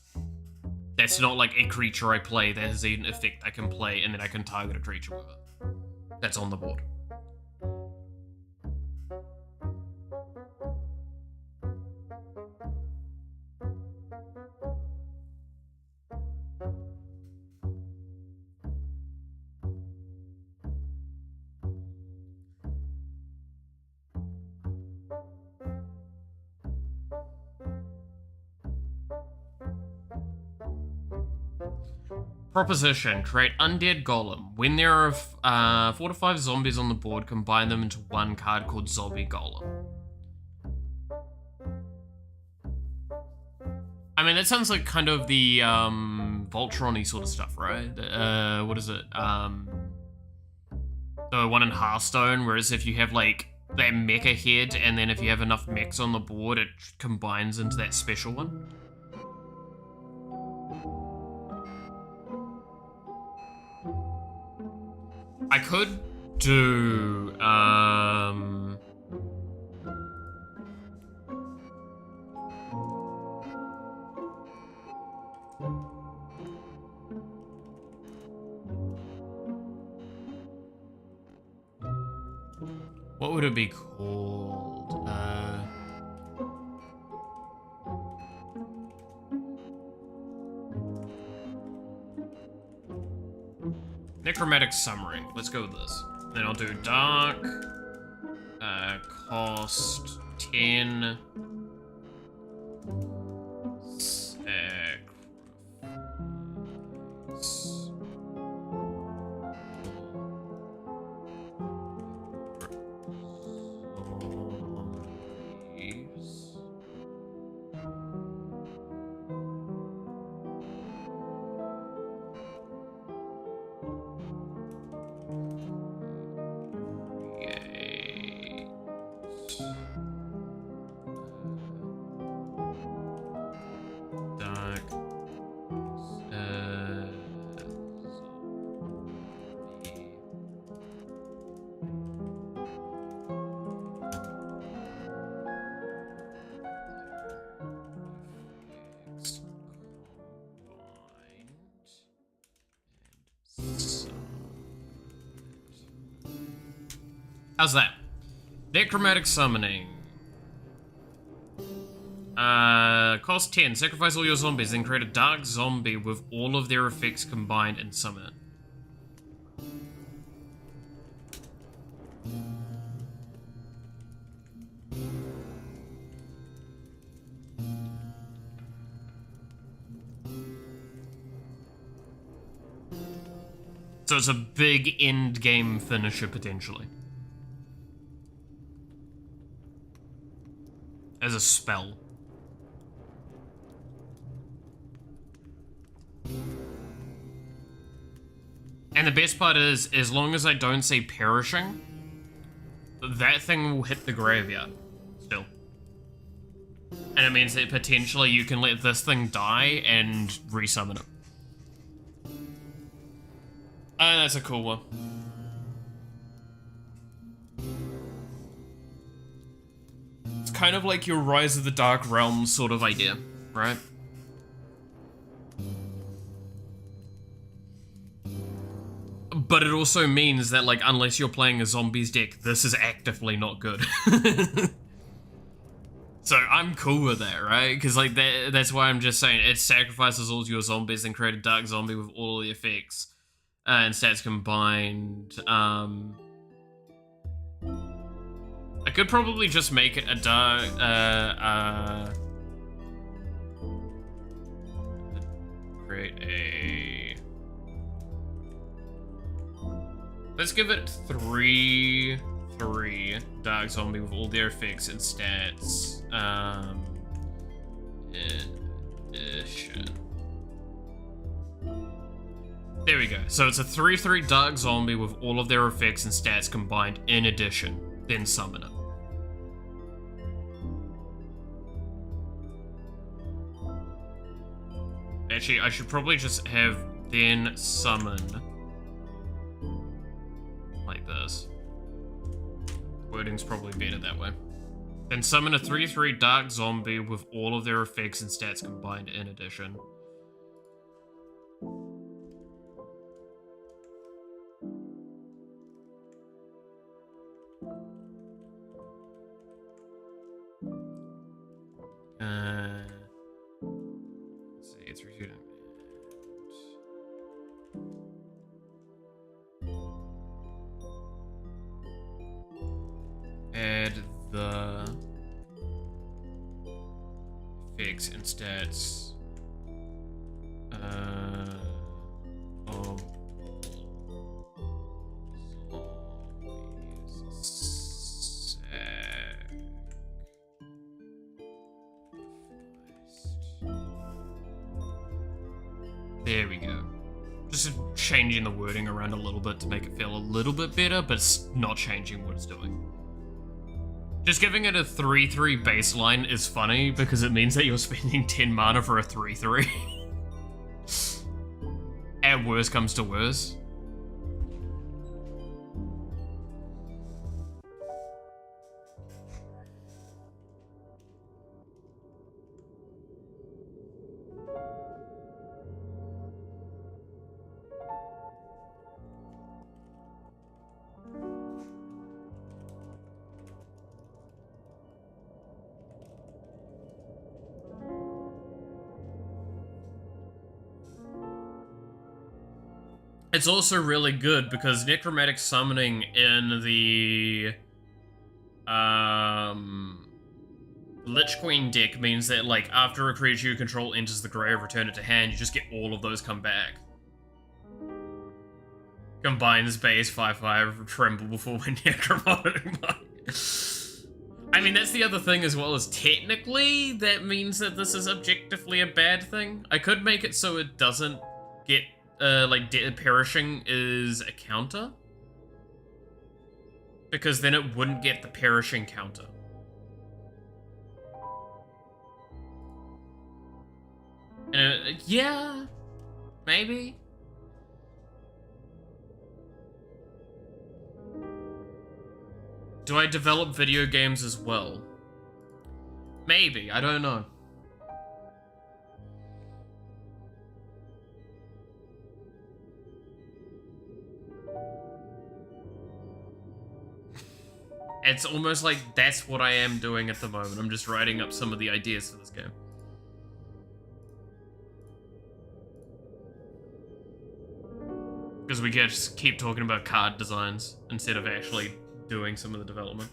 That's not like a creature I play that has an effect I can play and then I can target a creature with it. That's on the board. Proposition, create Undead Golem. When there are 4 to 5 zombies on the board, combine them into 1 card called Zombie Golem. I mean, that sounds like kind of the Voltron-y sort of stuff, right? What is it? The one in Hearthstone, whereas if you have like that mecha head, and then if you have enough mechs on the board, it combines into that special one. I could do, What would it be called? Necromantic Summary. Let's go with this. Then I'll do dark. Cost 10. How's that? Necromantic Summoning. Cost 10. Sacrifice all your zombies, then create a dark zombie with all of their effects combined and summon it. So it's a big end game finisher, potentially. As a spell. And the best part is, as long as I don't say perishing, that thing will hit the graveyard. Still. And it means that potentially you can let this thing die and resummon it. And that's a cool one. It's kind of like your Rise of the Dark Realms sort of idea, right? But it also means that, like, unless you're playing a zombies deck, this is actively not good. So I'm cool with that, right? Because, like, that's why I'm just saying it sacrifices all your zombies and create a dark zombie with all the effects and stats combined. I could probably just make it a dark, create a... Let's give it 3 dark zombie with all their effects and stats. Addition. There we go. So it's a 3/3 dark zombie with all of their effects and stats combined in addition. Then summon it. Actually, I should probably just have then summon like this. Wording's probably better that way. Then summon a 3/3 dark zombie with all of their effects and stats combined in addition. Let's see, it's refuting. Add the effects and stats of There we go. Just changing the wording around a little bit to make it feel a little bit better, but it's not changing what it's doing. Just giving it a 3/3 baseline is funny because it means that you're spending 10 mana for a 3/3. At worst comes to worst. It's also really good because necromantic summoning in the Lich Queen deck means that, like, after a creature you control enters the grave, return it to hand, you just get all of those come back. Combines base 5/5, tremble before when necromantic. I mean, that's the other thing as well, is technically that means that this is objectively a bad thing. I could make it so it doesn't get, like, perishing is a counter. Because then it wouldn't get the perishing counter. And yeah, maybe. Do I develop video games as well? Maybe, I don't know. It's almost like that's what I am doing at the moment. I'm just writing up some of the ideas for this game. Because we just keep talking about card designs instead of actually doing some of the development.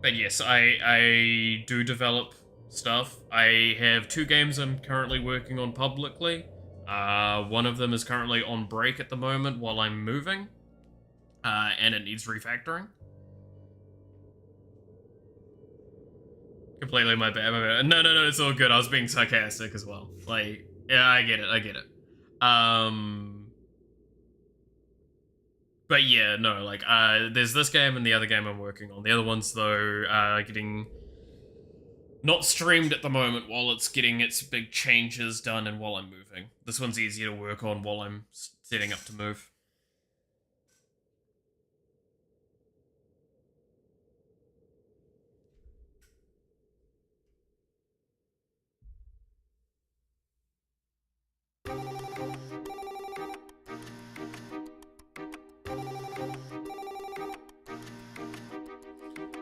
But yes, I do develop stuff. I have 2 games I'm currently working on publicly. One of them is currently on break at the moment while I'm moving. And it needs refactoring. Completely my bad, my bad. No, it's all good. I was being sarcastic as well. Like, yeah, I get it. But yeah, no, like, there's this game and the other game I'm working on. The other ones, though, are getting not streamed at the moment while it's getting its big changes done and while I'm moving. This one's easier to work on while I'm setting up to move.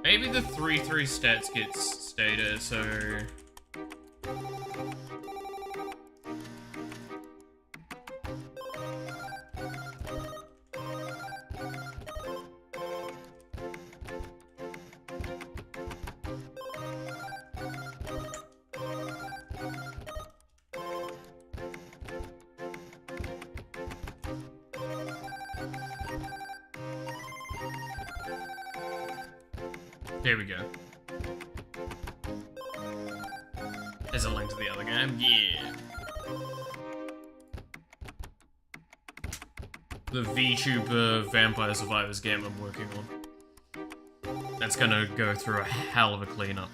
Maybe the 3/3 stats gets stated, so... There we go. There's a link to the other game. Yeah. The VTuber Vampire Survivors game I'm working on. That's gonna go through a hell of a cleanup.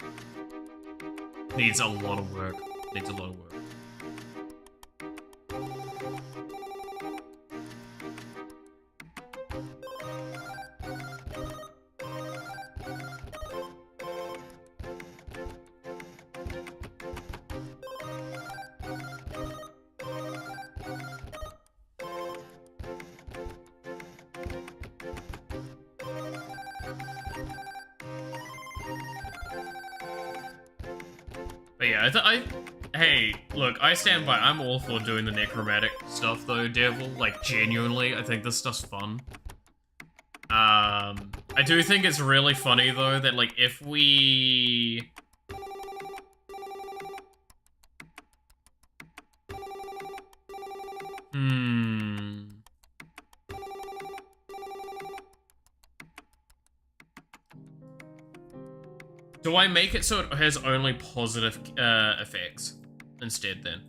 Needs a lot of work. Needs a lot of work. But yeah, hey, look, I stand by. I'm all for doing the necromantic stuff, though, Devil. Like, genuinely, I think this stuff's fun. I do think it's really funny, though, that, like, if we... Do I make it so it has only positive effects instead, then?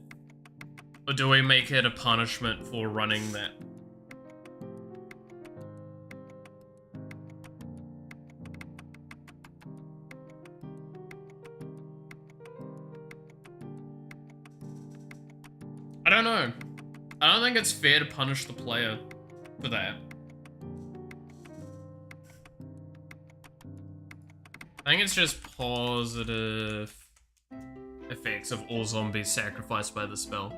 Or do we make it a punishment for running that? I don't know. I don't think it's fair to punish the player for that. I think it's just positive effects of all zombies sacrificed by the spell.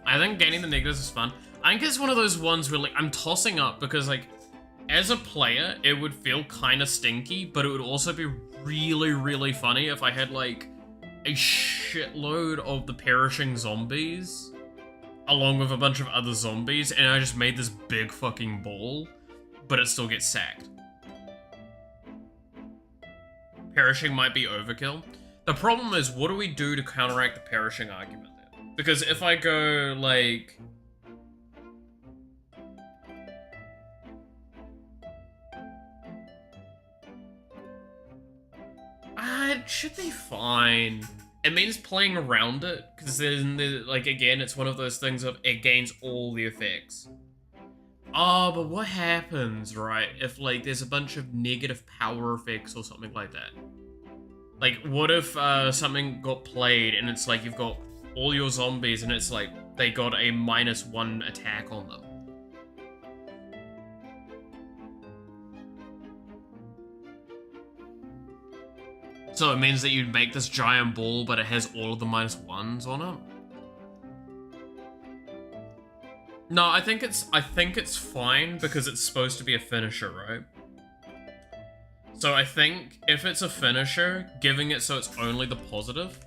I think gaining the negatives is fun. I think it's one of those ones where, like, I'm tossing up because, like, as a player, it would feel kind of stinky, but it would also be really, really funny if I had, like, a shitload of the perishing zombies along with a bunch of other zombies, and I just made this big fucking ball, but it still gets sacked. Perishing might be overkill. The problem is, what do we do to counteract the perishing argument there? Because if I go, like... it should be fine. It means playing around it, because then, like, again, it's one of those things of it gains all the effects. Oh, but what happens, right, if, like, there's a bunch of negative power effects or something like that? Like, what if something got played and it's like you've got all your zombies and it's like they got a -1 attack on them? So it means that you'd make this giant ball, but it has all of the -1s on it? No, I think it's fine because it's supposed to be a finisher, right? So I think if it's a finisher, giving it so it's only the positive.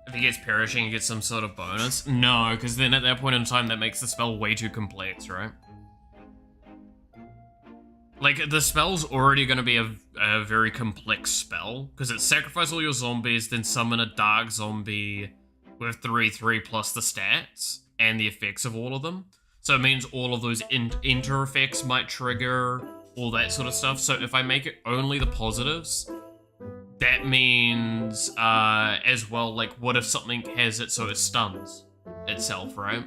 If he gets perishing, he gets some sort of bonus. No, because then at that point in time, that makes the spell way too complex, right? Like, the spell's already going to be a very complex spell, because it's sacrifice all your zombies, then summon a dark zombie with 3/3 plus the stats and the effects of all of them. So it means all of those enter effects might trigger, all that sort of stuff. So if I make it only the positives, that means as well, like, what if something has it so it stuns itself, right?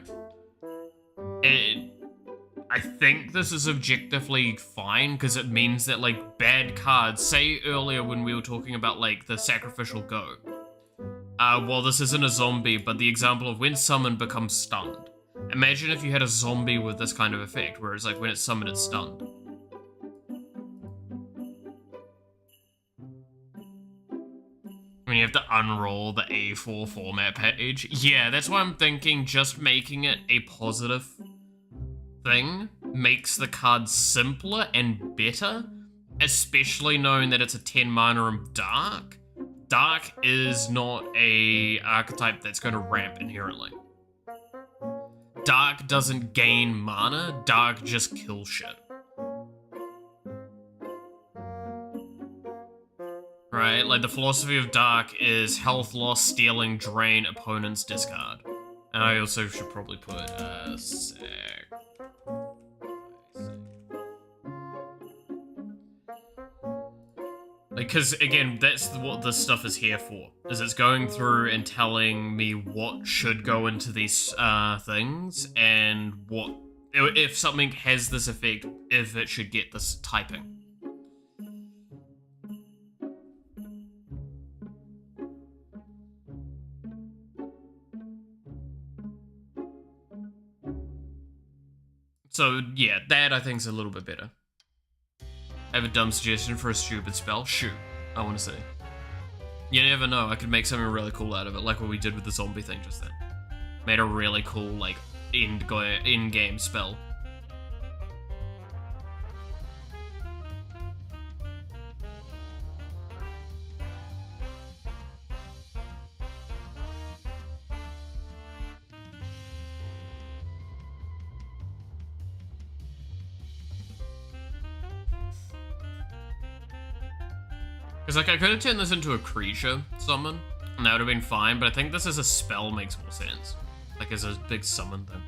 I think this is objectively fine, because it means that, like, bad cards, say earlier when we were talking about, like, the sacrificial goat, well, this isn't a zombie, but the example of when summoned becomes stunned. Imagine if you had a zombie with this kind of effect, where it's like when it's summoned, it's stunned. When you have to unroll the A4 format page. Yeah, that's why I'm thinking just making it a positive thing makes the card simpler and better, especially knowing that it's a 10 mana and dark. Dark is not a archetype that's going to ramp inherently. Dark doesn't gain mana, Dark just kills shit. Right, like the philosophy of Dark is health loss, stealing, drain, opponent's discard. And I also should probably put because, again, that's what this stuff is here for, is it's going through and telling me what should go into these things, and what, if something has this effect, if it should get this typing. So, yeah, that I think is a little bit better. I have a dumb suggestion for a stupid spell. Shoot, I want to see. You never know, I could make something really cool out of it, like what we did with the zombie thing just then. Made a really cool, like, in-game spell. Because, like, I could have turned this into a creature summon, and that would have been fine, but I think this as a spell makes more sense. Like, as a big summon thing.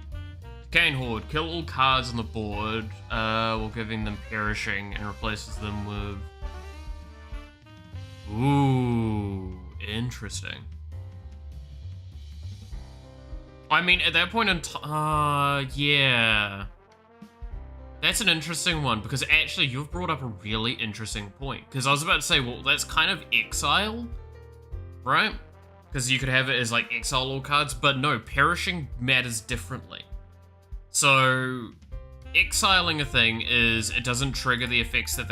Decaying Horde. Kill all cards on the board, while giving them perishing, and replaces them with... Ooh, interesting. I mean, at that point in time, yeah. That's an interesting one, because actually you've brought up a really interesting point. Because I was about to say, well, that's kind of exile, right? Because you could have it as, like, exile all cards, but no, perishing matters differently. So, exiling a thing is, it doesn't trigger the effects that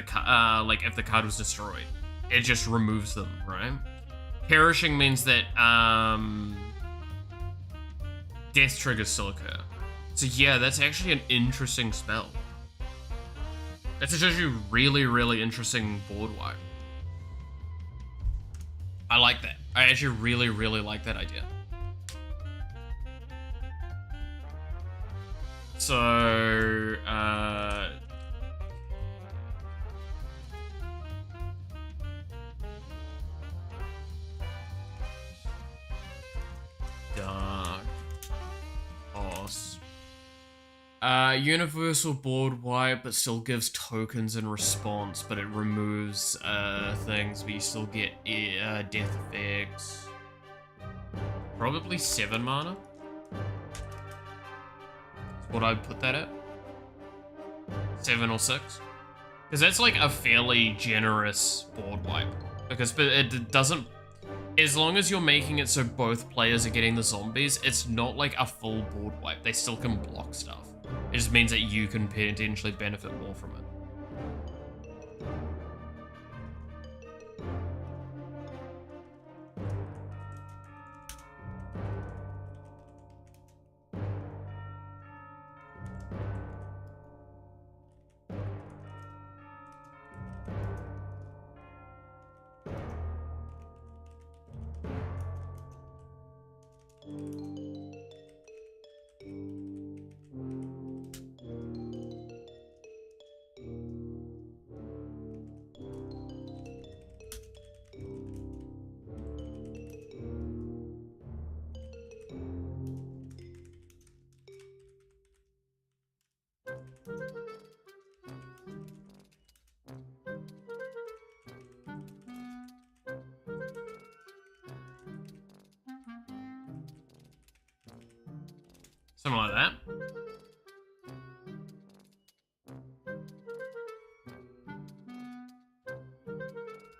like, if the card was destroyed. It just removes them, right? Perishing means that, death triggers still occur. So yeah, that's actually an interesting spell. That's actually really, really interesting board wipe. I like that. I actually really, really like that idea. So, Dark Boss. Universal board wipe, but still gives tokens in response, but it removes things, but you still get death effects. Probably 7 mana. That's what I'd put that at. 7 or 6. Because that's like a fairly generous board wipe. Because it doesn't... As long as you're making it so both players are getting the zombies, it's not like a full board wipe. They still can block stuff. It just means that you can potentially benefit more from it. Something like that.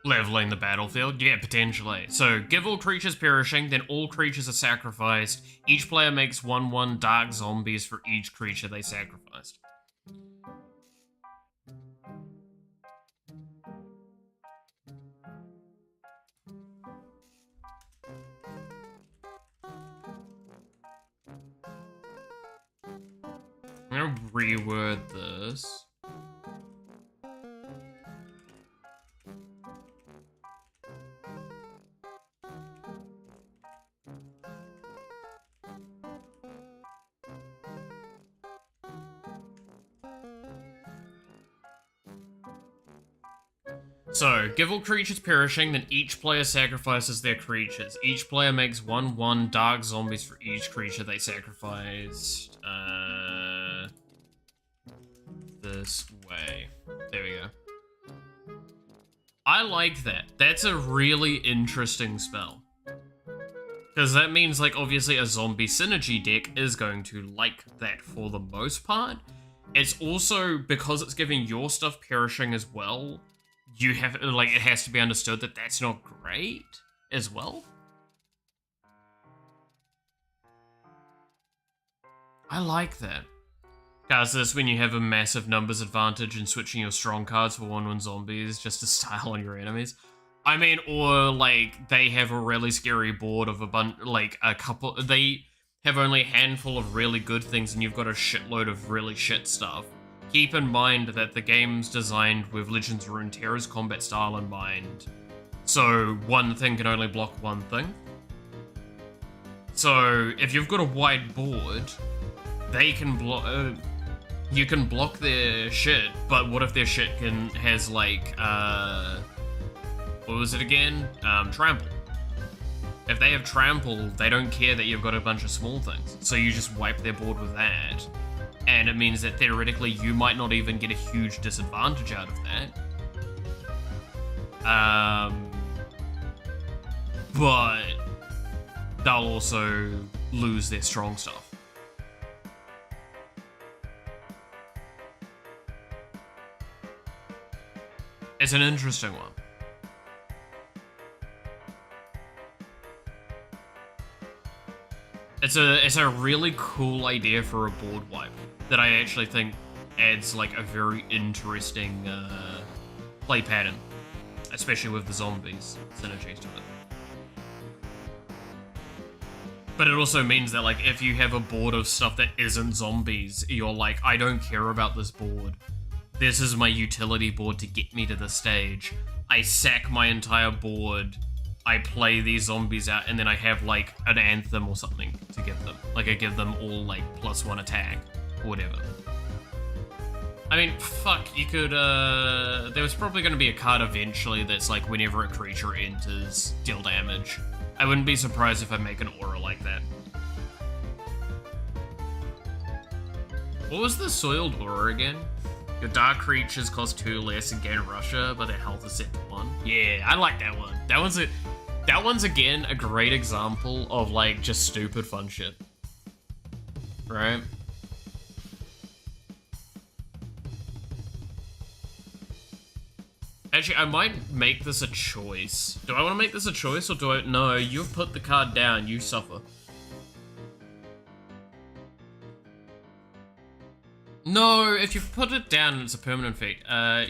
Leveling the battlefield? Yeah, potentially. So, give all creatures perishing, then all creatures are sacrificed. Each player makes 1/1 dark zombies for each creature they sacrificed. I'm gonna reword this. So, give all creatures perishing, then each player sacrifices their creatures. Each player makes 1/1 dark zombies for each creature they sacrificed. This way. There we go. I like that. That's a really interesting spell. Because that means, like, obviously a zombie synergy deck is going to like that for the most part. It's also, because it's giving your stuff perishing as well, you have, like, it has to be understood that that's not great as well. I like that. Cast this when you have a massive numbers advantage and switching your strong cards for 1/1 zombies just to style on your enemies. I mean, or, like, they have a really scary board of a bunch, like, a couple, they have only a handful of really good things and you've got a shitload of really shit stuff. Keep in mind that the game's designed with Legends of Runeterra's combat style in mind. So, one thing can only block one thing. So, if you've got a wide board, they can block, you can block their shit, but what if their shit has, like, what was it again? Trample. If they have trample, they don't care that you've got a bunch of small things. So you just wipe their board with that. And it means that theoretically you might not even get a huge disadvantage out of that. But they'll also lose their strong stuff. It's an interesting one. It's a really cool idea for a board wipe that I actually think adds like a very interesting play pattern, especially with the zombies synergies to it. But it also means that, like, if you have a board of stuff that isn't zombies, you're like, I don't care about this board. this is my utility board to get me to the stage. I sack my entire board, I play these zombies out, and then I have like an anthem or something to give them. Like I give them all like +1 attack or whatever. I mean, fuck, you could, there was probably going to be a card eventually that's like whenever a creature enters, deal damage. I wouldn't be surprised if I make an aura like that. What was the soiled aura again? Your dark creatures cost 2 less and gain Russia, but their health is set to 1. Yeah, I like that one. That one's again a great example of like just stupid fun shit. Right? Actually, I might make this a choice. Do I want to make this a choice or do I? No, you've put the card down, you suffer. No, if you put it down and it's a permanent feat,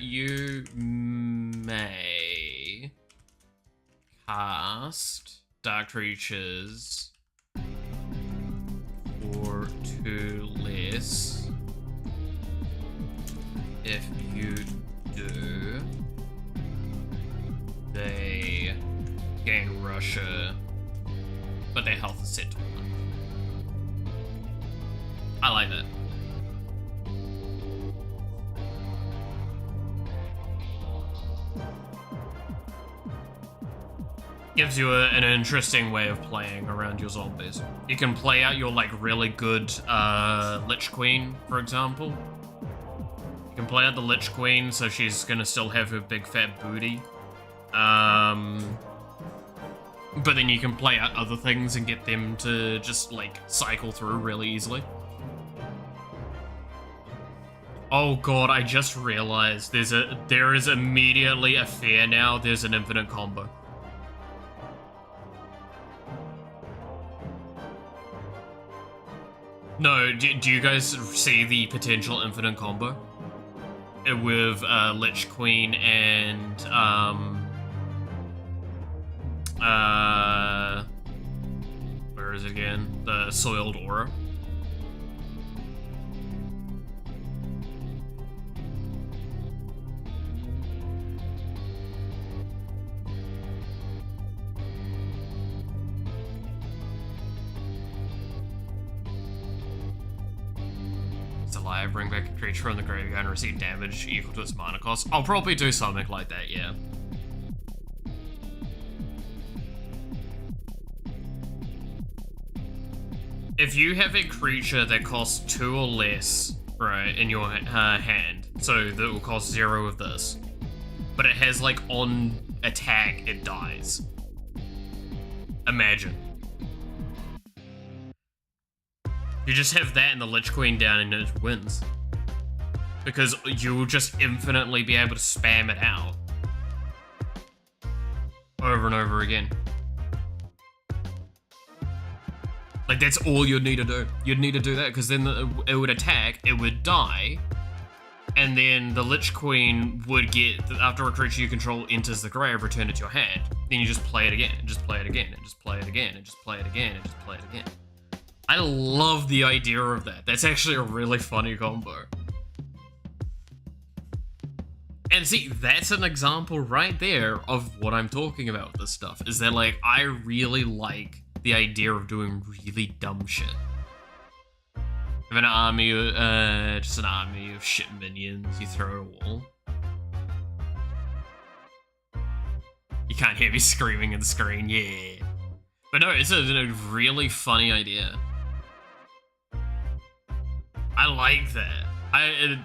you may cast Dark Creatures for 2 less. If you do, they gain Russia, but their health is set to 1. I like that. Gives you an interesting way of playing around your zombies. You can play out your like really good Lich Queen, for example. You can play out the Lich Queen, so she's gonna still have her big fat booty. But then you can play out other things and get them to just like cycle through really easily. Oh god, I just realized there is immediately a fear now. There's an infinite combo. No, do you guys see the potential infinite combo? With Lich Queen and where is it again? The Soiled Aura. Alive, bring back a creature from the graveyard and receive damage equal to its mana cost. I'll probably do something like that, yeah. If you have a creature that costs 2 or less, right, in your hand, so that will cost 0 of this, but it has like on attack, it dies. Imagine. You just have that and the Lich Queen down and it wins. Because you'll just infinitely be able to spam it out. Over and over again. Like, that's all you'd need to do. You'd need to do that, because then it would attack, it would die, and then the Lich Queen would get, after a creature you control enters the grave, return it to your hand. Then you just play it again, and just play it again, and just play it again, and just play it again, and just play it again. I love the idea of that. That's actually a really funny combo. And see, that's an example right there of what I'm talking about with this stuff. Is that, like, I really like the idea of doing really dumb shit. Have an army, just an army of shit minions you throw at a wall. You can't hear me screaming in the screen, yeah. But no, it's a really funny idea. I like that.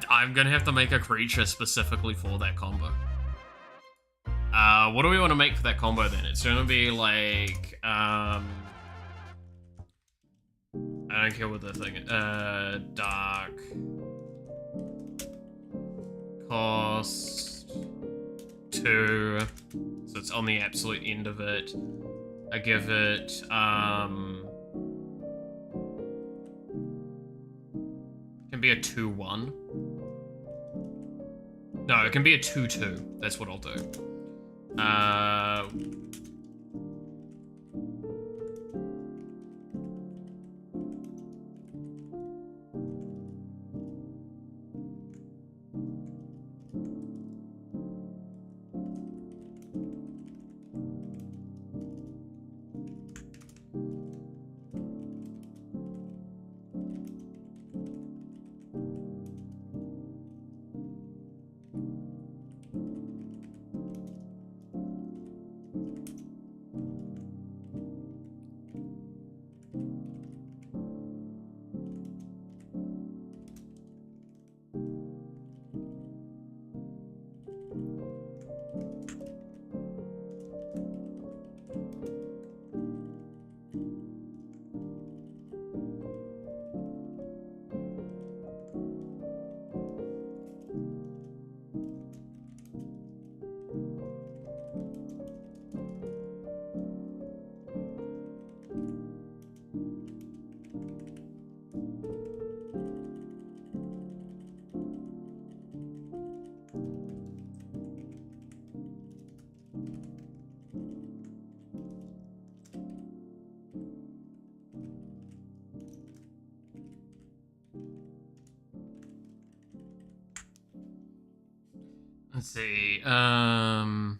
I'm gonna have to make a creature specifically for that combo. What do we want to make for that combo then? It's gonna be like, I don't care what the thing is. Dark. Cost 2. So it's on the absolute end of it. I give it, can be a 2/1. No, it can be a 2/2. That's what I'll do. Let's see. Might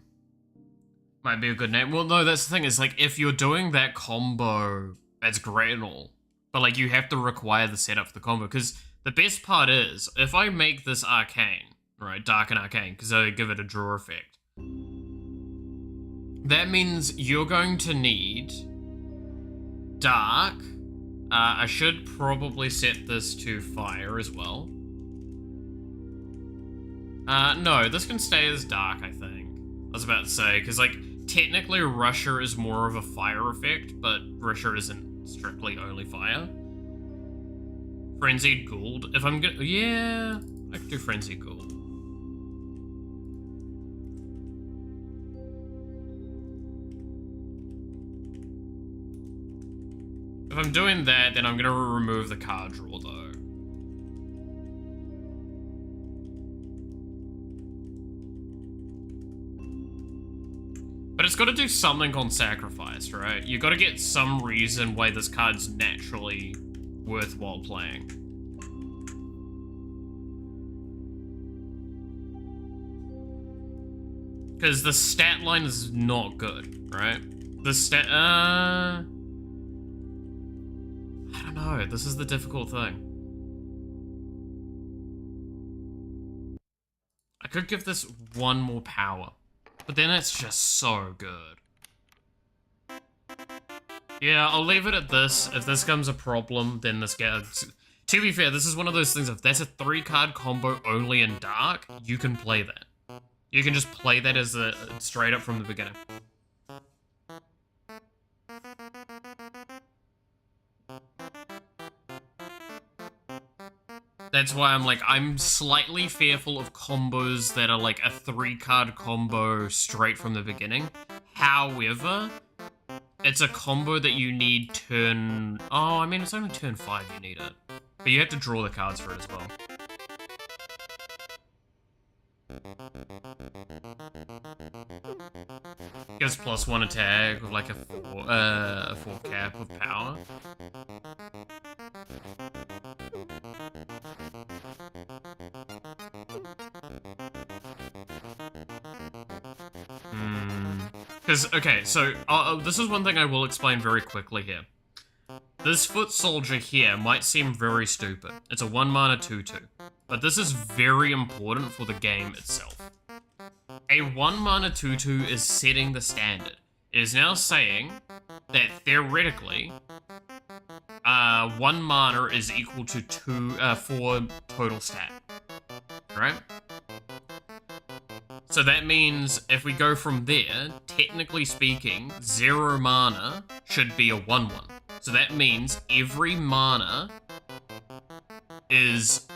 be a good name. Well, no, that's the thing. Is like if you're doing that combo, that's great and all, but like you have to require the setup for the combo. Because the best part is if I make this arcane, right, dark and arcane, because I give it a draw effect. That means you're going to need dark. I should probably set this to fire as well. No, this can stay as dark, I think. I was about to say, because, like, technically Rusher is more of a fire effect, but Rusher isn't strictly only fire. Frenzied Gould. If I'm gonna... Yeah, I could do Frenzied Gould. If I'm doing that, then I'm gonna remove the card draw, though. But it's got to do something on sacrifice, right? You got to get some reason why this card's naturally worthwhile playing. Because the stat line is not good, right? The stat... I don't know. This is the difficult thing. I could give this one more power. But then it's just so good. Yeah, I'll leave it at this. If this becomes a problem, then this gets... To be fair, this is one of those things, if that's a 3-card combo only in Dark, you can play that. You can just play that as a straight up from the beginning. That's why I'm like, I'm slightly fearful of combos that are like a 3-card combo straight from the beginning. However, it's a combo that you need turn... Oh, I mean, it's only turn 5 you need it. But you have to draw the cards for it as well. Gives +1 attack with like a 4 cap of power. Because, okay, so this is one thing I will explain very quickly here. This foot soldier here might seem very stupid. It's a 1-mana 2/2. But this is very important for the game itself. A 1-mana 2/2 is setting the standard. It is now saying that theoretically, 1 mana is equal to 4 total stat. Right? So that means if we go from there, technically speaking, 0 mana should be a 1/1. So that means every mana is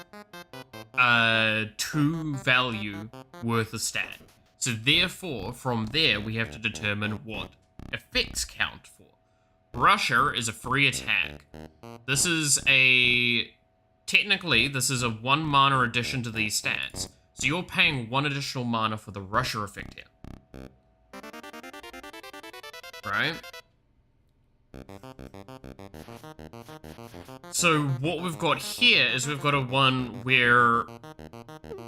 2 value worth of stat. So therefore, from there, we have to determine what effects count for. Rusher is a free attack. This is technically, this is a 1 mana addition to these stats. So you're paying 1 additional mana for the Rusher effect here. Right? So what we've got here is we've got a one where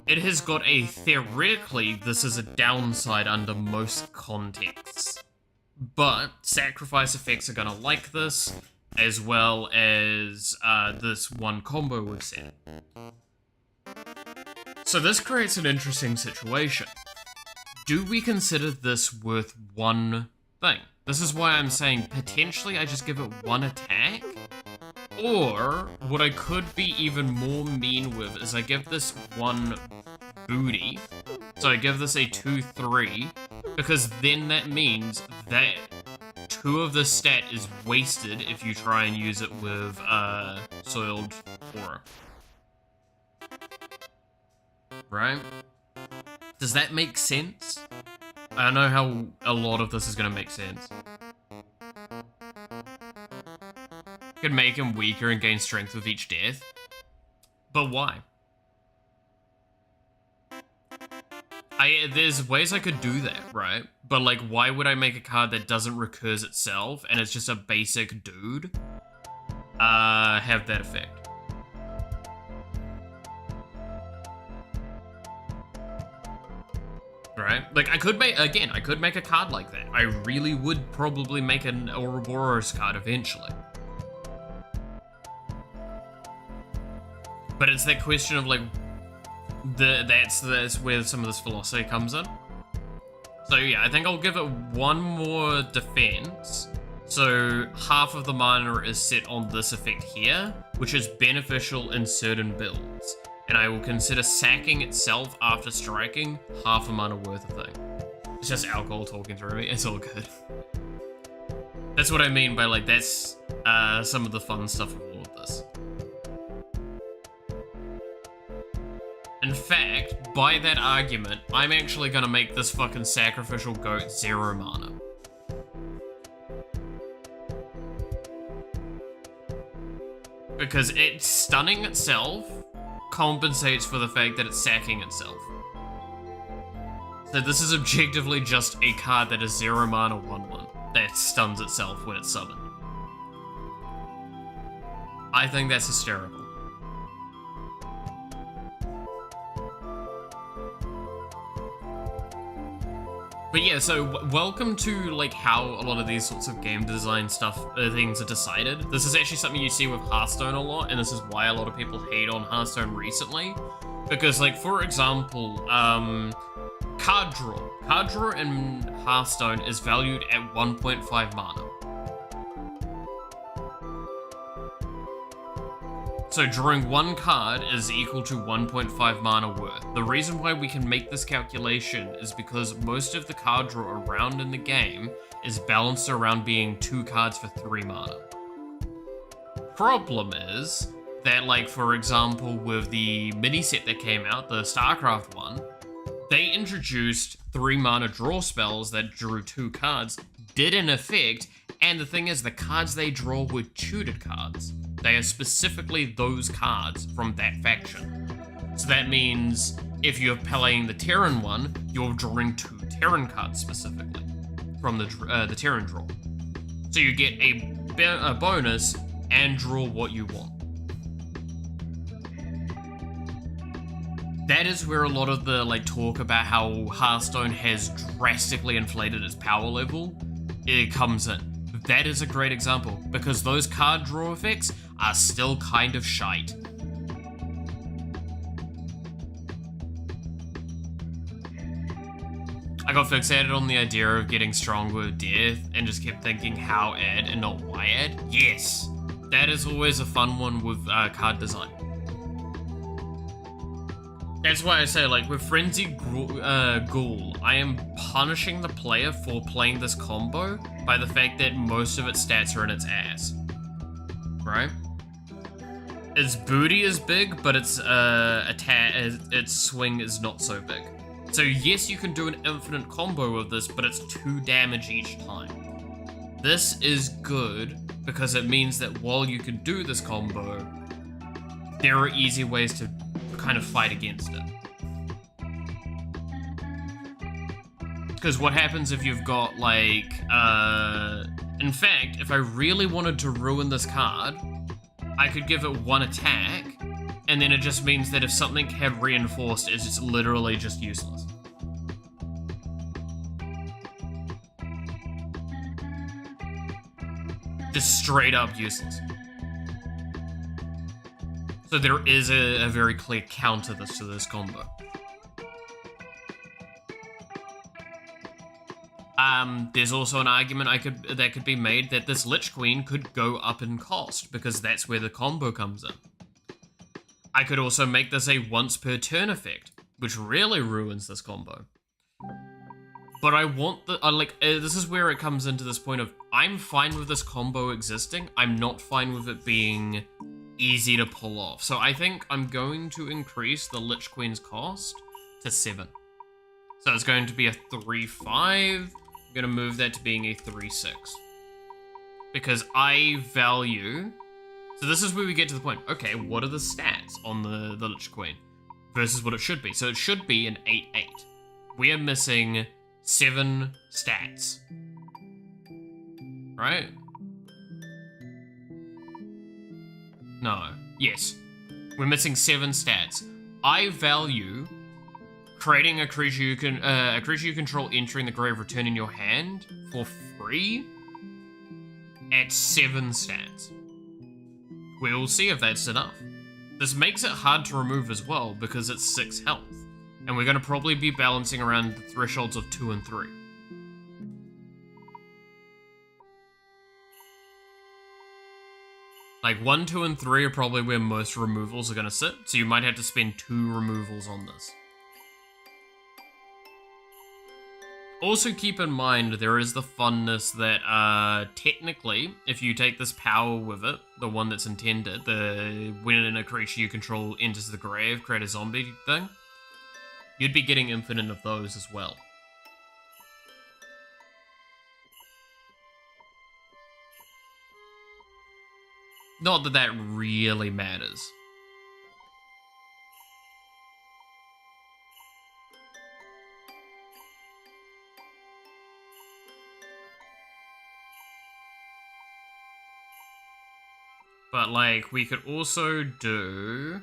it has got a theoretically, this is a downside under most contexts. But sacrifice effects are gonna like this, as well as this one combo we've set. So this creates an interesting situation. Do we consider this worth one thing? This is why I'm saying potentially I just give it 1 attack. Or what I could be even more mean with is I give this 1 booty. So I give this a 2/3, because then that means that 2 of the stat is wasted if you try and use it with Soiled Aura. Right? Does that make sense? I don't know how a lot of this is gonna make sense. Could make him weaker and gain strength with each death. But why? There's ways I could do that, right? But like, why would I make a card that doesn't recurse itself and it's just a basic dude? Have that effect. right? Like, I could make a card like that. I really would probably make an Ouroboros card eventually. But it's that question of, like, that's where some of this philosophy comes in. So yeah, I think I'll give it one more defense. So half of the mana is set on this effect here, which is beneficial in certain builds. And I will consider sacking itself after striking half a mana worth of thing. It's just alcohol talking through me, it's all good. That's what I mean by, like, that's some of the fun stuff of all of this. In fact, by that argument, I'm actually gonna make this fucking sacrificial goat 0 mana. Because it stunning itself compensates for the fact that it's sacking itself. So this is objectively just a card that is 0 mana 1/1 that stuns itself when it's summoned. I think that's hysterical. But yeah, so welcome to, like, how a lot of these sorts of game design stuff, things are decided. This is actually something you see with Hearthstone a lot, and this is why a lot of people hate on Hearthstone recently. Because, like, for example, card draw. Card draw in Hearthstone is valued at 1.5 mana. So drawing one card is equal to 1.5 mana worth. The reason why we can make this calculation is because most of the card draw around in the game is balanced around being 2 cards for 3 mana. Problem is that, like, for example, with the mini set that came out, the StarCraft one, they introduced 3 mana draw spells that drew 2 cards, did an effect, and the thing is, the cards they draw were tutored cards. They are specifically those cards from that faction. So that means if you're playing the Terran one, you're drawing 2 Terran cards specifically from the Terran draw. So you get a bonus and draw what you want. That is where a lot of the, like, talk about how Hearthstone has drastically inflated its power level, it comes in. That is a great example, because those card draw effects are still kind of shite. I got fixated on the idea of getting stronger with death and just kept thinking how add and not why add. Yes, that is always a fun one with card design. That's why I say, like, with Frenzied Ghoul, I am punishing the player for playing this combo by the fact that most of its stats are in its ass. Right? Its booty is big, but its swing is not so big. So yes, you can do an infinite combo with this, but it's 2 damage each time. This is good because it means that while you can do this combo, there are easy ways to kind of fight against it. Because what happens if you've got, like, in fact, if I really wanted to ruin this card, I could give it 1 attack, and then it just means that if something had reinforced, it's just literally just useless. Just straight up useless. So there is a very clear counter to this combo. There's also an argument that could be made that this Lich Queen could go up in cost, because that's where the combo comes in. I could also make this a once per turn effect, which really ruins this combo. But I want this is where it comes into this point of, I'm fine with this combo existing, I'm not fine with it being easy to pull off. So I think I'm going to increase the Lich Queen's cost to 7. So it's going to be a 3/5. I'm going to move that to being a 3/6. Because I value... So this is where we get to the point. Okay, what are the stats on the Lich Queen versus what it should be? So it should be an 8/8. We are missing 7 stats. Right? No. Yes. We're missing 7 stats. I value creating a creature you control entering the grave return in your hand for free at 7 stats. We'll see if that's enough. This makes it hard to remove as well because it's 6 health, and we're going to probably be balancing around the thresholds of 2 and 3. Like 1, 2, and 3 are probably where most removals are going to sit, so you might have to spend 2 removals on this. Also keep in mind, there is the funness that, technically, if you take this power with it, the one that's intended, the when a creature you control enters the grave, create a zombie thing, you'd be getting infinite of those as well. Not that that really matters. But, like, we could also do...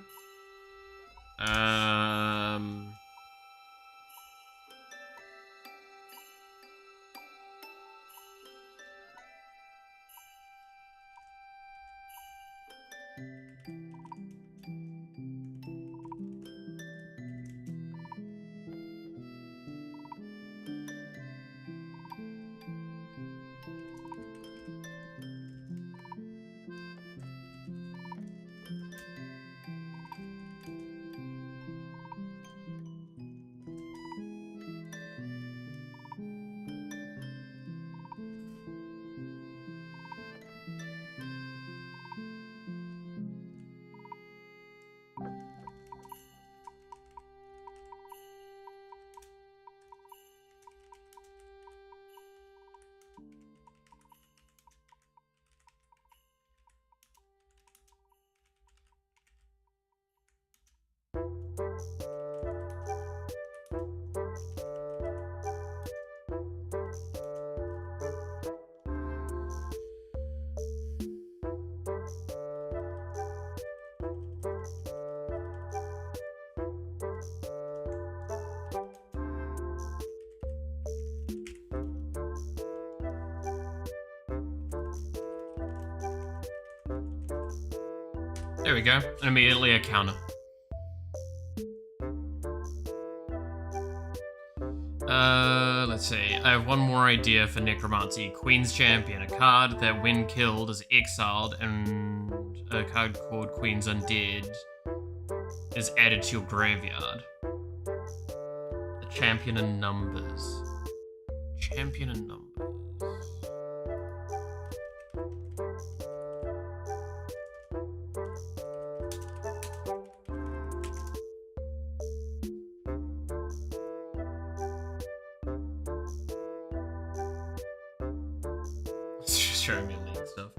There we go. Immediately a counter. Let's see. I have one more idea for Necromancy. Queen's Champion, a card that when killed is exiled, and a card called Queen's Undead is added to your graveyard. The Champion in numbers. Champion in numbers. Showing me league stuff.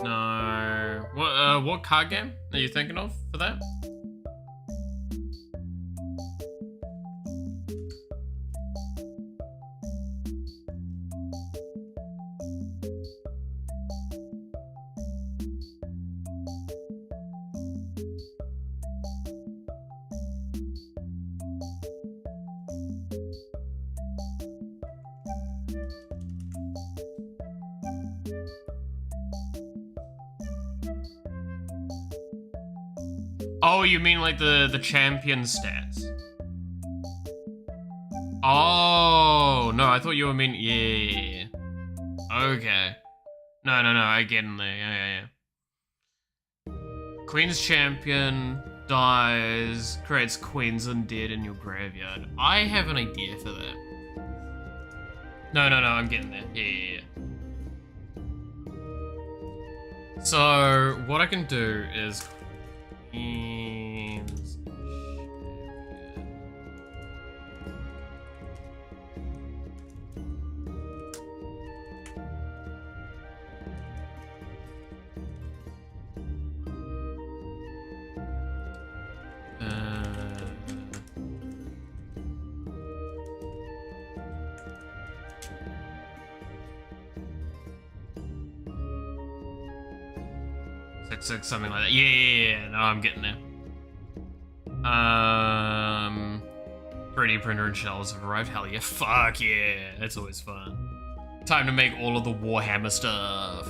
No. What card game are you thinking of for that? Oh, you mean like the champion stats? Oh, no, I thought you were meaning... Yeah. Okay. No, I get in there. Yeah. Queen's Champion dies, creates Queen's Undead in your graveyard. I have an idea for that. No, I'm getting there. Yeah. So, what I can do is... Queen's 6, something like that. Yeah, no, I'm getting there. 3D printer and shells have arrived. Hell yeah. Fuck yeah. That's always fun. Time to make all of the Warhammer stuff.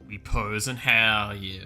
We pose and hell yeah.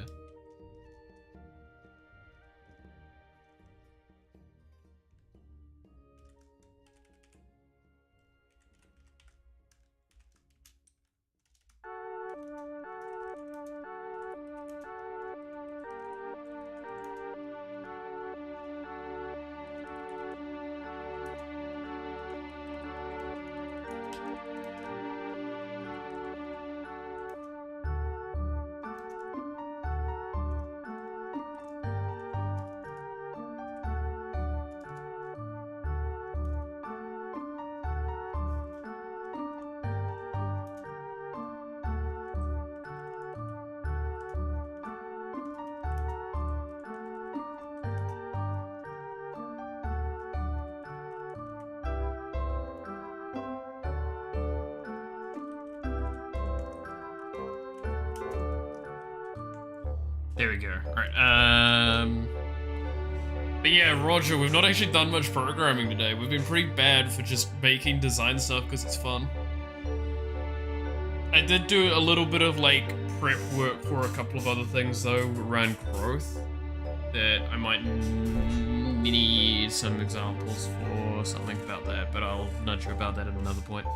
There we go. Alright, but yeah, Roger, we've not actually done much programming today. We've been pretty bad for just making design stuff because it's fun. I did do a little bit of, like, prep work for a couple of other things, though, around growth, that I might need some examples for something about that, but I'll nudge you about that at another point.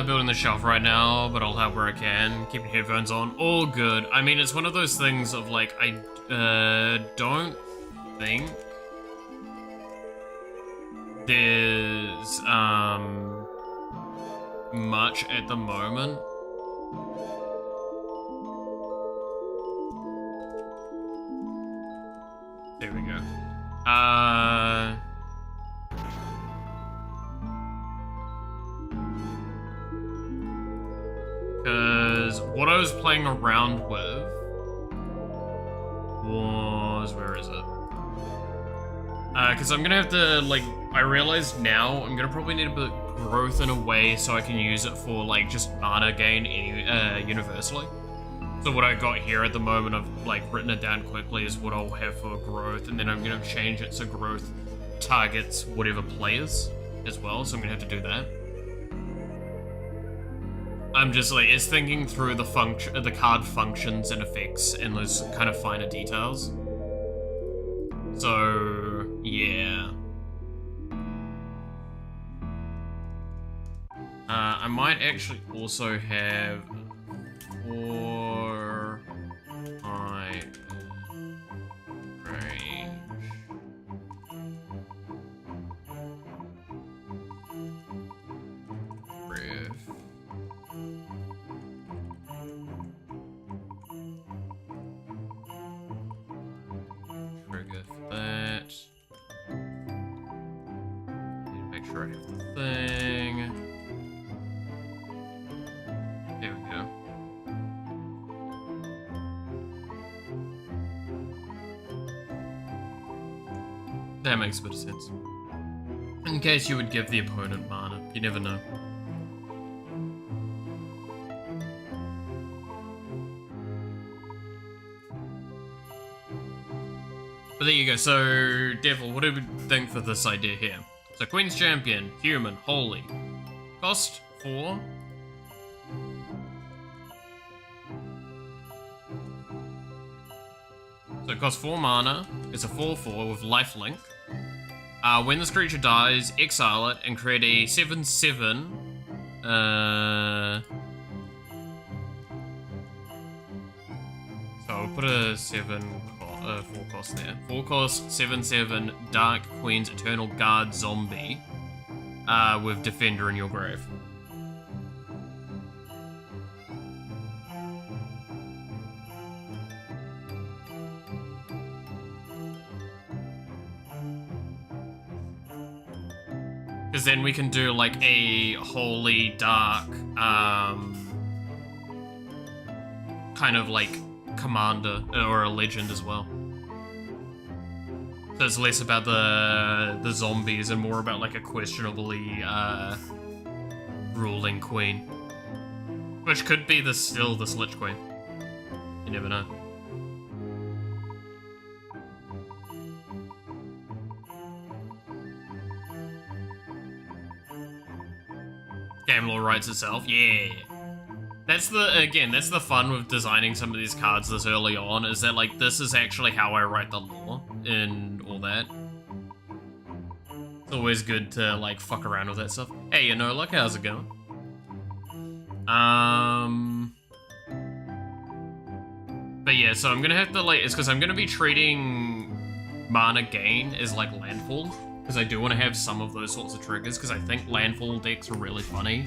Building the shelf right now, but I'll help where I can. Keeping headphones on, all good. I mean, it's one of those things of like, I don't think there's much at the moment. There we go. Because what I was playing around with was... where is it? Because I'm gonna have to, like, I realized now I'm gonna probably need a bit of growth in a way so I can use it for, like, just mana gain universally. So what I got here at the moment, I've, like, written it down quickly, is what I'll have for growth, and then I'm gonna change it so growth targets whatever players as well, so I'm gonna have to do that. I'm just like, it's thinking through the card functions and effects and those kind of finer details. So, yeah. I might actually also have 4 high range. Ref. Trigger for that. I need to make sure I have the thing. There we go. That makes a bit of sense. In case you would give the opponent mana, you never know. But there you go, so Devil, what do we think for this idea here? So Queen's Champion, Human, Holy. Cost 4. So it costs 4 mana. It's a 4/4 with lifelink. When this creature dies, exile it and create a 7/7. So I'll put a 4 cost there. 4 cost 7/7 Dark Queen's Eternal Guard zombie with Defender in your grave. Because then we can do like a holy dark kind of like commander or a legend as well. So it's less about the zombies and more about like a questionably ruling queen, which could be still this Lich Queen. You never know. Game lore writes itself, yeah. That's the fun with designing some of these cards this early on, is that like this is actually how I write the lore and all that. It's always good to like fuck around with that stuff. Hey, look, how's it going? But yeah, so I'm gonna have to like, it's because I'm gonna be treating mana gain as like landfall. Because I do want to have some of those sorts of triggers, because I think landfall decks are really funny,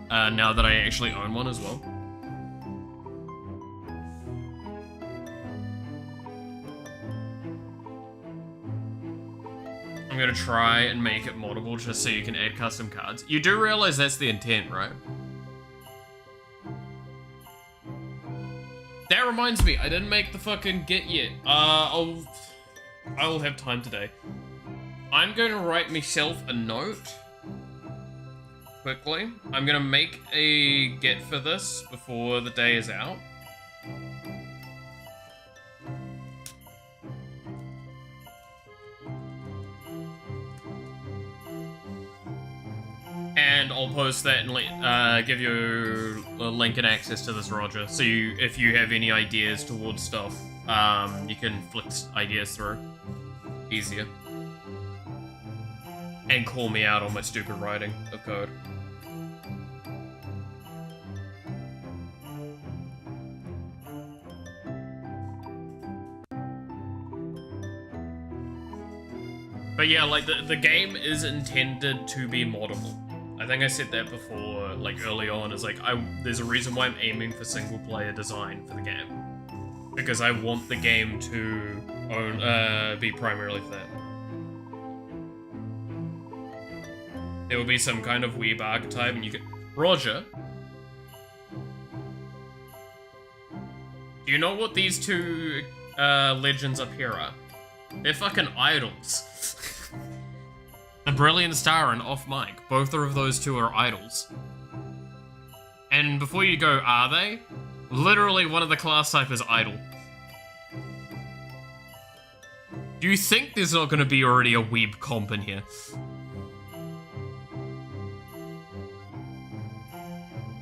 now that I actually own one as well. I'm going to try and make it moddable just so you can add custom cards. You do realize that's the intent, right? That reminds me, I didn't make the fucking Git yet. I'll have time today. I'm going to write myself a note, quickly. I'm going to make a Git for this before the day is out. And I'll post that and give you a link and access to this, Roger. So if you have any ideas towards stuff, you can flick ideas through easier. And call me out on my stupid writing of code. But yeah, like the game is intended to be moddable. I think I said that before, like early on, is like there's a reason why I'm aiming for single player design for the game. Because I want the game to be primarily for that. There will be some kind of weeb archetype, and you can... Roger? Do you know what these two legends up here are? They're fucking idols. The Brilliant Star and Off Mic. Both of those two are idols. And before you go, are they? Literally one of the class type is idol. Do you think there's not going to be already a weeb comp in here?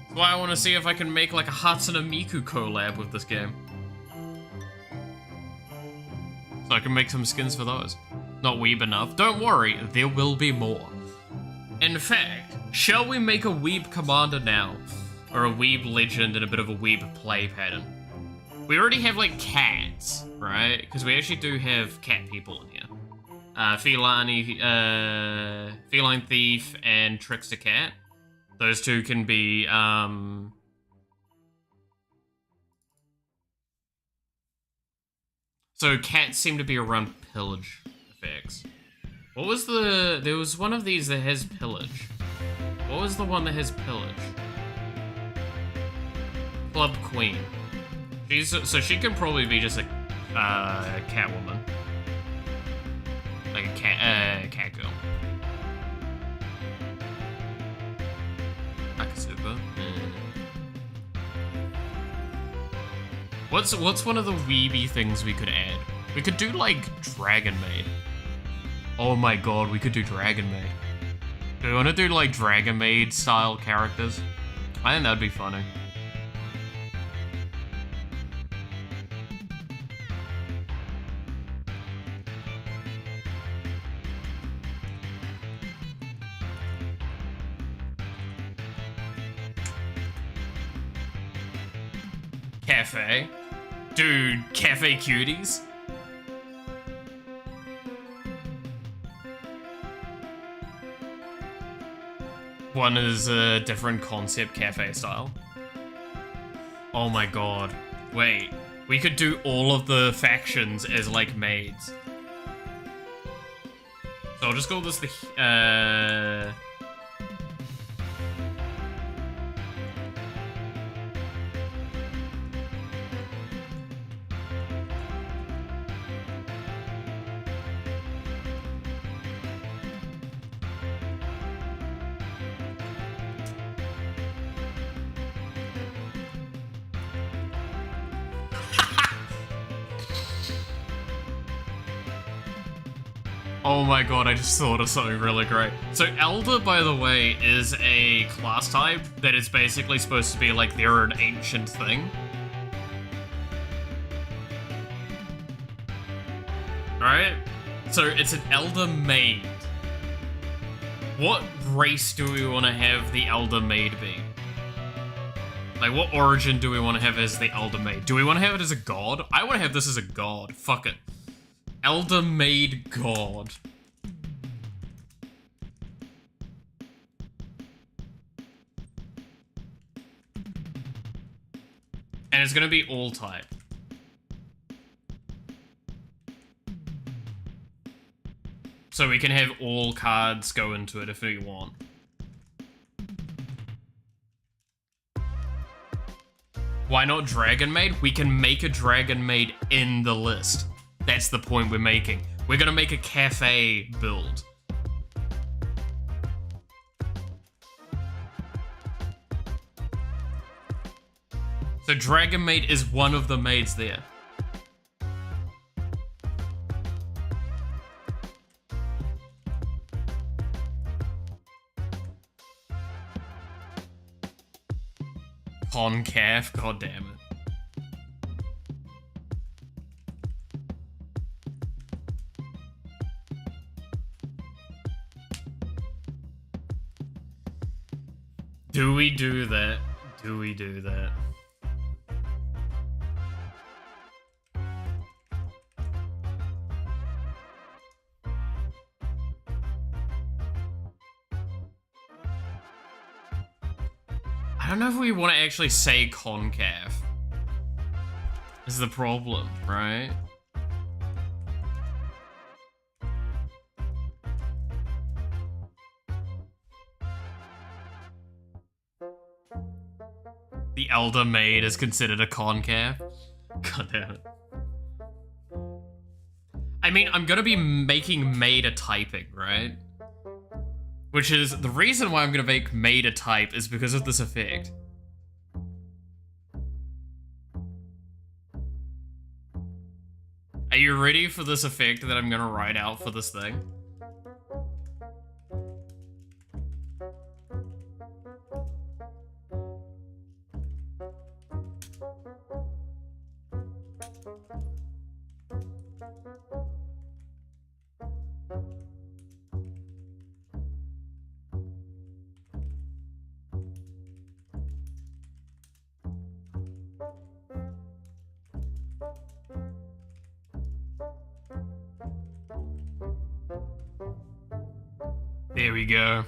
That's why I want to see if I can make like a Hatsune Miku collab with this game. So I can make some skins for those. Not weeb enough. Don't worry, there will be more. In fact, shall we make a weeb commander now? Or a weeb legend and a bit of a weeb play pattern? We already have like cats, right? Because we actually do have cat people in here. Feline Thief and Trickster Cat. Those two can be, So cats seem to be around pillage effects. What was there was one of these that has pillage. What was the one that has pillage? Club Queen. So she can probably be just a, cat woman. Like a cat girl. Akasuba. What's one of the weeby things we could add? We could do like Dragon Maid. Oh my god, we could do Dragon Maid. Do we want to do like Dragon Maid style characters? I think that'd be funny. Cafe. Dude, cafe cuties. One is a different concept cafe style. Oh my god. Wait. We could do all of the factions as, like, maids. So I'll just call this the, Oh my god, I just thought of something really great. So Elder, by the way, is a class type that is basically supposed to be like they're an ancient thing. Right? So it's an Elder Maid. What race do we want to have the Elder Maid be? Like, what origin do we want to have as the Elder Maid? Do we want to have it as a god? I want to have this as a god. Fuck it. Elder Maid God. And it's gonna be all type. So we can have all cards go into it if we want. Why not Dragon Maid? We can make a Dragon Maid in the list. That's the point we're making. We're gonna make a cafe build. So Dragon Maid is one of the maids there. Concaf, god damn it. Do we do that? Do we do that? I don't know if we want to actually say concave. Is the problem, right? The Elder Maid is considered a concave. God damn it. I mean, I'm gonna be making maid a typing, right? Which is, the reason why I'm gonna make maid a type is because of this effect. Are you ready for this effect that I'm gonna write out for this thing? There we go.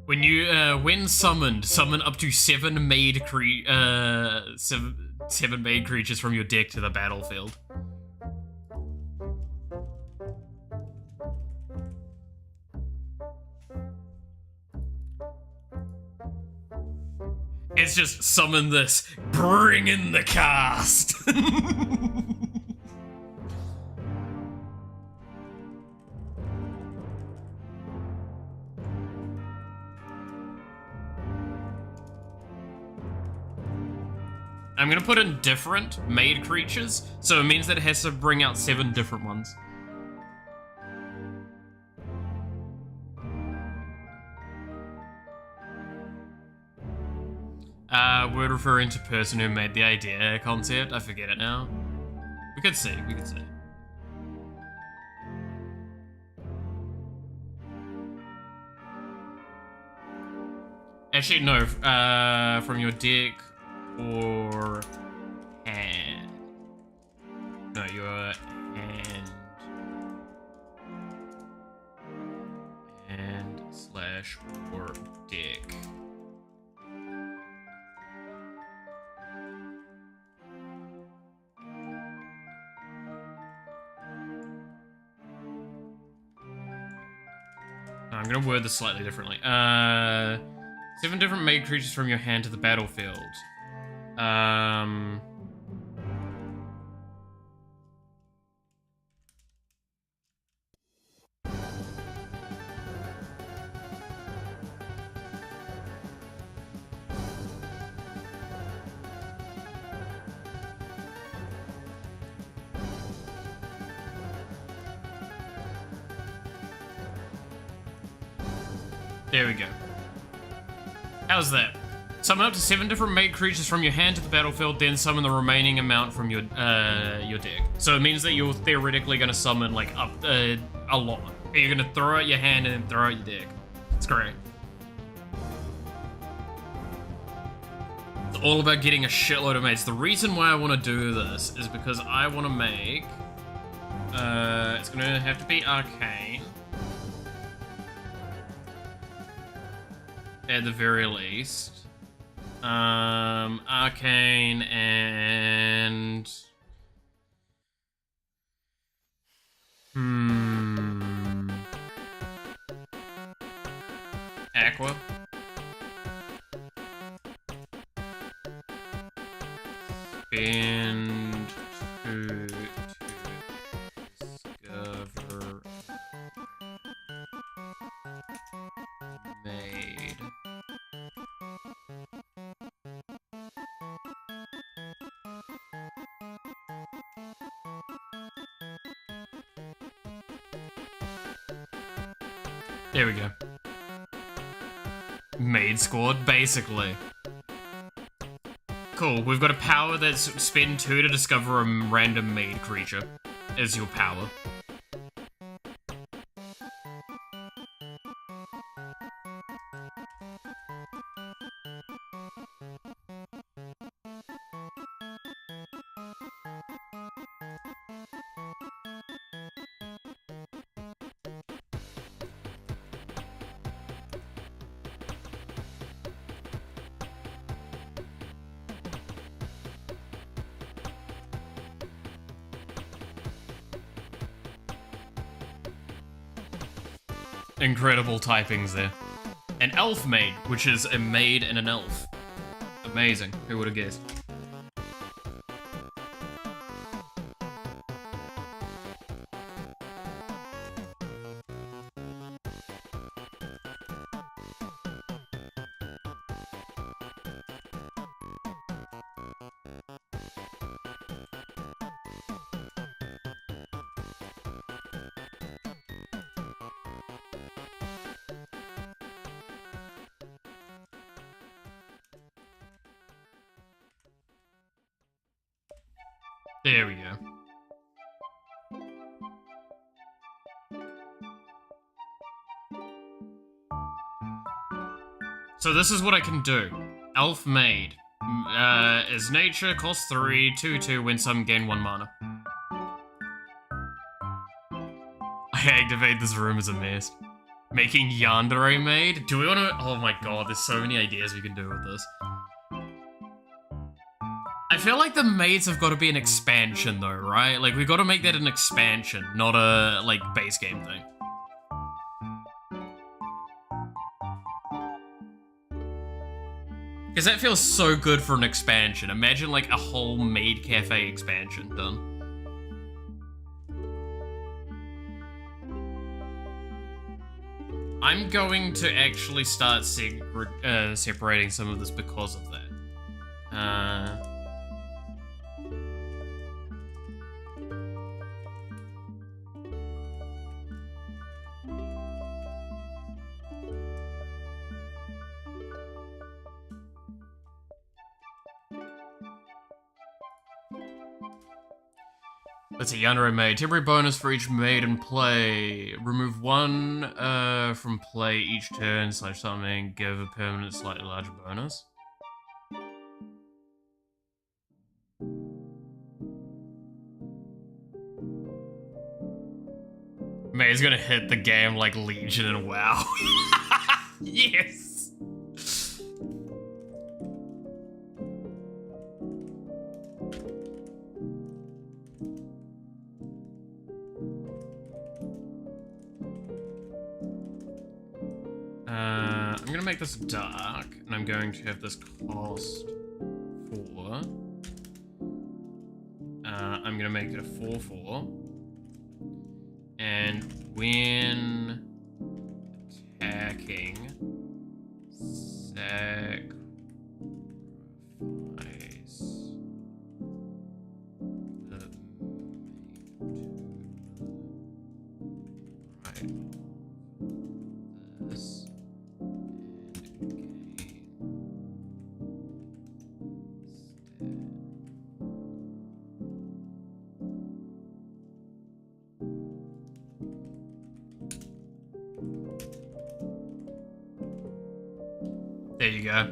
When you, when summoned, summon up to seven maid creatures from your deck to the battlefield. It's just summon this, bring in the cast. I'm gonna put in different maid creatures, so it means that it has to bring out 7 different ones. Word referring to person who made the idea concept. I forget it now. We could see, we could see. Actually, no. From your deck or hand. No, your hand. And slash or deck. I'm gonna word this slightly differently. 7 different made creatures from your hand to the battlefield. There we go. How's that? Summon up to 7 different made creatures from your hand to the battlefield, then summon the remaining amount from your deck. So it means that you're theoretically going to summon like up a lot. You're going to throw out your hand and then throw out your deck. It's great. It's all about getting a shitload of mates. The reason why I want to do this is because I want to make... it's going to have to be arcane. At the very least. Arcane and... Aqua. Spend to discover made. There we go. Maid squad, basically. Cool, we've got a power that's spend 2 to discover a random maid creature as your power. Incredible typings there. An elf maid, which is a maid and an elf. Amazing. Who would have guessed? There we go. So this is what I can do. Elf Maid. Is nature, cost 3, 2/2, win some, gain 1 mana. I activate this room as a mess. Making Yandere Maid? Do we want to... Oh my god, there's so many ideas we can do with this. I feel like the maids have got to be an expansion though, right? Like, we've got to make that an expansion, not a, like, base game thing. Because that feels so good for an expansion. Imagine, like, a whole maid cafe expansion done. I'm going to actually start separating some of this because of that. Let's see, Yandere Maid. Temporary bonus for each maid in play. Remove one from play each turn / something. Give a permanent slightly larger bonus. May's gonna hit the game like Legion and WoW. Yes! I'm gonna make this dark, and I'm going to have this cost 4. I'm gonna make it a 4/4. And when attacking, sacrifice the maid to right of this and gain There you go.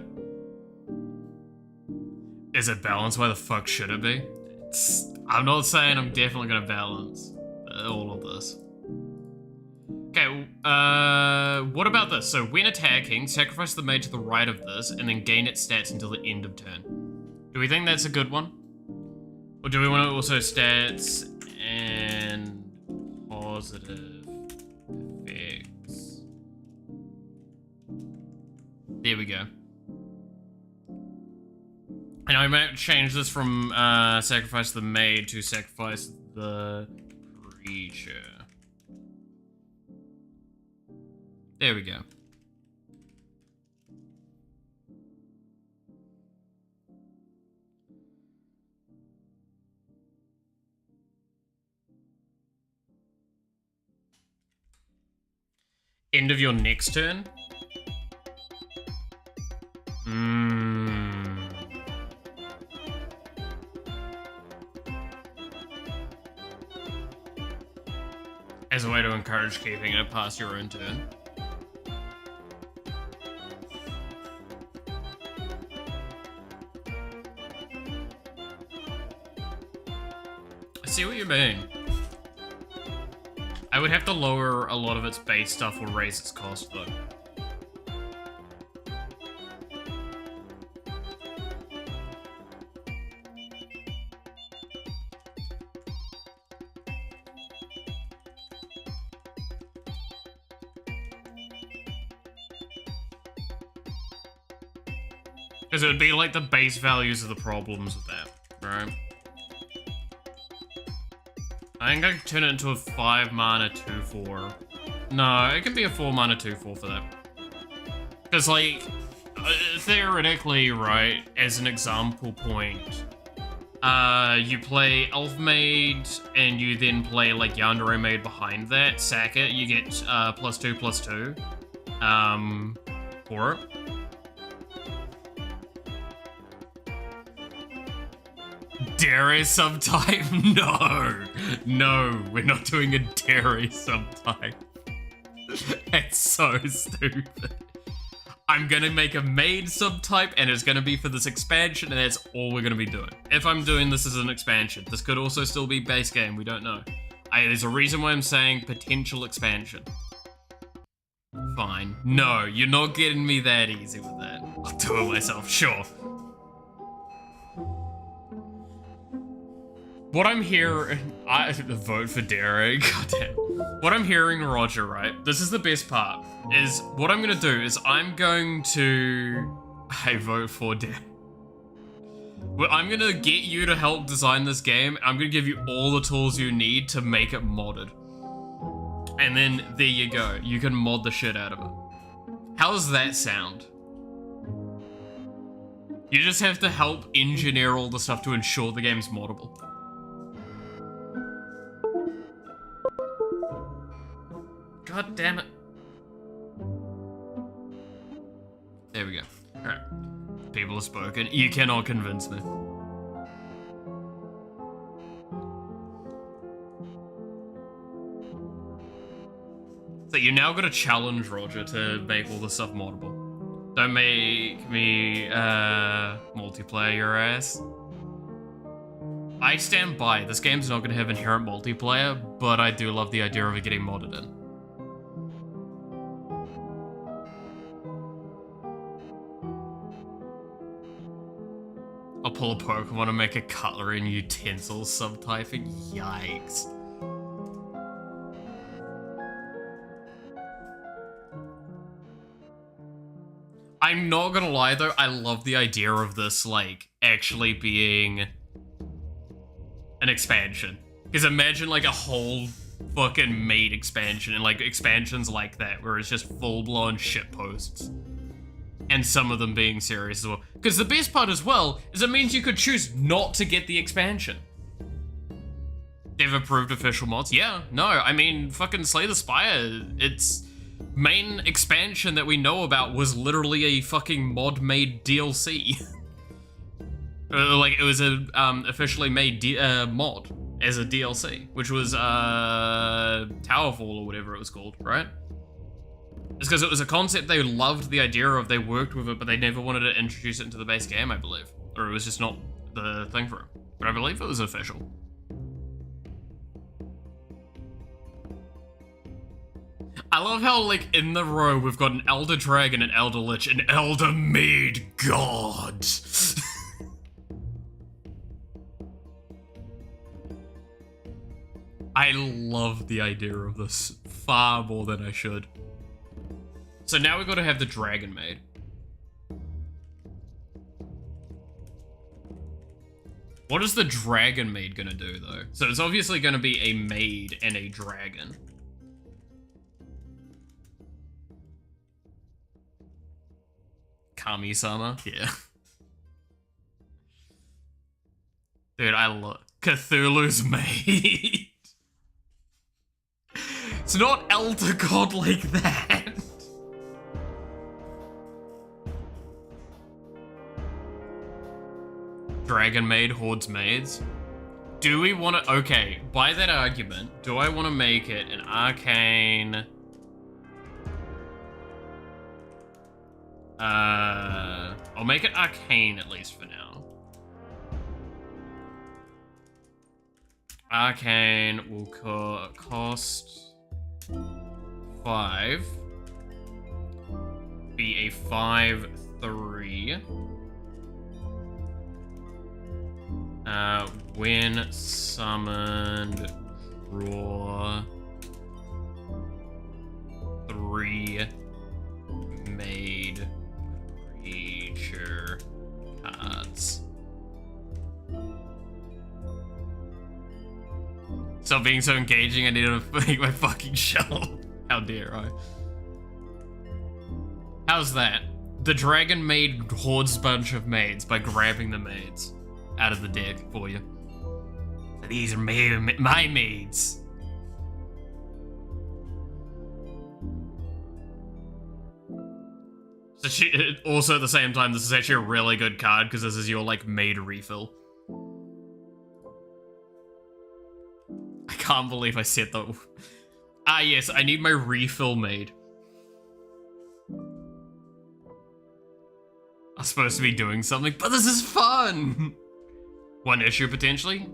Is it balanced? Why the fuck should it be? I'm not saying I'm definitely gonna balance all of this. Okay, what about this? So when attacking, sacrifice the maid to the right of this, and then gain its stats until the end of turn. Do we think that's a good one? Or do we want to also stats and positive effects? There we go. And I might change this from sacrifice the maid to sacrifice the creature. There we go. End of your next turn? As a way to encourage keeping it past your own turn. I see what you mean. I would have to lower a lot of its base stuff or raise its cost though. Because it would be like the base values of the problems with that, right? I think I can turn it into a 5 mana 2/4. No, it can be a 4 mana 2/4 for that. Because, like, theoretically, right, as an example point, you play Elf Maid, and you then play, like, Yandere Maid behind that, sack it, you get +2/+2 for it. Dairy subtype? No! No, we're not doing a dairy subtype. That's so stupid. I'm gonna make a maid subtype, and it's gonna be for this expansion, and that's all we're gonna be doing. If I'm doing this as an expansion. This could also still be base game, we don't know. There's a reason why I'm saying potential expansion. Fine. No, you're not getting me that easy with that. I'll do it myself, sure. What I'm hearing, I vote for Derek, goddamn. What I'm hearing, Roger, right? This is the best part, is what I'm gonna do is I'm going to, I vote for Derek. Well, I'm gonna get you to help design this game. I'm gonna give you all the tools you need to make it modded. And then there you go, you can mod the shit out of it. How does that sound? You just have to help engineer all the stuff to ensure the game's moddable. God damn it. There we go. Alright. People have spoken. You cannot convince me. But you now gotta challenge Roger to make all this stuff moddable. Don't make me, multiplayer your ass. I stand by, this game's not gonna have inherent multiplayer, but I do love the idea of it getting modded in. I'll pull a Pokemon and make a cutlery and utensils subtyping. Yikes. I'm not gonna lie though, I love the idea of this, like, actually being an expansion. Because imagine, like, a whole fucking maid expansion, and, like, expansions like that, where it's just full-blown shitposts. And some of them being serious as well. Because the best part as well, is it means you could choose not to get the expansion. They've approved official mods? Yeah, no, I mean, fucking Slay the Spire, its main expansion that we know about was literally a fucking mod-made DLC. Like, it was a officially made mod as a DLC, which was Towerfall or whatever it was called, right? It's because it was a concept they loved the idea of, they worked with it, but they never wanted to introduce it into the base game, I believe. Or it was just not the thing for it. But I believe it was official. I love how, like, in the row, we've got an Elder Dragon, an Elder Lich, an Elder Maid God. I love the idea of this far more than I should. So now we've got to have the Dragon Maid. What is the Dragon Maid gonna do, though? So it's obviously gonna be a maid and a dragon. Kami-sama? Yeah. Dude, I love Cthulhu's maid. It's not Elder God like that. Dragon Maid hoards maids. Do we want to... Okay, by that argument, do I want to make it an arcane... I'll make it arcane at least for now. Arcane will cost 5. Be a 5/3. When summoned, draw 3 made creature cards. Stop being so engaging, I need to make my fucking shell. How dare I? How's that? The Dragon Maid hoards a bunch of maids by grabbing the maids out of the deck for you. These are my maids. So also at the same time, this is actually a really good card because this is your, like, maid refill. I can't believe I said that. Ah, yes, I need my refill maid. I'm supposed to be doing something, but this is fun! One issue, potentially?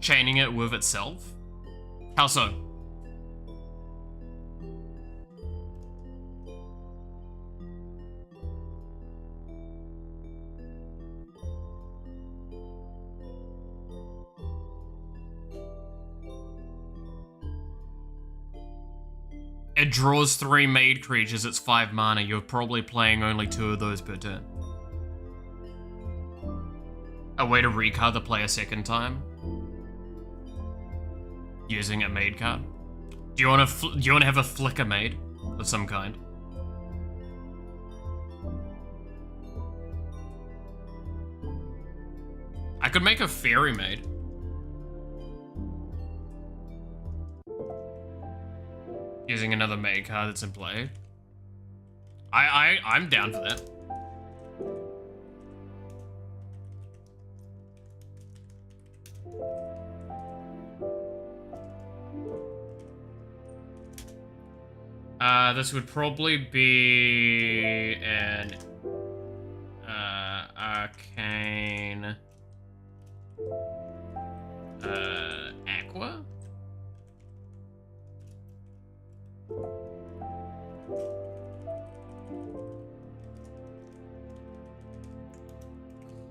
Chaining it with itself? How so? It draws 3 maid creatures, it's 5 mana. You're probably playing only 2 of those per turn. A way to recard the play a second time? Using a maid card? Do you want to have a flicker maid of some kind? I could make a fairy maid. Using another maid card that's in play. I'm down for that. This would probably be an arcane aqua.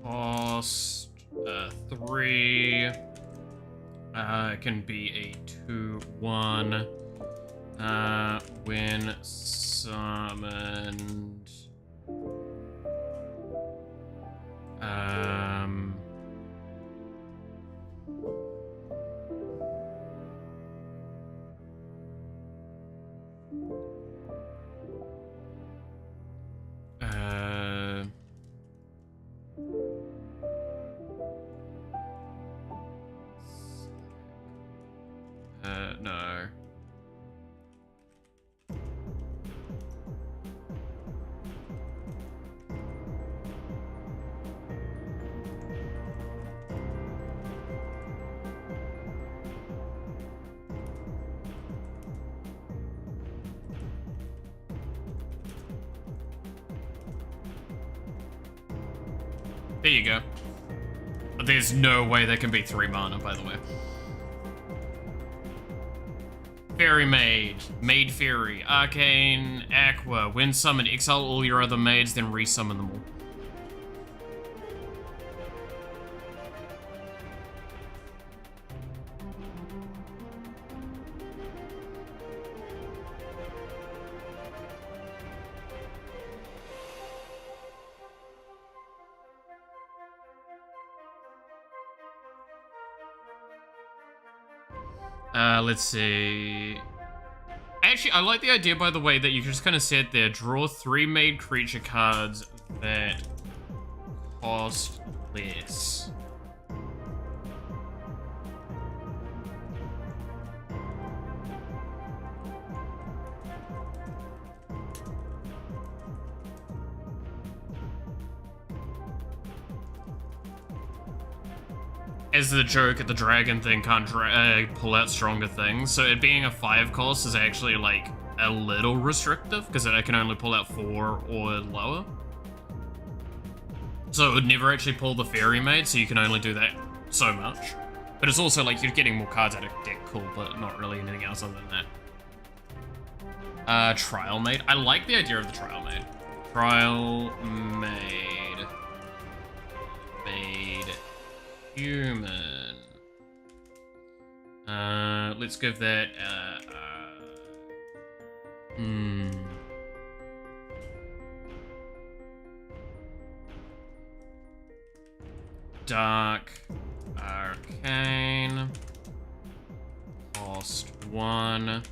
Cost 3. It can be a 2/1. When summoned. No. There you go. There's no way there can be 3 mana, by the way. Fairy Maid. Maid Fairy. Arcane Aqua. When summoned, exile all your other maids, then resummon them all. Let's see. Actually, I like the idea, by the way, that you can just kind of sit there, draw 3 made creature cards that cost less. As the joke, the dragon thing can't pull out stronger things, so it being a 5 cost is actually, like, a little restrictive, because it can only pull out 4 or lower. So it would never actually pull the Fairy Maid, so you can only do that so much. But it's also, like, you're getting more cards out of deck, cool, but not really anything else other than that. Trial Maid. I like the idea of the Trial Maid. Trial Maid. Maid. Human. Let's give that, Dark Arcane. Cost 1.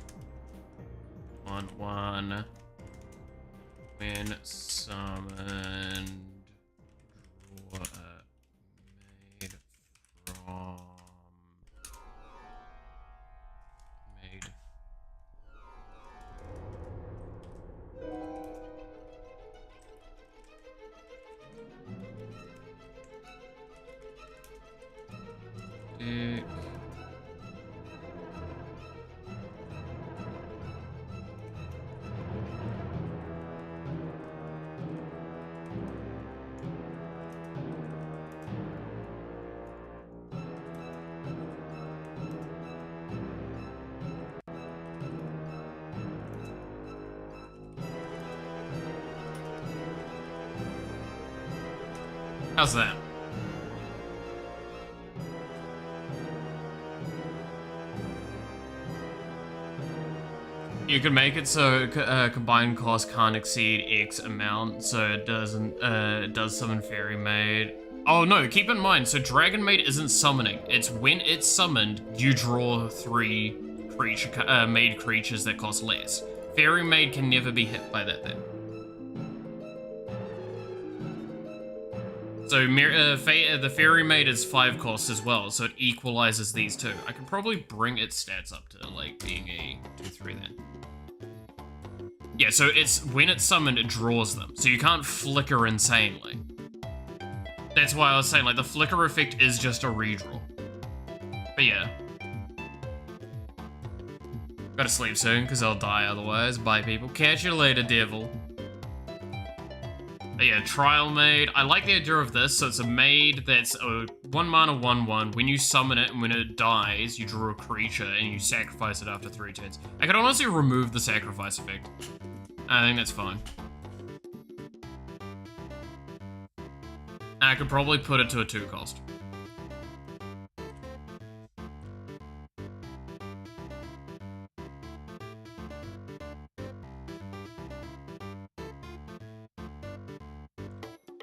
1/1. When summoned, draw made from made. Dick. How's that? You can make it so combined cost can't exceed X amount, so it doesn't it does summon Fairy Maid. Oh no, keep in mind, so Dragon Maid isn't summoning. It's when it's summoned, you draw 3 creature made creatures that cost less. Fairy Maid can never be hit by that thing. So the Fairy Maid is 5 costs as well, so it equalizes these two. I could probably bring its stats up to like being a 2/3 then. Yeah, so it's when it's summoned, it draws them, so you can't flicker insanely. That's why I was saying, like, the flicker effect is just a redraw. But yeah. Gotta sleep soon, because I'll die otherwise. Bye, people. Catch you later, devil. But yeah, trial maid. I like the idea of this. So it's a maid that's a 1 mana 1/1. When you summon it and when it dies, you draw a creature and you sacrifice it after 3 turns. I could honestly remove the sacrifice effect. I think that's fine. I could probably put it to a 2 cost.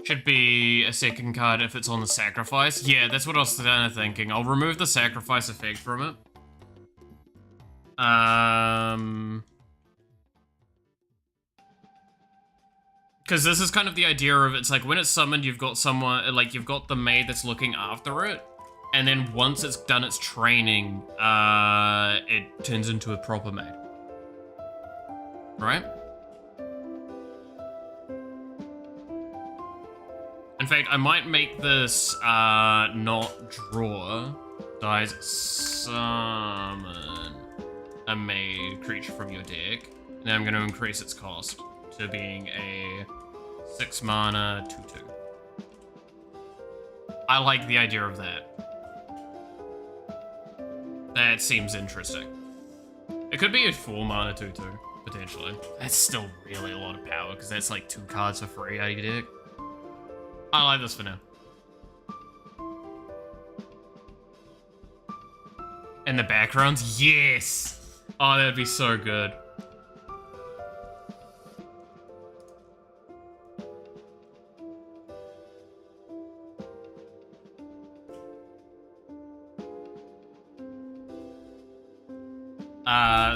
Should be a second card if it's on the sacrifice. Yeah, that's what I was kind of thinking. I'll remove the sacrifice effect from it. Because this is kind of the idea of, it's like when it's summoned, you've got someone, like you've got the maid that's looking after it. And then once it's done its training, it turns into a proper maid. Right? In fact, I might make this not draw. Dies, summon a maid creature from your deck. And then I'm going to increase its cost to being a 6 mana 2/2. I like the idea of that. That seems interesting. It could be a 4 mana 2/2, potentially. That's still really a lot of power, because that's like 2 cards for free out of your deck. I like this for now. And the backgrounds? Yes! Oh, that'd be so good.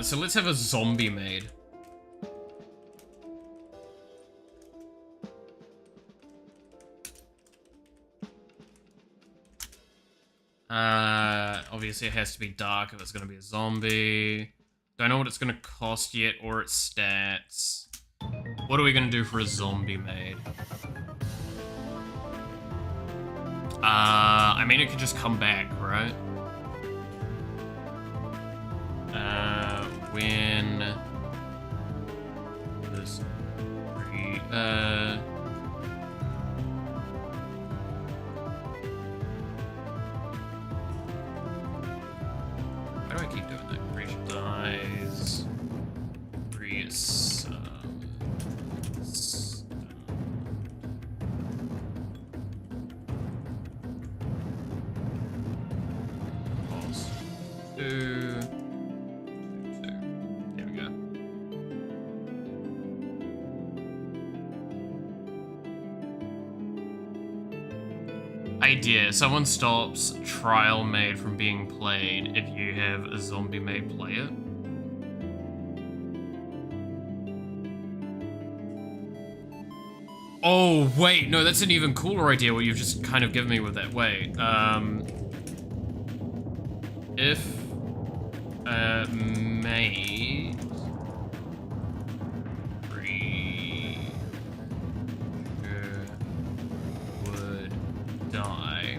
So let's have a zombie maid. Obviously it has to be dark if it's gonna be a zombie. Don't know what it's gonna cost yet or its stats. What are we gonna do for a zombie maid? I mean, it could just come back, right? When this why do I keep doing that? Creature dies. Pause. 2. There we go. Idea. Someone stops Trial Maid from being played if you have a zombie maid play it. Oh, wait. No, that's an even cooler idea, what you've just kind of given me with that. Wait. If a maid would die,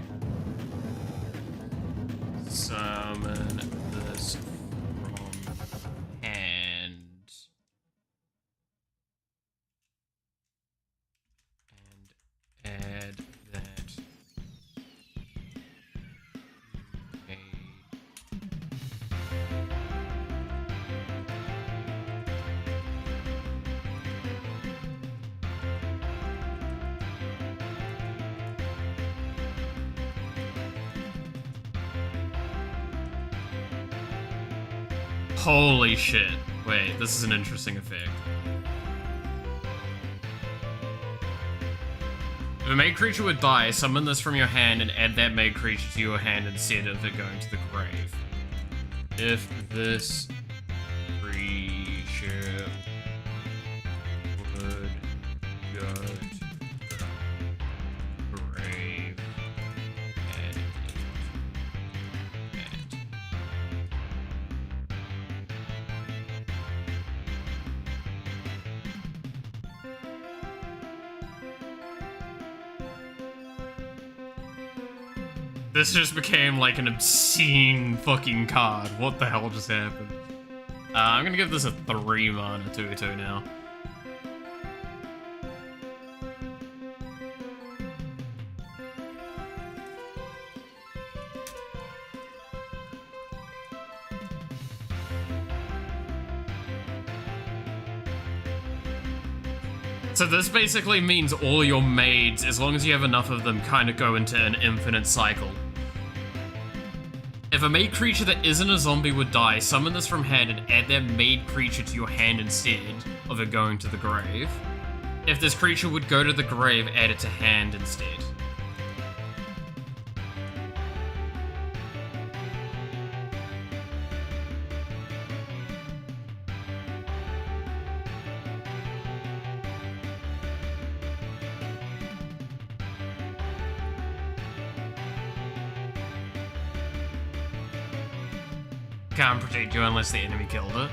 summon this from hand and add that Holy shit. Wait, this is an interesting effect. If a maid creature would die, summon this from your hand and add that maid creature to your hand instead of it going to the grave. If this creature would go to the grave and this just became like an obscene fucking card. What the hell just happened? I'm gonna give this a 3 mana 2/2 now. So this basically means all your maids, as long as you have enough of them, kind of go into an infinite cycle. If a maid creature that isn't a zombie would die, summon this from hand and add that maid creature to your hand instead of it going to the grave. If this creature would go to the grave, add it to hand instead. Can't protect you unless the enemy killed it.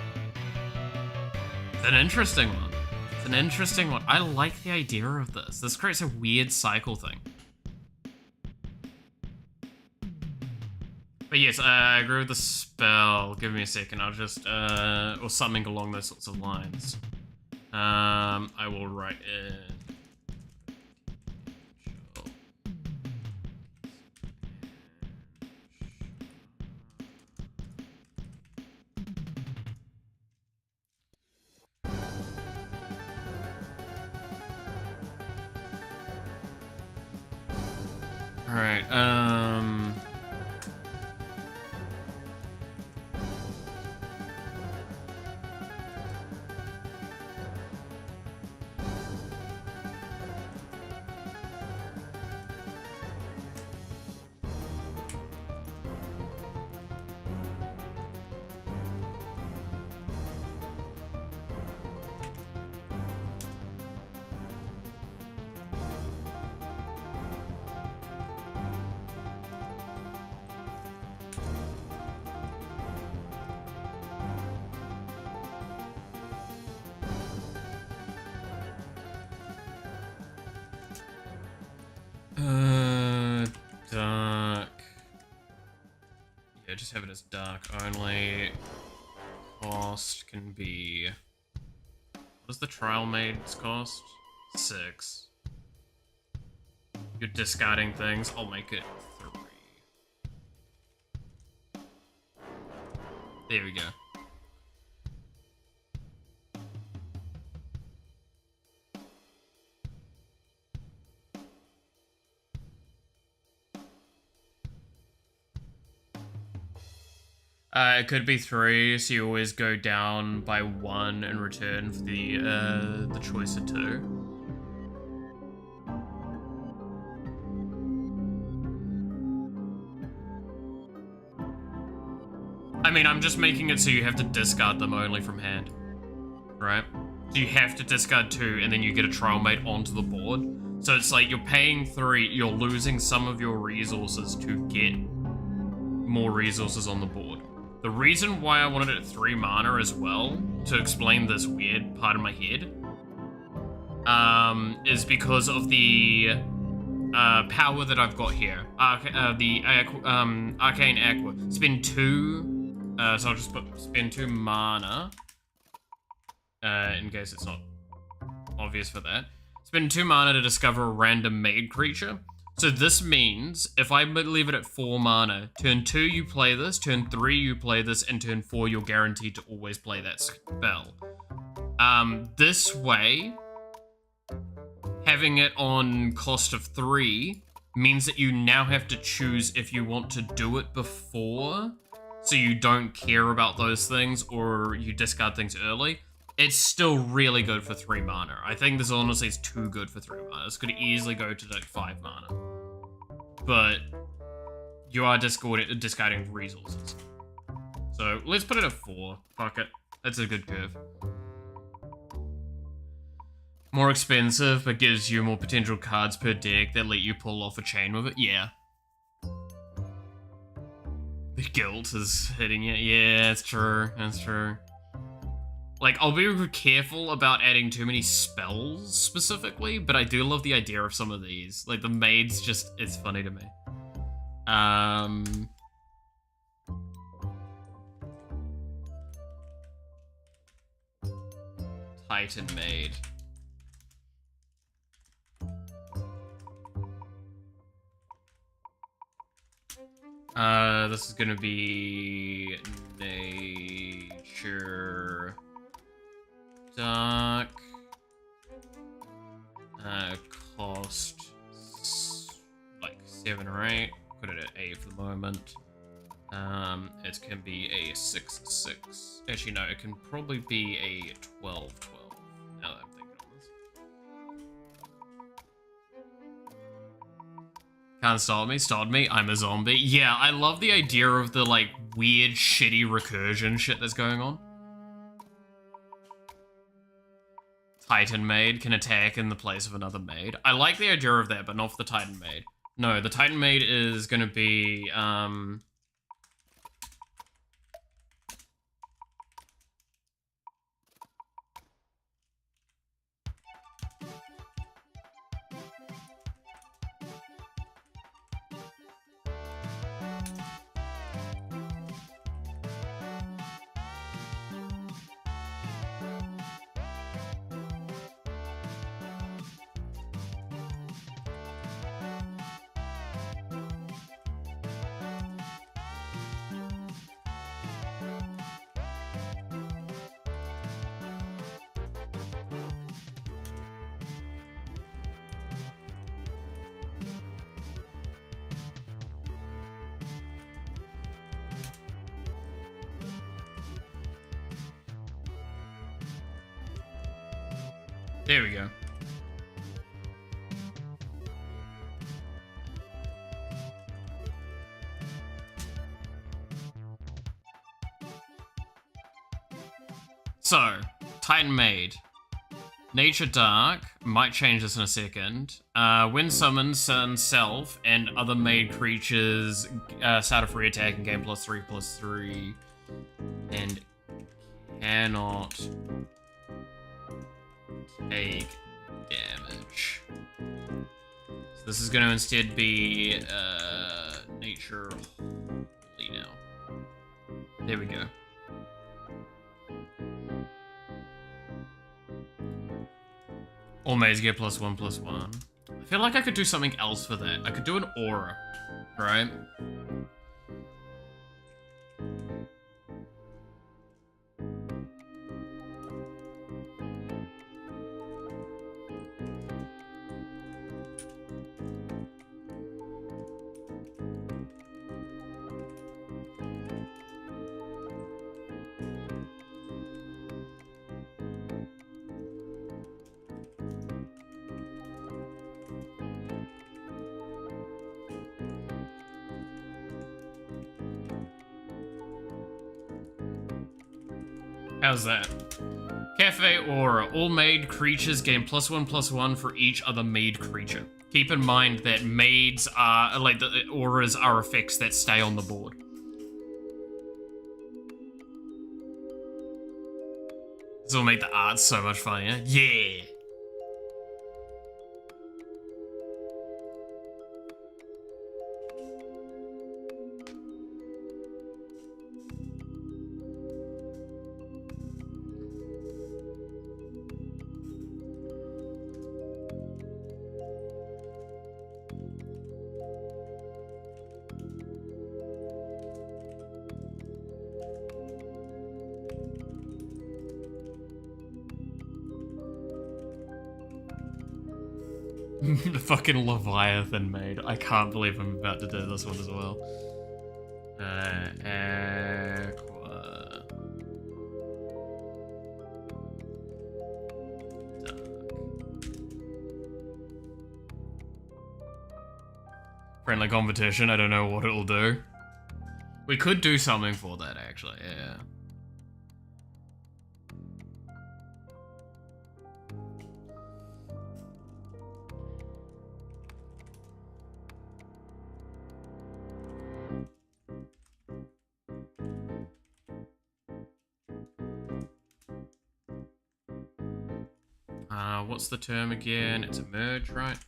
It's an interesting one. It's an interesting one. I like the idea of this. This creates a weird cycle thing. But yes, I agree with the spell. Give me a second. I'll just, or something along those sorts of lines. I will write in. Alright, dark. Yeah, just have it as dark only. Cost can be. What does the trial maid's cost? 6. You're discarding things. I'll make it 3. There we go. It could be 3, so you always go down by 1 in return for the choice of 2. I mean, I'm just making it so you have to discard them only from hand, right? So you have to discard 2, and then you get a trial mate onto the board. So it's like you're paying 3, you're losing some of your resources to get more resources on the board. The reason why I wanted it at 3 mana as well, to explain this weird part of my head, is because of the power that I've got here. The Arcane Aqua. Spend 2, so I'll just spend 2 mana, in case it's not obvious for that. Spend 2 mana to discover a random maid creature. So this means, if I leave it at 4 mana, turn 2 you play this, turn 3 you play this, and turn 4 you're guaranteed to always play that spell. This way, having it on cost of 3 means that you now have to choose if you want to do it before, so you don't care about those things, or you discard things early. It's still really good for 3 mana. I think this honestly is too good for 3 mana. This could easily go to like 5 mana. But you are discarding resources. So let's put it at 4. Fuck it. That's a good curve. More expensive, but gives you more potential cards per deck that let you pull off a chain with it. Yeah. The guilt is hitting you. Yeah, that's true. That's true. Like, I'll be careful about adding too many spells specifically, but I do love the idea of some of these. Like, the maids just, it's funny to me. Titan maid. This is gonna be nature dark. Cost like 7 or 8. Put it at 8 for the moment. It can be a 6/6. Actually, no, it can probably be a 12/12. Now that I'm thinking on this. Can't stop me, I'm a zombie. Yeah, I love the idea of the, like, weird, shitty recursion shit that's going on. Titan maid can attack in the place of another maid. I like the idea of that, but not for the Titan maid. No, the Titan maid is gonna be, there we go. So, Titan Maid. Nature Dark, might change this in a second. When summoned, certain self and other maid creatures start a free attack and gain +3/+3. And cannot take damage. So this is going to instead be nature holy now. There we go. All maids get +1/+1. I feel like I could do something else for that. I could do an aura, right? How's that? Cafe Aura. All maid creatures gain +1/+1 for each other maid creature. Keep in mind that maids are, like, the auras are effects that stay on the board. This will make the art so much funnier. Yeah! The fucking Leviathan maid. I can't believe I'm about to do this one as well. Aqua. Dark. Friendly competition, I don't know what it'll do. We could do something for that, actually, yeah. What's the term again? It's a merge, right?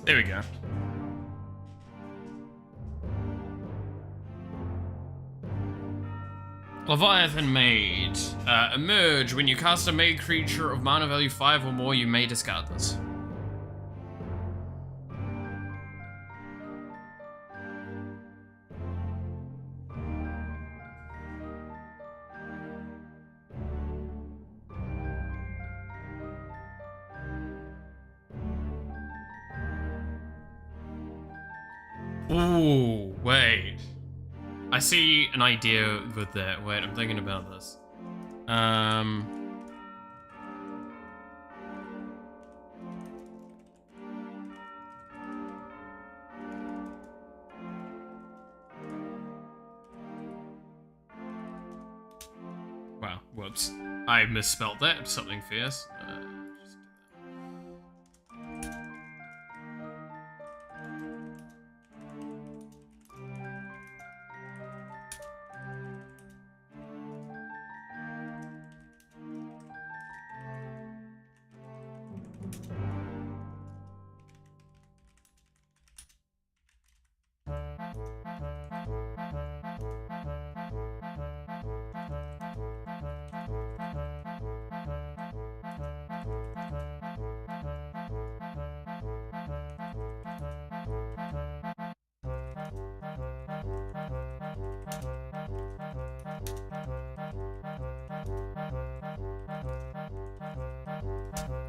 There we go. Leviathan Maid. Emerge. When you cast a maid creature of mana value 5 or more, you may discard this. Ooh, wait. I see an idea with that. Wait, I'm thinking about this. Wow, whoops. I misspelled that. Something fierce.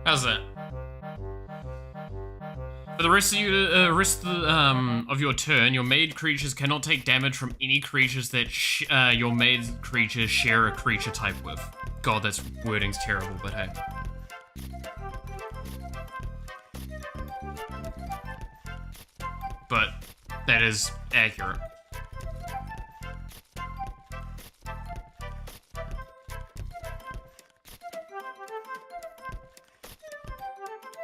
How's that? For the rest of your turn, your maid creatures cannot take damage from any creatures that your maid creatures share a creature type with. God, that wording's terrible, but hey. But that is accurate.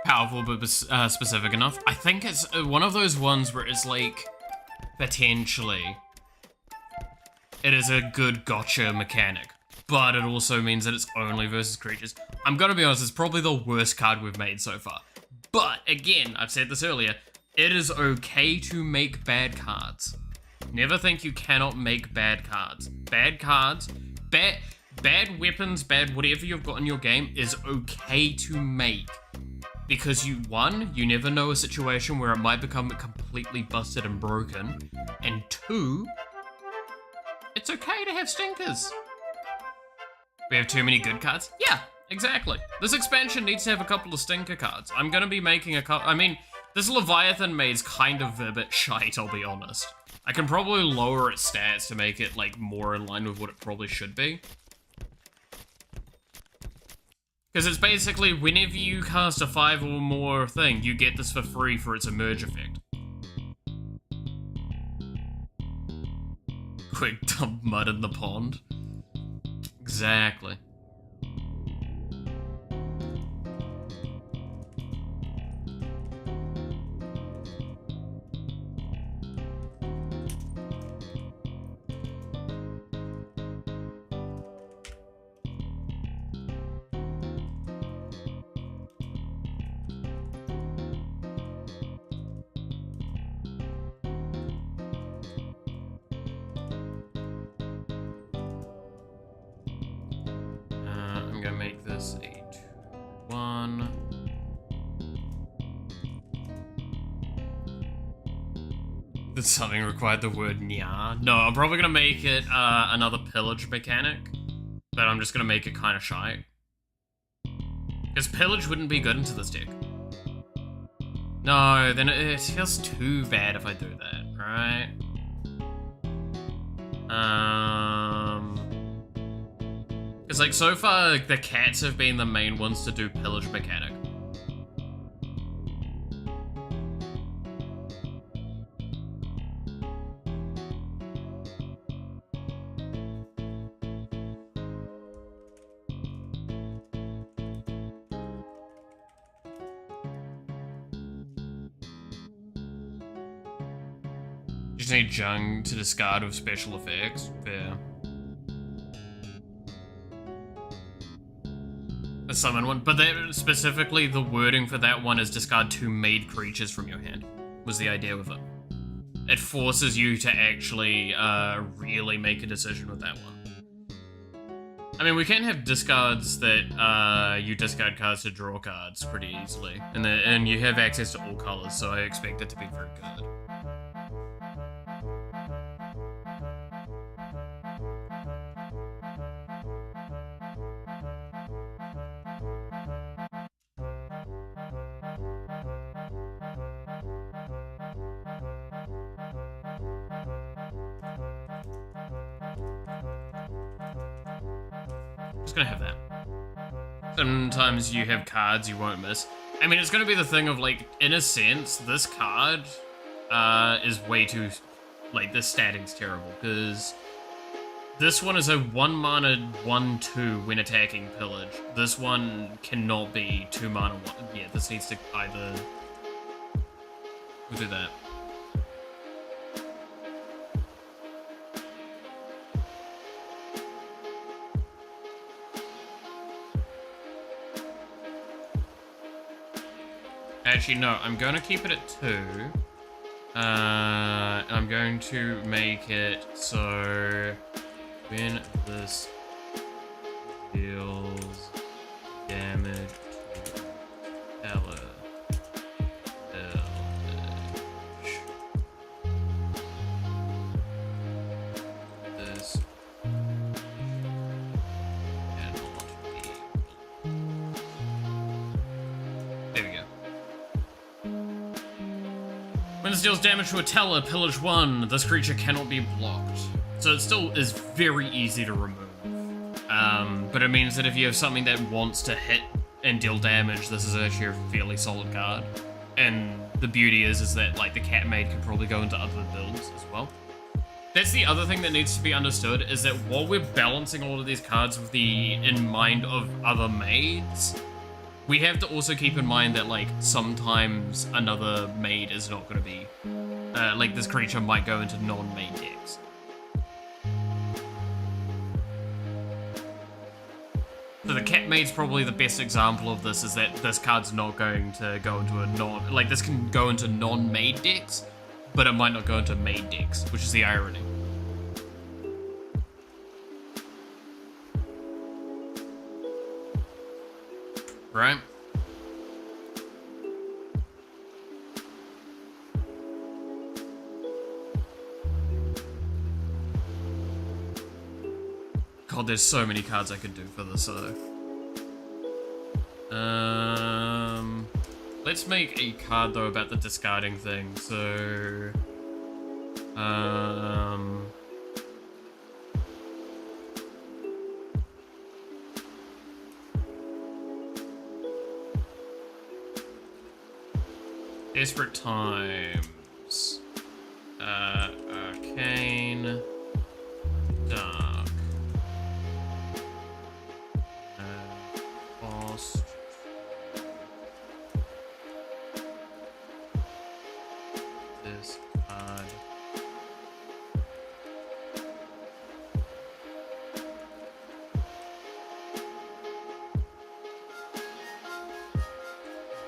Powerful but specific enough. I think it's one of those ones where it's like, potentially, it is a good gotcha mechanic, but it also means that it's only versus creatures. I'm gonna be honest, it's probably the worst card we've made so far. But again, I've said this earlier, it is okay to make bad cards. Never think you cannot make bad cards. Bad cards, bad weapons, bad whatever you've got in your game is okay to make. Because you never know a situation where it might become completely busted and broken. And 2, it's okay to have stinkers. We have too many good cards? Yeah, exactly. This expansion needs to have a couple of stinker cards. I'm gonna be making a couple, I mean, this Leviathan Maid's kind of a bit shite, I'll be honest. I can probably lower its stats to make it, like, more in line with what it probably should be. Because it's basically, whenever you cast a 5 or more thing, you get this for free for its emerge effect. Quick dump mud in the pond. Exactly. Make this a 2/1. Did something require the word nya? No, I'm probably gonna make it another pillage mechanic, but I'm just gonna make it kind of shy. Because pillage wouldn't be good into this deck. No, then it feels too bad if I do that, right? Because, like, so far, like, the cats have been the main ones to do pillage mechanic. Just need Jung to discard with special effects. Fair. summon one, but that, specifically the wording for that one is discard 2 made creatures from your hand, was the idea with it. It forces you to actually really make a decision with that one. I mean, we can have discards that you discard cards to draw cards pretty easily, and you have access to all colors, so I expect it to be very good. Just gonna have that. Sometimes you have cards you won't miss. I mean, it's gonna be the thing of, like, in a sense, this card is way too, like, this statting's terrible, because this one is a 1 mana 1/2 when attacking pillage. This one cannot be 2 mana 1. Yeah, this needs to either... We'll do that. Actually, no, I'm going to keep it at 2. I'm going to make it so when this deals damage to Ella, this cannot be. There we go. When this deals damage to a teller, pillage 1, this creature cannot be blocked. So it still is very easy to remove. But it means that if you have something that wants to hit and deal damage, this is actually a fairly solid card. And the beauty is that, like, the Cat Maid can probably go into other builds as well. That's the other thing that needs to be understood, is that while we're balancing all of these cards with in mind of other maids, we have to also keep in mind that, like, sometimes another maid is not going to be... like, this creature might go into non-maid decks. So the Cat Maid's probably the best example of this, is that this card's not going to go into a non... Like, this can go into non-maid decks, but it might not go into maid decks, which is the irony. Right? God, there's so many cards I could do for this, though. Let's make a card, though, about the discarding thing, so... Desperate Times. Arcane. Dark. Lost. This card.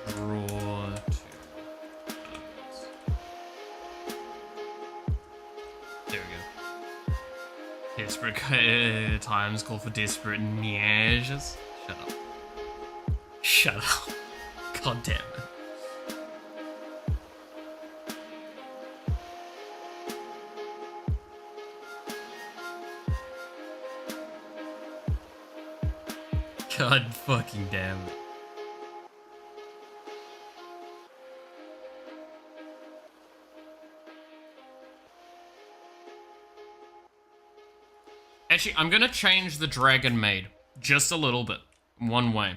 Draw two. There we go. Desperate times call for desperate nyages. Shut up. Shut up. God damn it. God fucking damn it. Actually, I'm gonna change the Dragon Maid just a little bit. One way.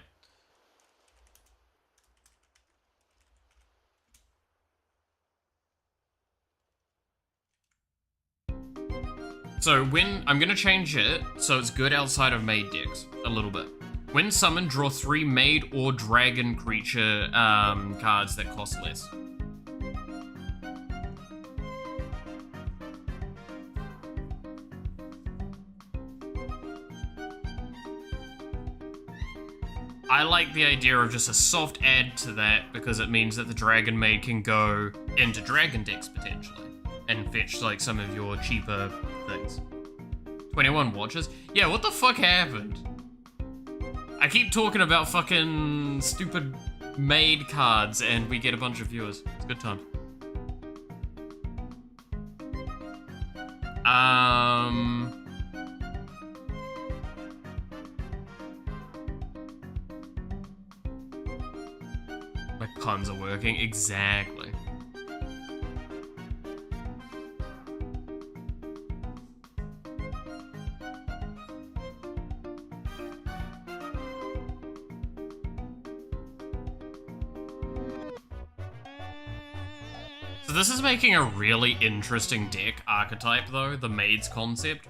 So I'm gonna change it so it's good outside of maid decks a little bit. When summoned, draw 3 maid or dragon creature cards that cost less. I like the idea of just a soft add to that because it means that the Dragon Maid can go into Dragon decks potentially and fetch like some of your cheaper things. 21 watches? Yeah, what the fuck happened? I keep talking about fucking stupid maid cards and we get a bunch of viewers. It's a good time. My puns are working, exactly. So this is making a really interesting deck archetype though, the Maid's concept.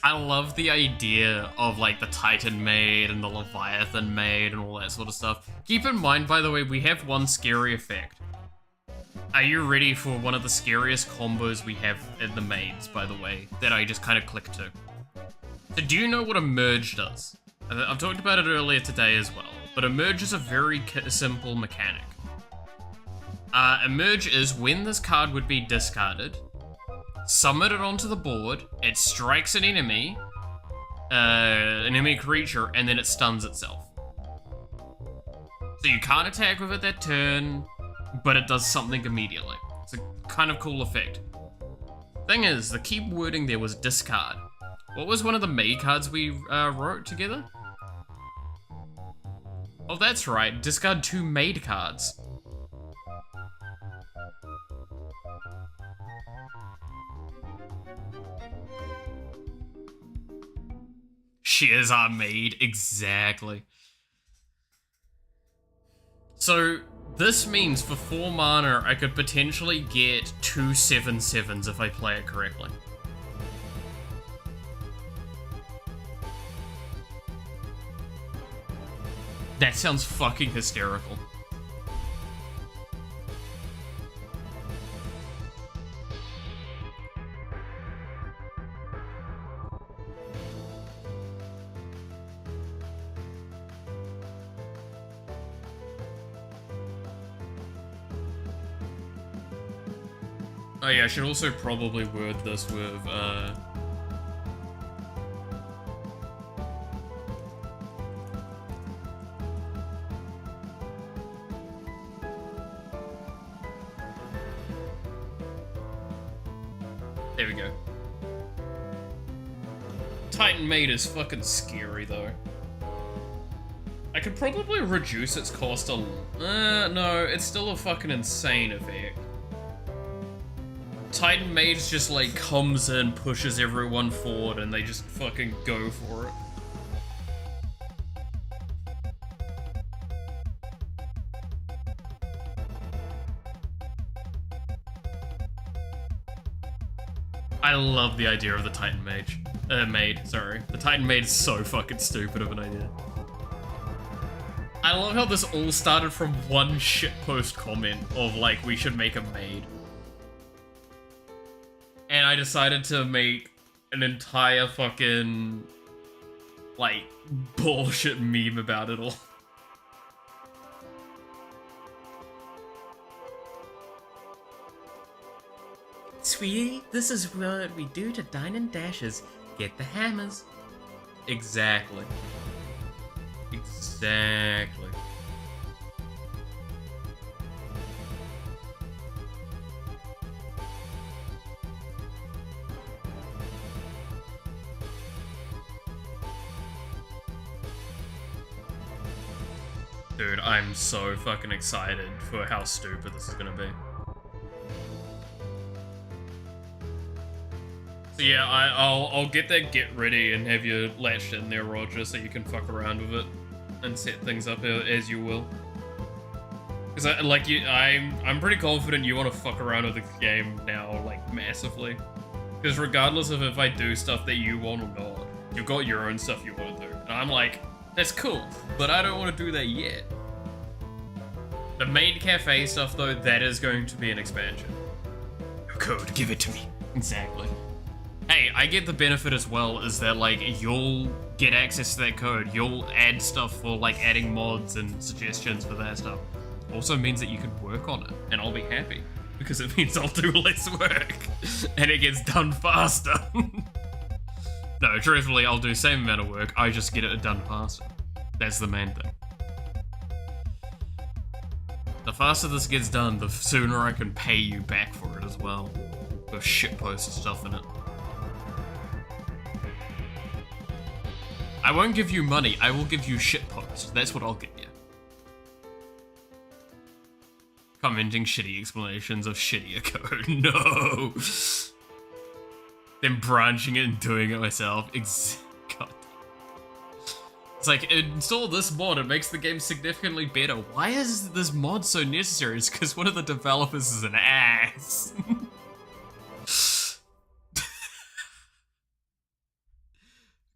I love the idea of like the Titan Maid and the Leviathan Maid and all that sort of stuff. Keep in mind, by the way, we have one scary effect. Are you ready for one of the scariest combos we have in the Maids, by the way, that I just kind of clicked to? So do you know what a merge does? I've talked about it earlier today as well, but a merge is a very simple mechanic. A merge is when this card would be discarded, summon it onto the board, it strikes an enemy creature, and then it stuns itself. So you can't attack with it that turn, but it does something immediately. It's a kind of cool effect. Thing is, the key wording there was discard. What was one of the Maid cards we wrote together? Oh, that's right, discard 2 Maid cards. She is our maid, exactly. So, this means for 4 mana, I could potentially get 2 7/7s if I play it correctly. That sounds fucking hysterical. Oh yeah, I should also probably word this with, there we go. Titan Maid is fucking scary though. I could probably reduce its cost a no, it's still a fucking insane effect. Titan Maid just like comes in, pushes everyone forward, and they just fucking go for it. I love the idea of the Titan Maid, sorry. The Titan Maid is so fucking stupid of an idea. I love how this all started from one shitpost comment of like, we should make a maid. And I decided to make an entire fucking, like, bullshit meme about it all. Sweetie, this is what we do to dine and dashes. Get the hammers. Exactly. Exactly. Dude, I'm so fucking excited for how stupid this is gonna be. So yeah, I'll get that get ready and have you latched in there, Roger, so you can fuck around with it and set things up as you will. Because I'm pretty confident you want to fuck around with the game now, like massively. Because regardless of if I do stuff that you want or not, you've got your own stuff you want to do. And I'm like, that's cool, but I don't want to do that yet. The maid cafe stuff though, that is going to be an expansion. Your code, give it to me. Exactly. Hey, I get the benefit as well, is that, like, you'll get access to that code. You'll add stuff for, like, adding mods and suggestions for that stuff. Also means that you can work on it, and I'll be happy, because it means I'll do less work, and it gets done faster. No, truthfully, I'll do the same amount of work, I just get it done faster. That's the main thing. The faster this gets done, the sooner I can pay you back for it as well. With shitpost stuff in it. I won't give you money, I will give you shitpost. That's what I'll get you. Commenting shitty explanations of shittier code. No! Then branching it and doing it myself. God. It's like, install this mod, it makes the game significantly better. Why is this mod so necessary? It's because one of the developers is an ass.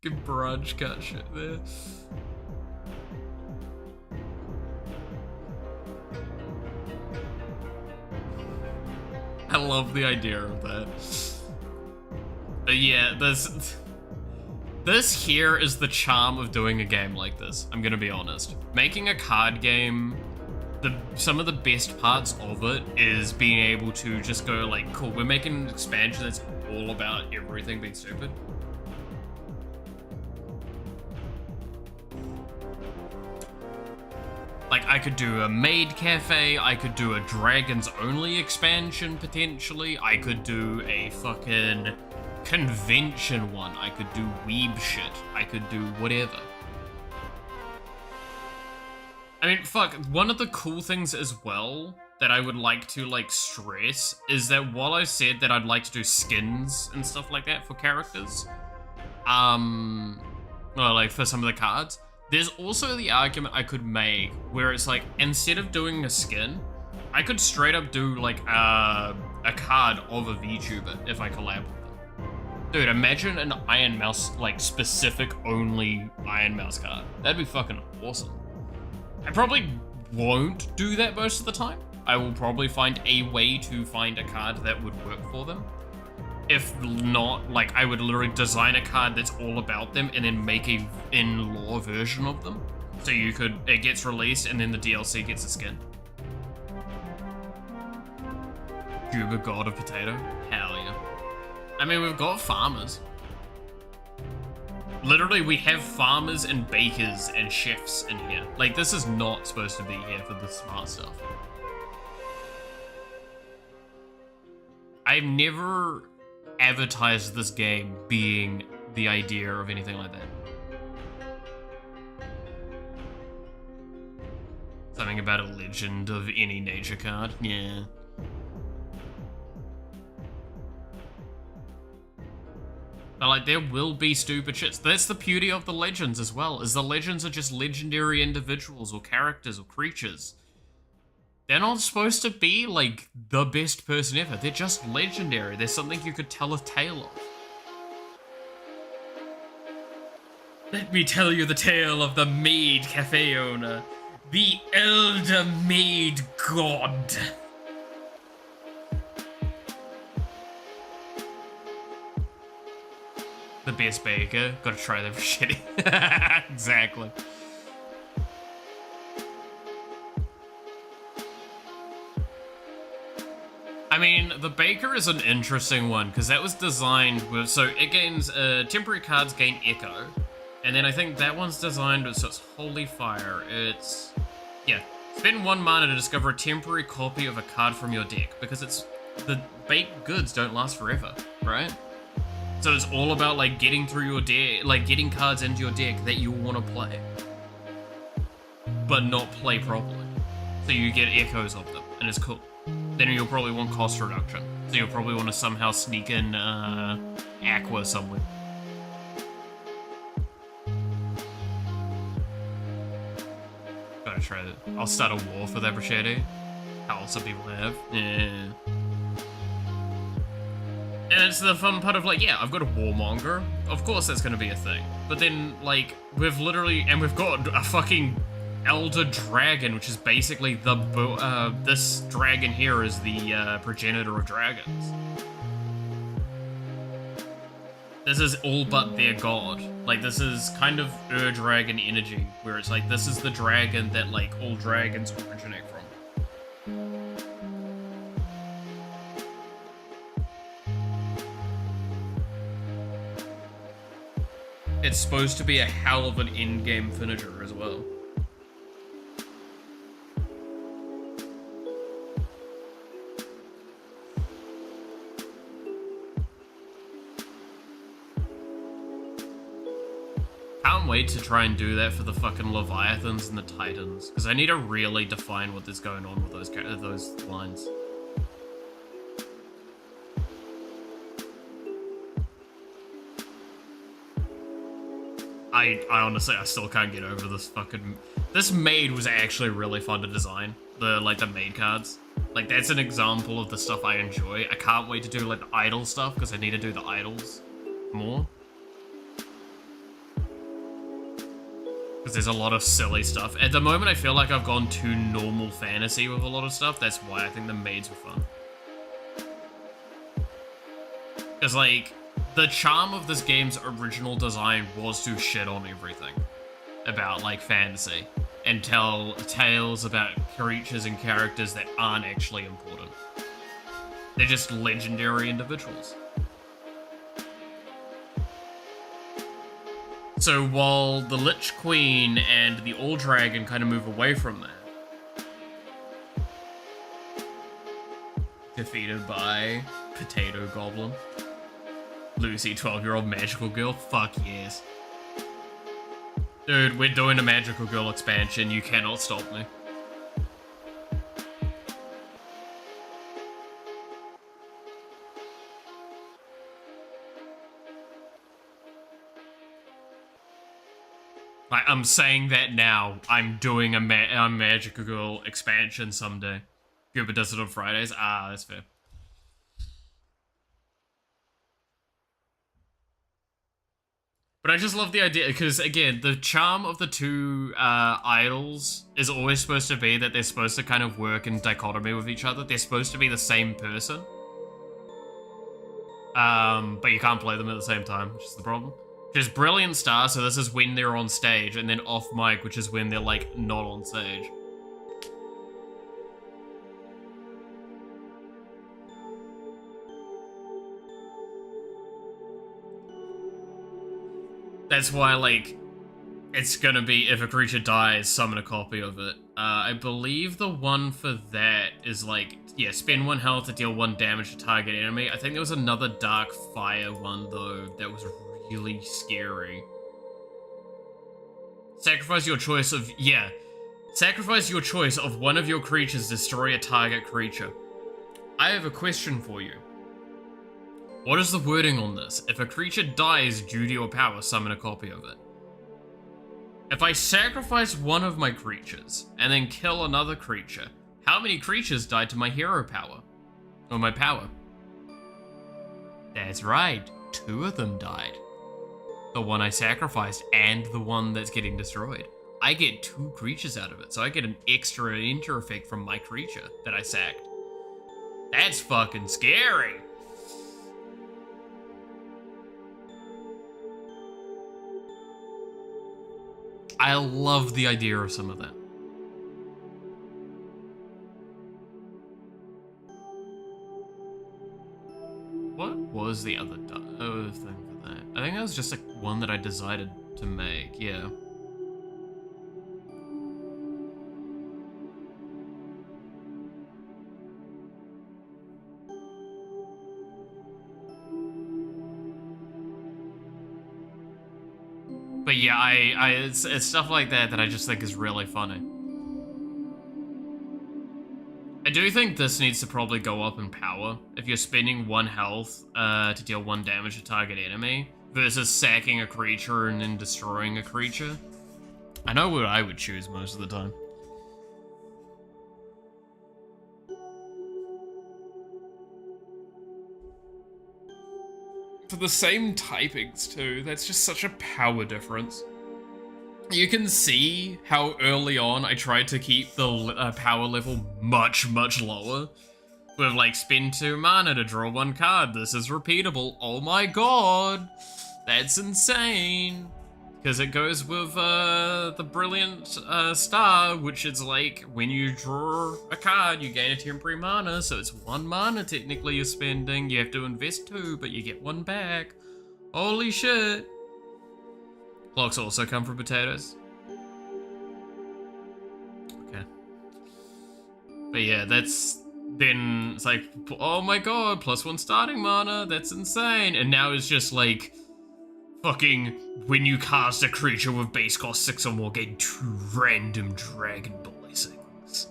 Good branch cut shit there. I love the idea of that. But yeah, this here is the charm of doing a game like this, I'm gonna be honest. Making a card game, some of the best parts of it is being able to just go like, cool, we're making an expansion that's all about everything being stupid. Like, I could do a maid cafe, I could do a dragons only expansion potentially, I could do a fucking convention one, I could do weeb shit, I could do whatever. I mean, fuck, one of the cool things as well that I would like to, like, stress is that while I said that I'd like to do skins and stuff like that for characters, well, like, for some of the cards, there's also the argument I could make where it's like, instead of doing a skin, I could straight up do, like, a card of a VTuber if I collab with them. Dude, imagine an Iron Mouse, like, specific only Iron Mouse card. That'd be fucking awesome. I probably won't do that most of the time. I will probably find a way to find a card that would work for them. If not, like, I would literally design a card that's all about them and then make a in-lore version of them. So you could, it gets released and then the DLC gets a skin. Cuba God of Potato? Hell yeah. I mean, we've got farmers. Literally, we have farmers and bakers and chefs in here. Like, this is not supposed to be here for the smart stuff. I've never advertised this game being the idea of anything like that. Something about a legend of any nature card, yeah. But like, there will be stupid shits. That's the beauty of the legends as well, is the legends are just legendary individuals or characters or creatures. They're not supposed to be, like, the best person ever. They're just legendary. They're something you could tell a tale of. Let me tell you the tale of the maid cafe owner. The elder maid god. The best baker. Gotta try them for shitty. Exactly. I mean, the Baker is an interesting one, because that was designed with, so it gains, temporary cards gain Echo, and then I think that one's designed with, so it's Holy Fire, it's, yeah, spend 1 mana to discover a temporary copy of a card from your deck, because it's, the baked goods don't last forever, right? So it's all about, like, getting through your deck, like, getting cards into your deck that you want to play, but not play properly. So you get echoes of them, and it's cool. Then you'll probably want cost reduction. So you'll probably want to somehow sneak in Aqua somewhere. Gotta try that. I'll start a war for that Bruschetti. How some people have. Yeah. And it's the fun part of like, yeah, I've got a warmonger. Of course that's gonna be a thing. But then, like, we've literally, and we've got a fucking Elder Dragon, which is basically the, this dragon here is the progenitor of dragons. This is all but their god. Like, this is kind of dragon energy, where it's like, this is the dragon that, like, all dragons originate from. It's supposed to be a hell of an in-game finisher as well. Can't wait to try and do that for the fucking Leviathans and the Titans, because I need to really define what is going on with those lines. I honestly, I still can't get over this fucking... This maid was actually really fun to design. The maid cards. Like, that's an example of the stuff I enjoy. I can't wait to do, like, the idol stuff, because I need to do the idols more. Because there's a lot of silly stuff. At the moment, I feel like I've gone too normal fantasy with a lot of stuff. That's why I think the maids were fun. Because, like, the charm of this game's original design was to shit on everything about, like, fantasy and tell tales about creatures and characters that aren't actually important. They're just legendary individuals. So while the Lich Queen and the All Dragon kind of move away from that, defeated by Potato Goblin. Lucy, 12-year-old magical girl? Fuck yes. Dude, we're doing a magical girl expansion. You cannot stop me. I'm saying that now. I'm doing a magical girl expansion someday. Cuba does it on Fridays. Ah, that's fair. But I just love the idea, because, again, the charm of the two idols is always supposed to be that they're supposed to kind of work in dichotomy with each other. They're supposed to be the same person. But you can't play them at the same time, which is the problem. Which is Brilliant Star, so this is when they're on stage, and then Off Mic, which is when they're, like, not on stage. That's why, like, it's gonna be if a creature dies, summon a copy of it. I believe the one for that is, like, yeah, spend 1 health to deal 1 damage to target enemy. I think there was another Dark Fire one, though, that was really scary. Sacrifice your choice of, yeah. Sacrifice your choice of one of your creatures, destroy a target creature. I have a question for you. What is the wording on this? If a creature dies due to your power, summon a copy of it. If I sacrifice one of my creatures and then kill another creature, how many creatures died to my hero power? Or my power? That's right, 2 of them died. The one I sacrificed and the one that's getting destroyed. I get 2 creatures out of it, so I get an extra enter effect from my creature that I sacked. That's fucking scary. I love the idea of some of that. What was the other thing for that? I think that was just like one that I decided to make, yeah. But yeah, it's stuff like that that I just think is really funny. I do think this needs to probably go up in power. If you're spending 1 health to deal 1 damage to target enemy, versus sacking a creature and then destroying a creature. I know what I would choose most of the time. For the same typings too, that's just such a power difference. You can see how early on I tried to keep the power level much, much lower. With like spend 2 mana to draw 1 card. This is repeatable. Oh my god. That's insane. Because it goes with the brilliant star, which is like when you draw a card, you gain a temporary mana. So it's 1 mana technically you're spending. You have to invest 2, but you get 1 back. Holy shit. Clocks also come from potatoes. Okay. But yeah, that's... Then it's like, oh my god, +1 starting mana, that's insane. And now it's just like, fucking, when you cast a creature with base cost 6 or more, gain 2 random dragon blessings.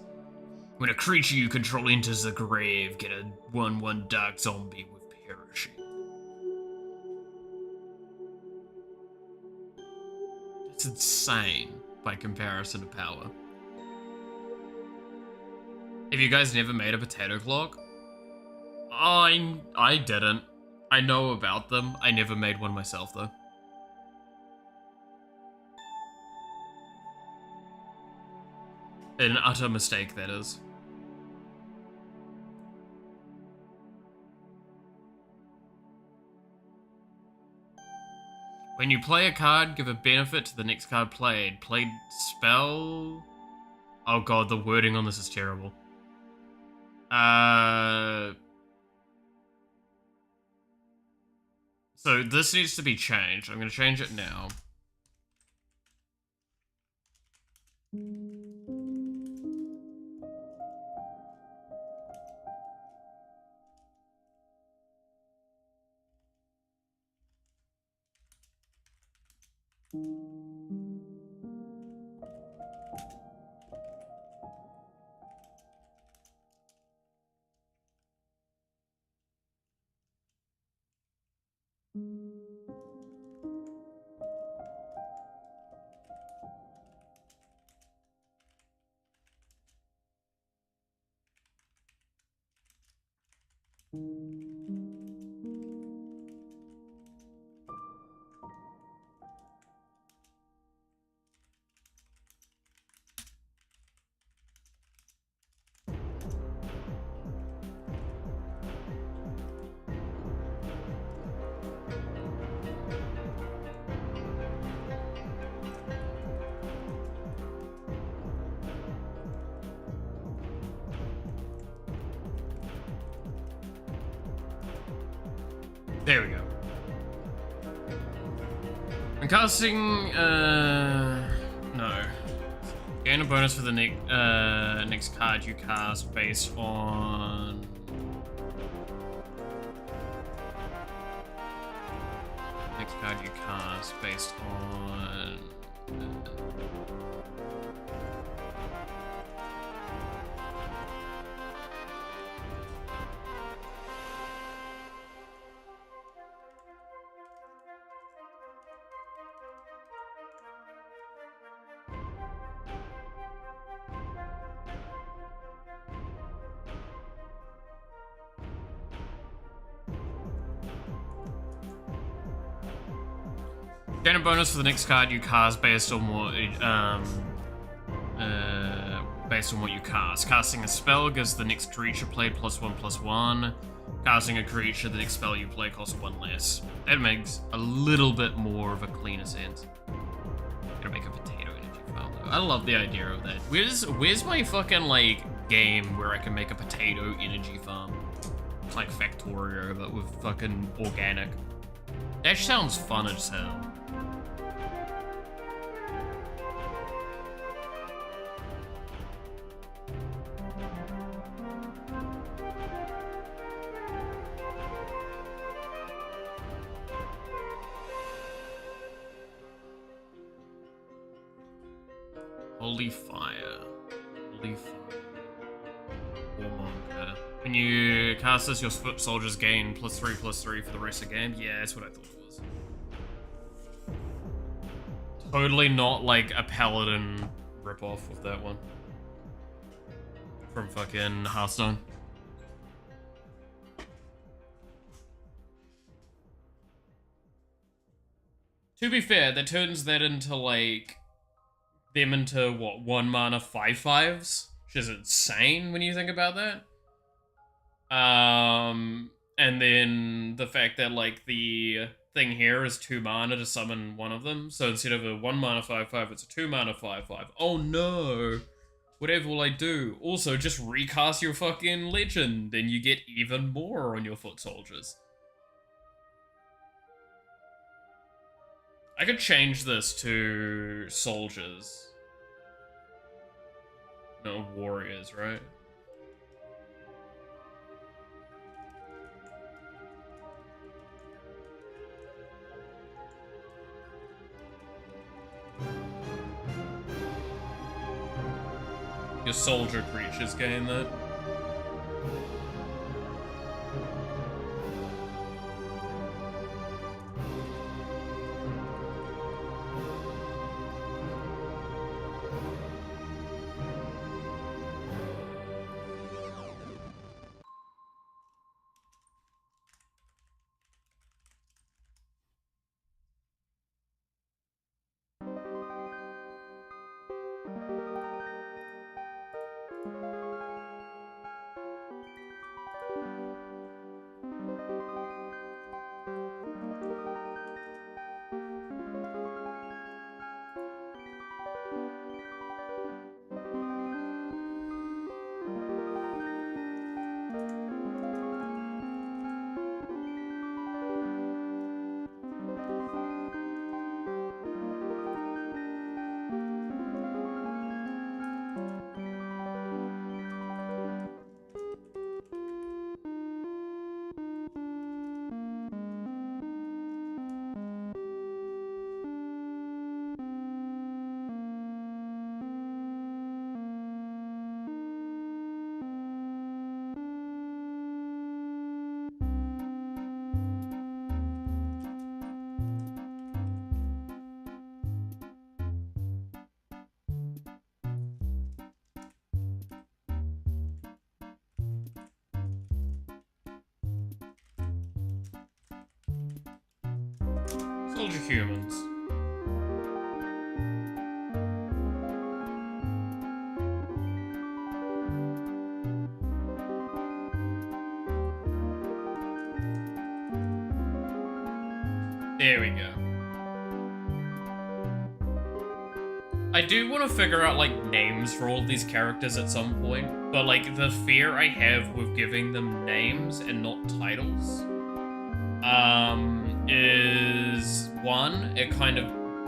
When a creature you control enters the grave, get a 1/1 dark zombie with perishing. It's insane by comparison to power. Have you guys never made a potato clock? I didn't. I know about them. I never made one myself though. An utter mistake, that is. When you play a card, give a benefit to the next card played. Played spell... Oh god, the wording on this is terrible. So this needs to be changed. I'm going to change it now. There we go. I'm casting, no. Gain a bonus for the next card you cast based on... Next card you cast based on... Gain a bonus for the next card you cast based on what you cast. Casting a spell gives the next creature played +1/+1. Casting a creature, the next spell you play costs 1 less. That makes a little bit more of a cleaner sense. Gotta make a potato energy farm though. I love the idea of that. Where's my fucking like game where I can make a potato energy farm? It's like Factorio, but with fucking organic. That sounds fun as hell. Holy fire. Holy fire. Warmonger. When you cast this, your foot soldiers gain +3/+3 for the rest of the game. Yeah, that's what I thought it was. Totally not like a paladin ripoff of that one. From fucking Hearthstone. To be fair, that turns that into like... them into, what, 1 mana 5/5s? Which is insane when you think about that. And then the fact that like the thing here is 2 mana to summon one of them. So instead of a 1 mana 5/5, it's a 2 mana 5/5. Oh no! Whatever will I do? Also, just recast your fucking legend, then you get even more on your foot soldiers. I could change this to soldiers. No, warriors, right? Your soldier creatures gain that. Soldier humans. There we go. I do want to figure out, like, names for all these characters at some point, but, like, the fear I have with giving them names and not titles, is, one, it kind of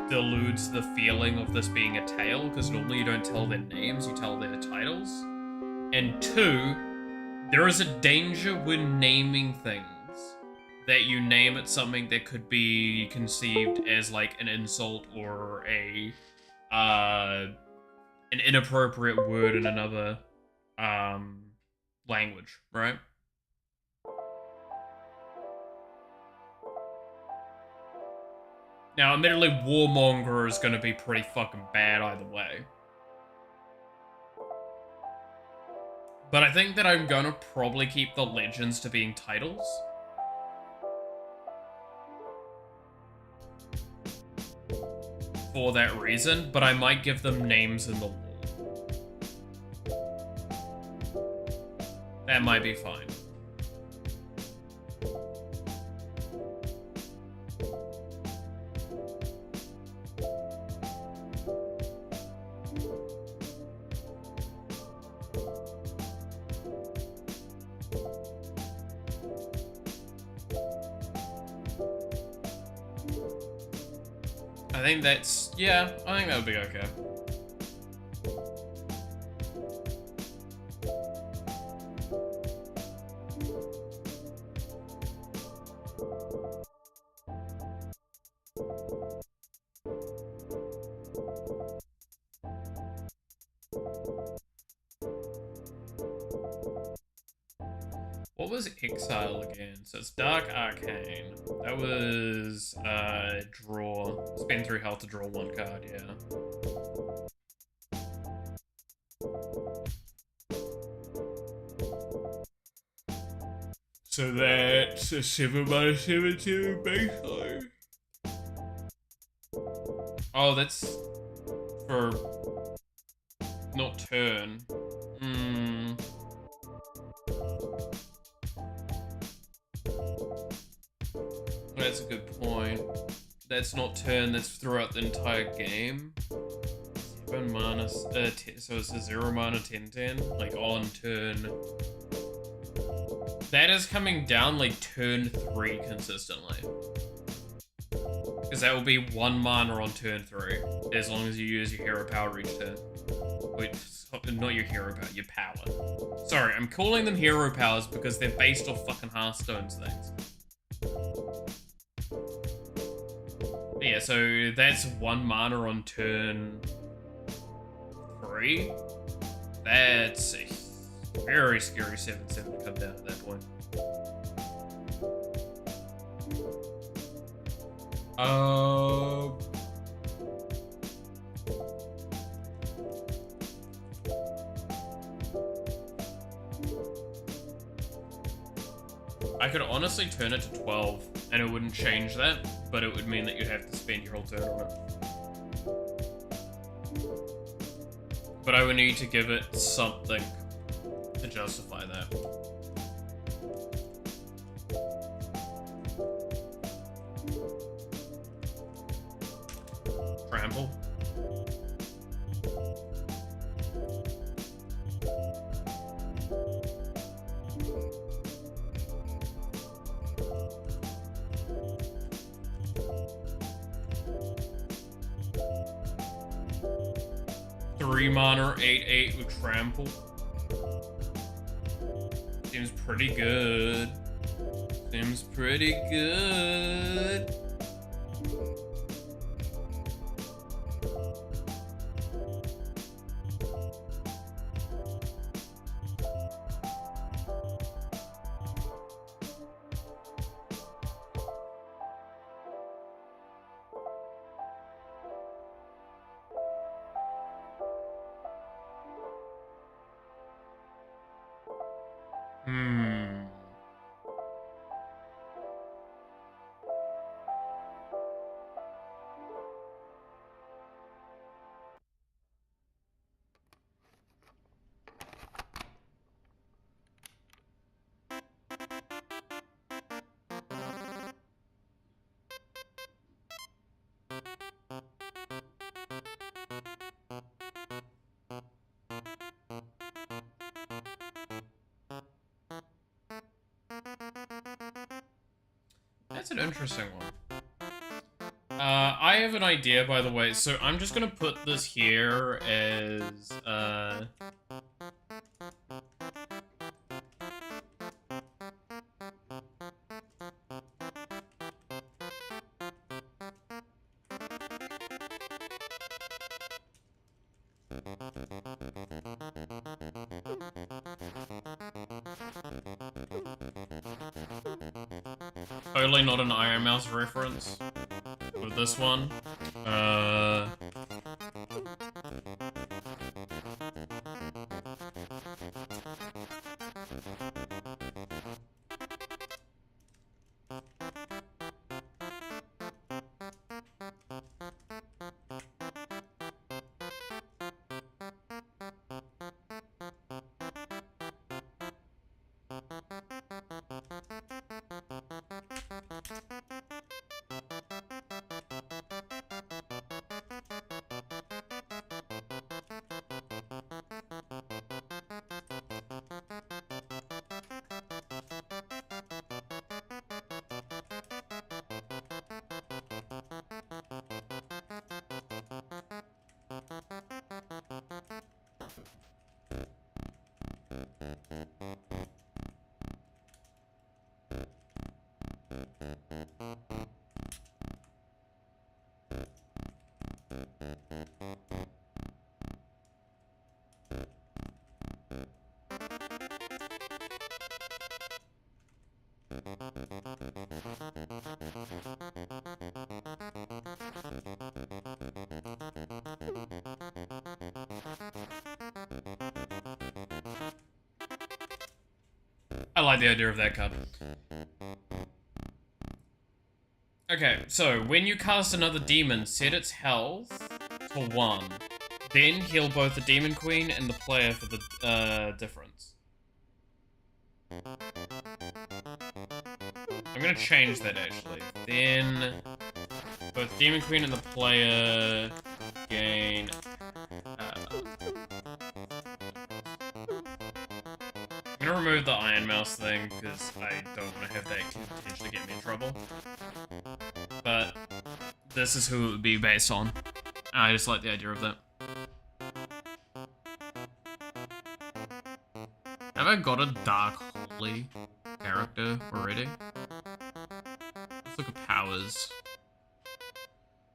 deludes the feeling of this being a tale, because normally you don't tell their names, you tell their titles, and two, there is a danger when naming things that you name it something that could be conceived as like an insult or an inappropriate word in another language, right? Now, admittedly, Warmonger is going to be pretty fucking bad either way. But I think that I'm going to probably keep the legends to being titles. For that reason, but I might give them names in the lore. That might be fine. I think that's, yeah, I think that would be okay. What was Exile again? So it's Dark Arcane. That was, draw. Spend 3 health to draw 1 card, yeah. So that's a 7/7/7 baseline. Oh, that's for not turn. that's a good point. That's not turn, that's throughout the entire game. 7 mana, so it's a 0 mana 10/10, like on turn. That is coming down like turn 3 consistently. Because that will be 1 mana on turn 3, as long as you use your hero power each turn. Wait, not your hero power, your power. Sorry, I'm calling them hero powers because they're based off fucking Hearthstone's things. But yeah, so that's 1 mana on turn 3. That's a very scary 7/7 to come down at that point. I could honestly turn it to 12, and it wouldn't change that, but it would mean that you'd have to spend your whole turn on it. But I would need to give it something to justify that. Trample. Three mana, 8/8 with trample. Seems pretty good. Seems pretty good. That's an interesting one. I have an idea, by the way, so I'm just gonna put this here as, totally not an Iron Mouse reference with this one. I like the idea of that card. Okay, so when you cast another demon, set its health to 1. Then heal both the Demon Queen and the player for the difference. I'm gonna change that actually. Then both Demon Queen and the player gain. I'm gonna remove the Iron Mouse thing because I don't want to have that potentially get me in trouble. But this is who it would be based on. I just like the idea of that. Have I got a Dark Holy character already? Let's look at powers.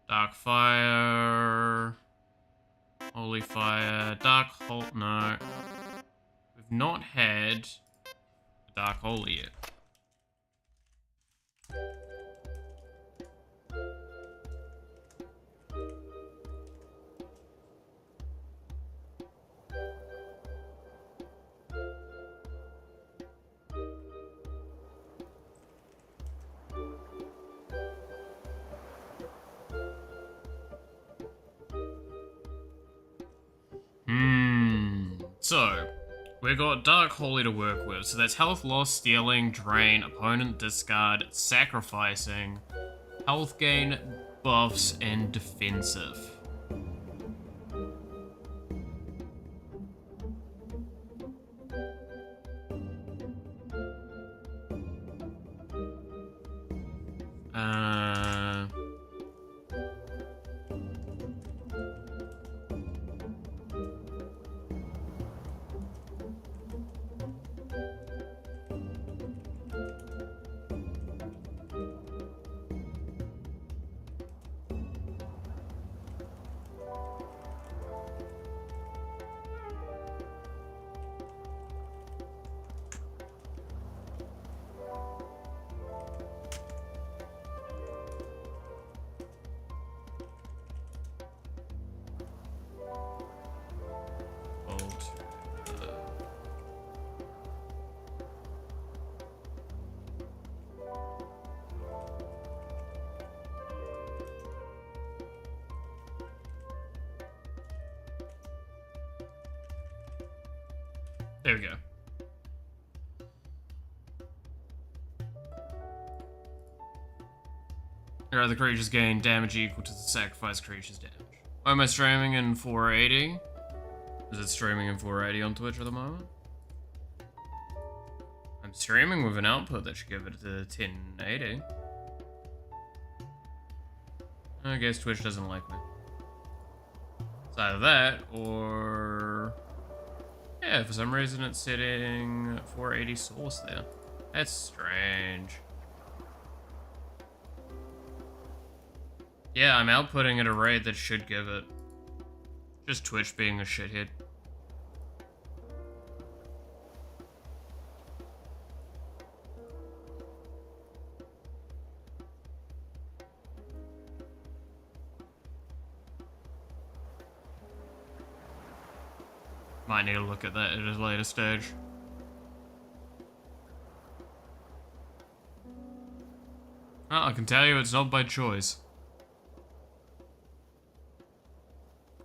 Dark Fire, Holy Fire, Dark Holy. No, we've not had Dark Holy yet. So, we got Dark Holy to work with. So that's health loss, stealing, drain, opponent discard, sacrificing, health gain, buffs, and defensive. There we go. Your other creatures gain damage equal to the sacrificed creature's damage. Why am I streaming in 480? Is it streaming in 480 on Twitch at the moment? I'm streaming with an output that should give it to 1080. I guess Twitch doesn't like me. It's either that or... yeah, for some reason it's setting 480 source there. That's strange. Yeah, I'm outputting at a rate that should give it. Just Twitch being a shithead. Might need to look at that at a later stage. Well, I can tell you it's not by choice.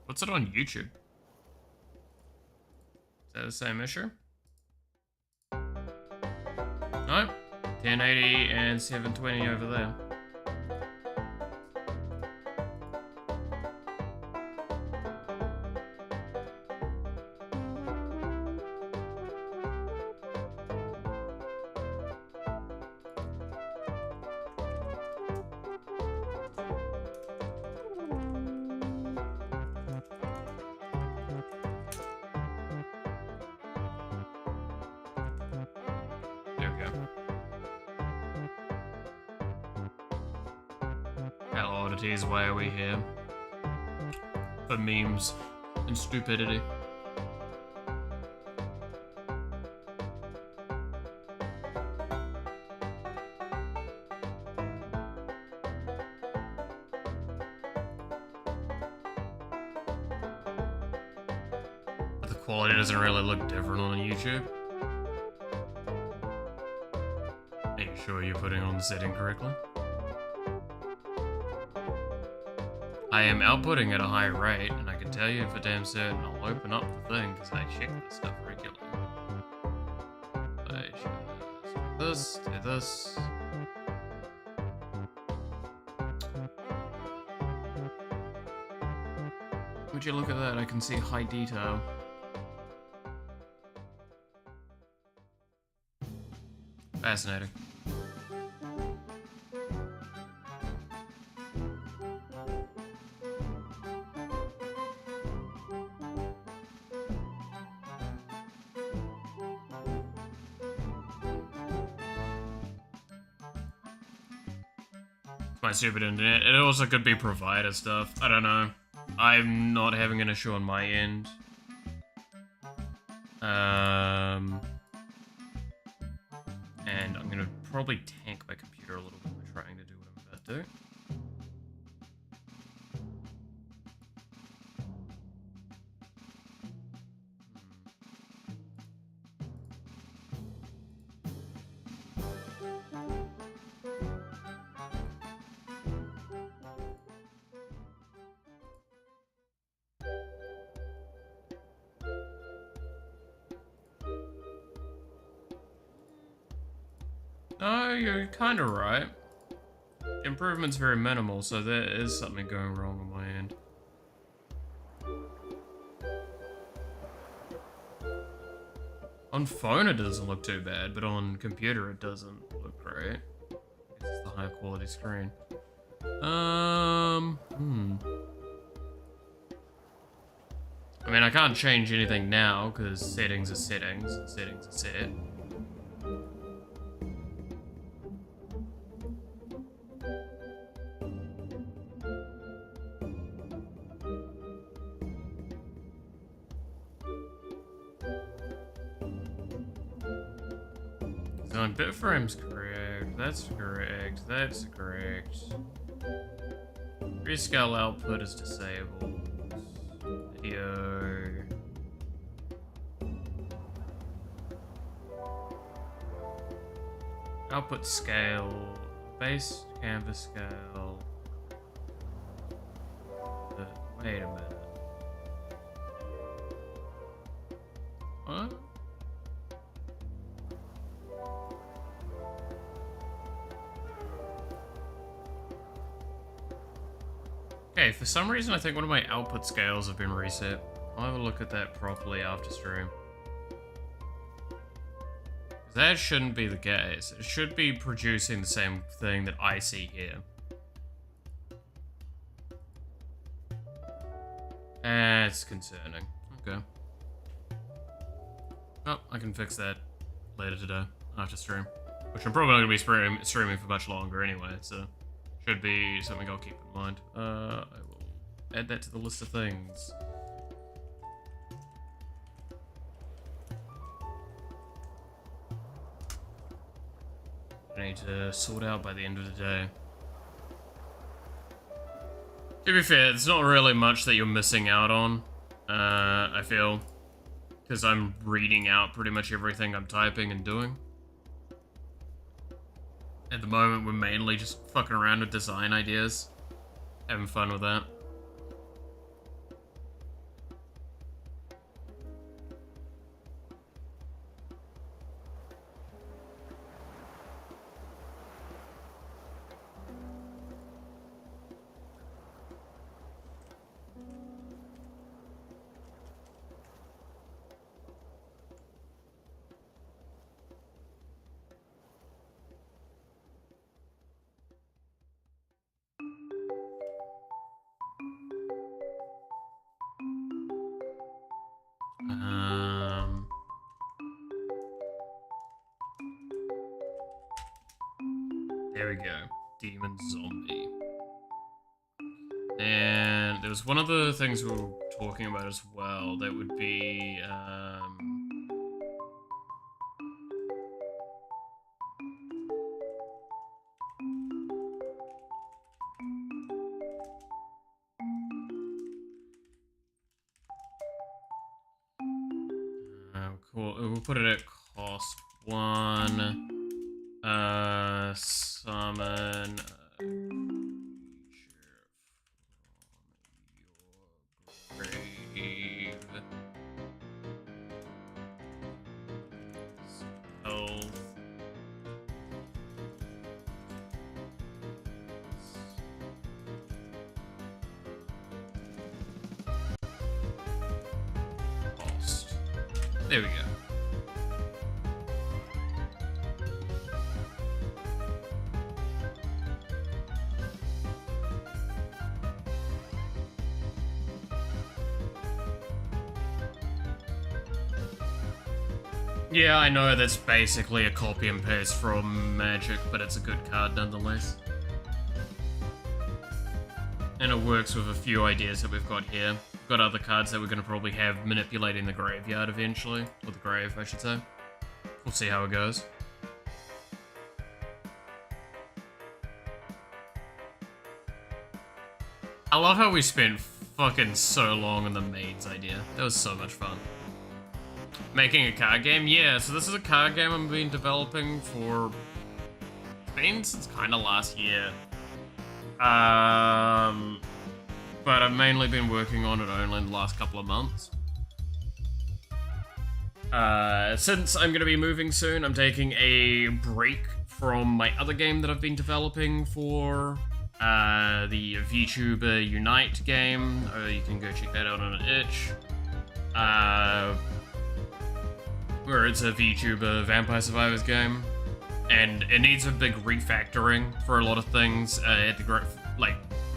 What's it on YouTube? Is that the same issue? Nope. 1080 and 720 over there. There we go. How oddities, why are we here? For memes and stupidity. But the quality doesn't really look different on YouTube. Are you sure you're putting on the setting correctly? I am outputting at a high rate, and I can tell you for damn certain I'll open up the thing because I check this stuff regularly. I should do this, Would you look at that? I can see high detail. Fascinating. My stupid internet. It also could be provider stuff. I don't know. I'm not having an issue on my end. And I'm gonna probably tank my computer a little bit by trying to do what I'm about to do. No, you're kind of right. Improvement's very minimal, so there is something going wrong on my end. On phone it doesn't look too bad, but on computer it doesn't look great. It's the high quality screen. I mean, I can't change anything now, because settings are settings, and settings are set. So bit frame's correct, that's correct, that's correct. Rescale output is disabled. Video. Output scale. Base canvas scale. Wait a minute. What? Okay, for some reason I think one of my output scales have been reset. I'll have a look at that properly after stream. That shouldn't be the case. It should be producing the same thing that I see here. That's concerning. Okay. Oh, I can fix that later today, after stream. Which I'm probably not going to be streaming for much longer anyway, so... should be something I'll keep in mind. I will add that to the list of things. I need to sort out by the end of the day. To be fair, there's not really much that you're missing out on, I feel. Because I'm reading out pretty much everything I'm typing and doing. At the moment, we're mainly just fucking around with design ideas. Having fun with that. There we go. Demon zombie. And there was one of the things we were talking about as well. That would be, cool. We'll put it at cost 1. Summon creature from your grave. Stealth. There we go. Yeah, I know that's basically a copy and paste from Magic, but it's a good card nonetheless. And it works with a few ideas that we've got here. We've got other cards that we're going to probably have manipulating the graveyard eventually. Or the grave, I should say. We'll see how it goes. I love how we spent fucking so long on the maid's idea. That was so much fun. Making a card game? Yeah, so this is a card game I've been developing for... since kind of last year. But I've mainly been working on it only in the last couple of months. Since I'm going to be moving soon, I'm taking a break from my other game that I've been developing for the VTuber Unite game. You can go check that out on an itch. Where it's a VTuber Vampire Survivors game. And it needs a big refactoring for a lot of things at the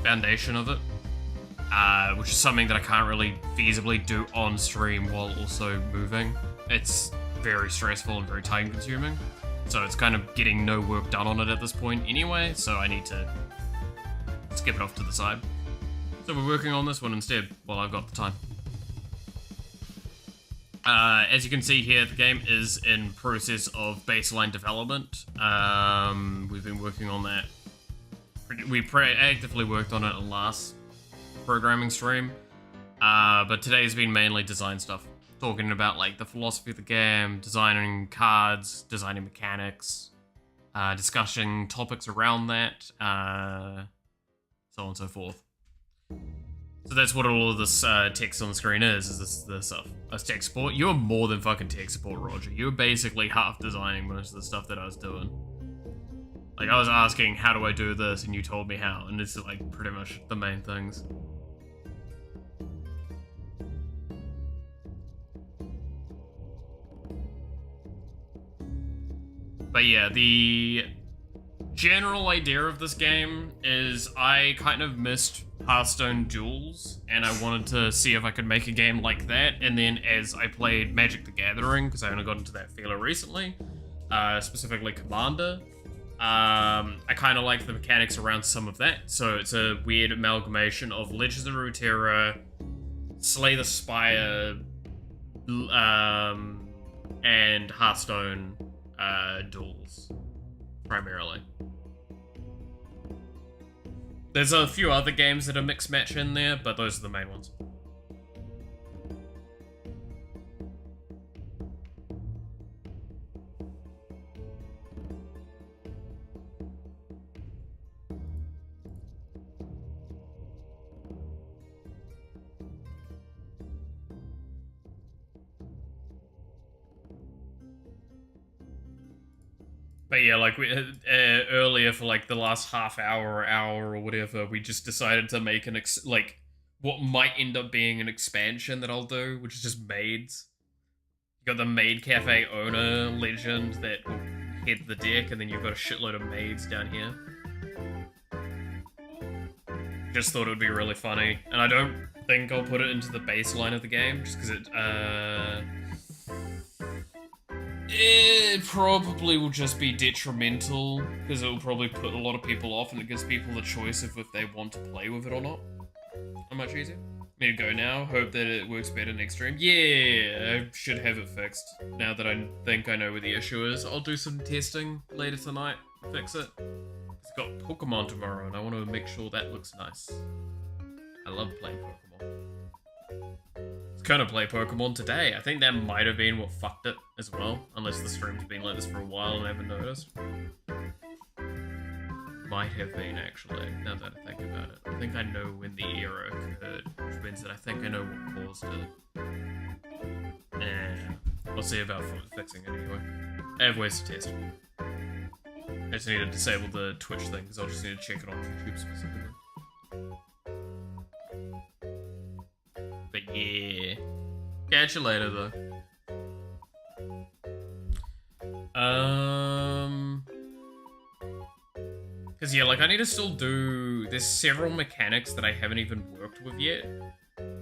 foundation of it. Which is something that I can't really feasibly do on stream while also moving. It's very stressful and very time consuming. So it's kind of getting no work done on it at this point anyway, so I need to skip it off to the side. So we're working on this one instead while I've got the time. As you can see here, the game is in process of baseline development. We've been working on that. We actively worked on it in the last programming stream. But today's been mainly design stuff. Talking about like the philosophy of the game, designing cards, designing mechanics, discussing topics around that, so on and so forth. So that's what all of this text on the screen is this stuff. As tech support. You're more than fucking tech support, Roger. You were basically half designing most of the stuff that I was doing. Like, I was asking, how do I do this? And you told me how. And it's like pretty much the main things. But yeah, the general idea of this game is I kind of missed Hearthstone duels, and I wanted to see if I could make a game like that. And then as I played Magic the Gathering, because I only got into that feeler recently, specifically Commander, I kind of like the mechanics around some of that. So it's a weird amalgamation of Legends of Runeterra, Slay the Spire, and Hearthstone duels, primarily. There's a few other games that are mixed match in there, but those are the main ones. But yeah, like we earlier for like the last half hour or whatever, we just decided to make an what might end up being an expansion that I'll do, which is just maids. You got the maid cafe owner legend that will head the deck, and then you've got a shitload of maids down here. Just thought it would be really funny, and I don't think I'll put it into the baseline of the game, just because it probably will just be detrimental, because it will probably put a lot of people off, and it gives people the choice of if they want to play with it or not. How much easier? Need to go now, hope that it works better next stream. Yeah, I should have it fixed. Now that I think I know where the issue is, I'll do some testing later tonight to fix it. It's got Pokemon tomorrow, and I want to make sure that looks nice. I love playing Pokemon. Gonna play Pokemon today. I think that might have been what fucked it as well, unless the stream's been like this for a while and I haven't noticed. Might have been, actually, now that I think about it. I think I know when the error occurred, which means that I think I know what caused it. I'll see about fixing it anyway. I have ways to test it. I just need to disable the Twitch thing, because I'll just need to check it on YouTube specifically. But yeah. Catch you later, though. Because, yeah, like, I need to still do... There's several mechanics that I haven't even worked with yet.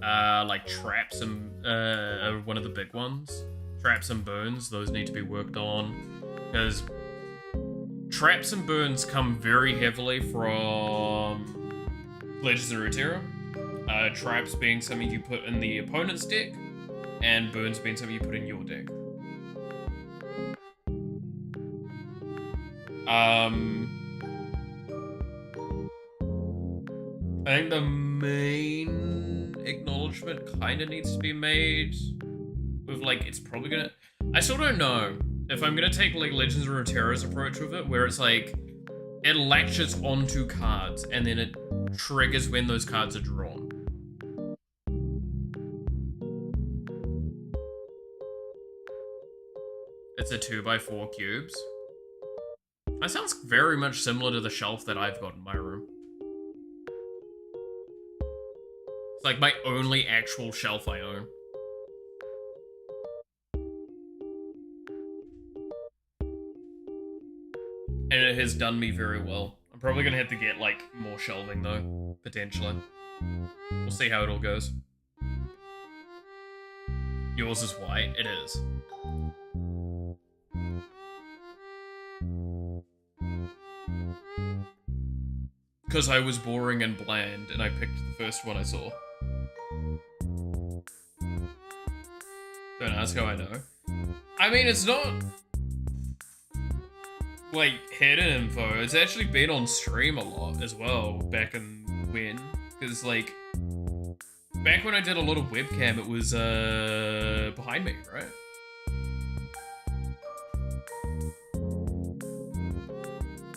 Like traps and, are one of the big ones. Traps and burns, those need to be worked on. Because traps and burns come very heavily from Legends of Runeterra. Traps being something you put in the opponent's deck, and burns being something you put in your deck. I think the main acknowledgement kind of needs to be made with, like, it's probably gonna... I still don't know if I'm gonna take, like, Legends of Runeterra's approach with it, where it's, like, it latches onto cards, and then it triggers when those cards are drawn. It's a 2x4 cubes. That sounds very much similar to the shelf that I've got in my room. It's like my only actual shelf I own. And it has done me very well. I'm probably gonna have to get, like, more shelving, though. Potentially. We'll see how it all goes. Yours is white? It is. Because I was boring and bland, and I picked the first one I saw. Don't ask how I know. I mean, it's not... like, hidden info. It's actually been on stream a lot as well, back in when. Because, like, back when I did a lot of webcam, it was, behind me, right?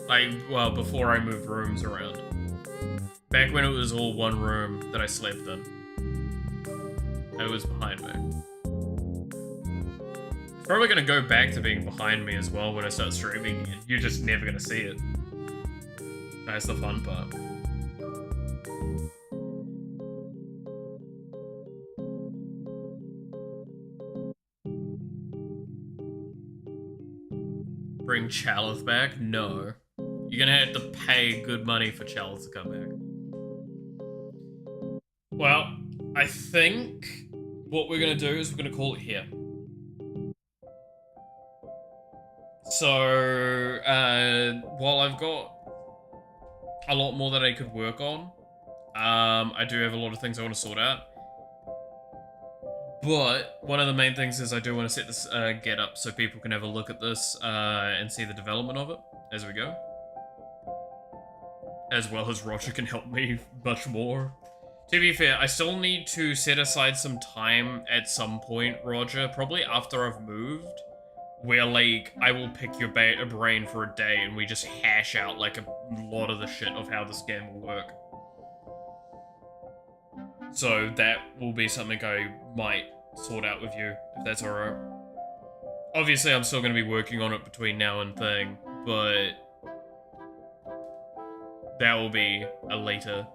Like, well, before I moved rooms around. Back when it was all one room that I slept in. It was behind me. It's probably gonna go back to being behind me as well when I start streaming again. You're just never gonna see it. That's the fun part. Bring Chalith back? No. You're gonna have to pay good money for Chalith to come back. Well, I think what we're gonna do is we're gonna call it here. So, while I've got a lot more that I could work on, I do have a lot of things I want to sort out. But one of the main things is I do want to set this get up so people can have a look at this and see the development of it as we go. As well as Roger can help me much more. To be fair, I still need to set aside some time at some point, Roger, probably after I've moved, where, like, I will pick your brain for a day and we just hash out, like, a lot of the shit of how this game will work. So that will be something I might sort out with you, if that's alright. Obviously, I'm still going to be working on it between now and thing, but that will be a later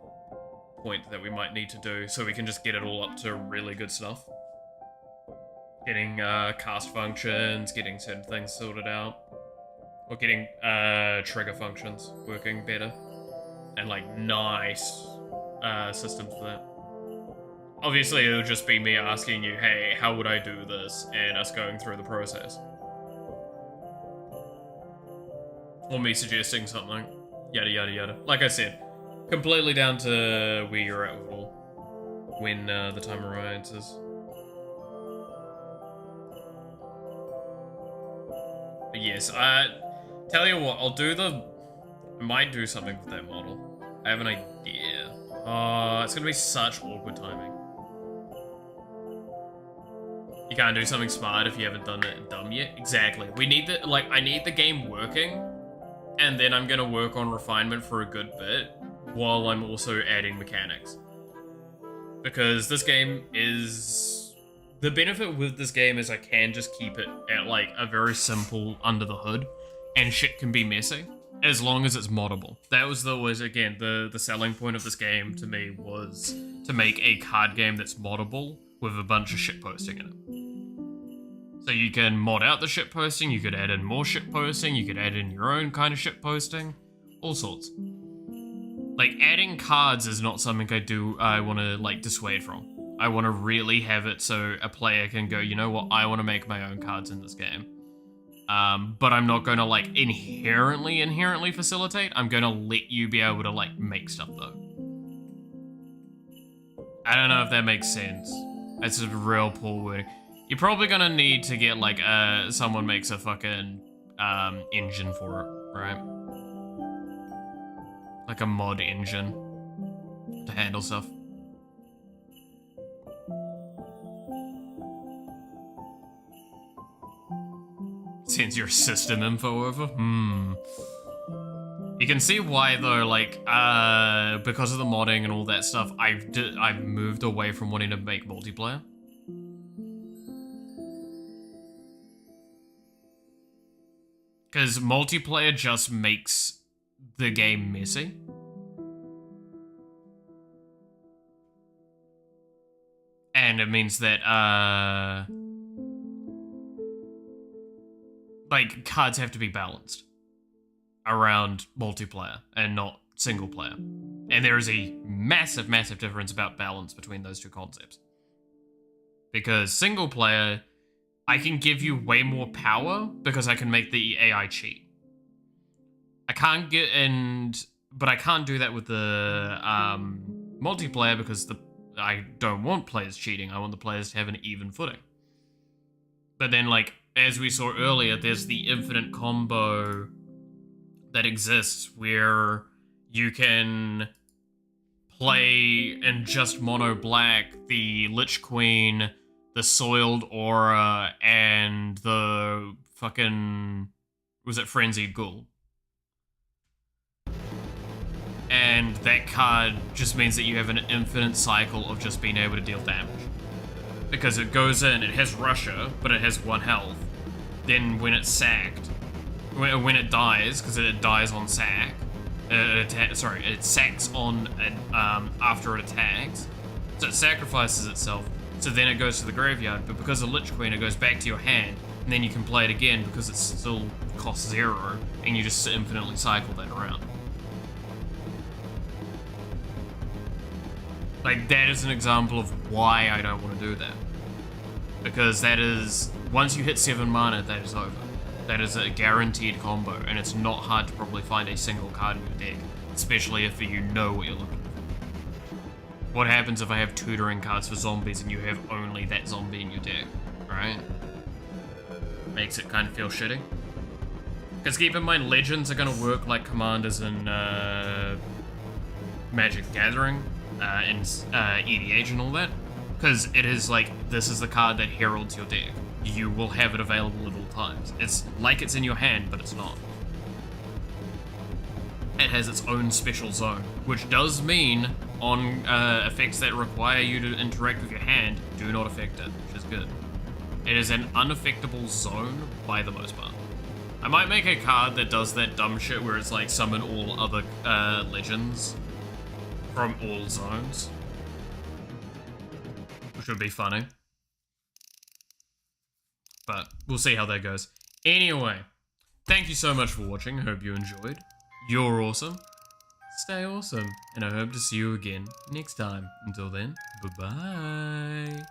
point that we might need to do, so we can just get it all up to really good stuff. Getting cast functions, getting certain things sorted out, or getting trigger functions working better, and like nice systems for that. Obviously, it'll just be me asking you, hey, how would I do this, and us going through the process. Or me suggesting something, yada yada yada. Like I said, completely down to where you're at with it all, when the time arises. But yes, tell you what, I might do something with that model. I have an idea. It's gonna be such awkward timing. You can't do something smart if you haven't done it dumb yet. Exactly. We need I need the game working, and then I'm gonna work on refinement for a good bit, while I'm also adding mechanics. Because this game is... The benefit with this game is I can just keep it at, like, a very simple under the hood, and shit can be messy, as long as it's moddable. That was always, again, the selling point of this game to me was to make a card game that's moddable with a bunch of shit posting in it. So you can mod out the shitposting, you could add in more shitposting, you could add in your own kind of shitposting, all sorts. Like, adding cards is not something I want to, like, dissuade from. I want to really have it so a player can go, you know what, I want to make my own cards in this game. But I'm not going to, like, inherently facilitate. I'm going to let you be able to, like, make stuff, though. I don't know if that makes sense. That's a real poor wording. You're probably going to need to get, like, someone makes a fucking, engine for it, right? Like a mod engine to handle stuff. Sends your system info over? You can see why though, like, because of the modding and all that stuff, I've moved away from wanting to make multiplayer. Because multiplayer just makes the game messy. And it means that, like, cards have to be balanced around multiplayer and not single player. And there is a massive, massive difference about balance between those two concepts. Because single player, I can give you way more power because I can make the AI cheat. I can't but I can't do that with the multiplayer because I don't want players cheating. I want the players to have an even footing. But then, like, as we saw earlier, there's the infinite combo that exists where you can play in just mono black the Lich Queen, the Soiled Aura, and the fucking... was it Frenzied Ghoul? And that card just means that you have an infinite cycle of just being able to deal damage. Because it goes in, it has Russia, but it has 1 health. Then when it's sacked, when it dies, because it dies on sack, it sacks on after it attacks, so it sacrifices itself. So then it goes to the graveyard, but because of Lich Queen, it goes back to your hand, and then you can play it again because it still costs 0, and you just infinitely cycle that around. Like, that is an example of why I don't want to do that. Because that is, once you hit 7 mana, that is over. That is a guaranteed combo, and it's not hard to probably find a single card in your deck, especially if you know what you're looking for. What happens if I have tutoring cards for zombies and you have only that zombie in your deck, right? Makes it kind of feel shitty. Because keep in mind, legends are going to work like commanders in Magic Gathering, and EDH and all that. Because it is like, this is the card that heralds your deck. You will have it available at all times. It's like it's in your hand, but it's not. It has its own special zone, which does mean on effects that require you to interact with your hand, do not affect it, which is good. It is an unaffectable zone by the most part. I might make a card that does that dumb shit where it's like summon all other legends from all zones, which would be funny. But we'll see how that goes. Anyway, thank you so much for watching. I hope you enjoyed. You're awesome. Stay awesome. And I hope to see you again next time. Until then, bye-bye.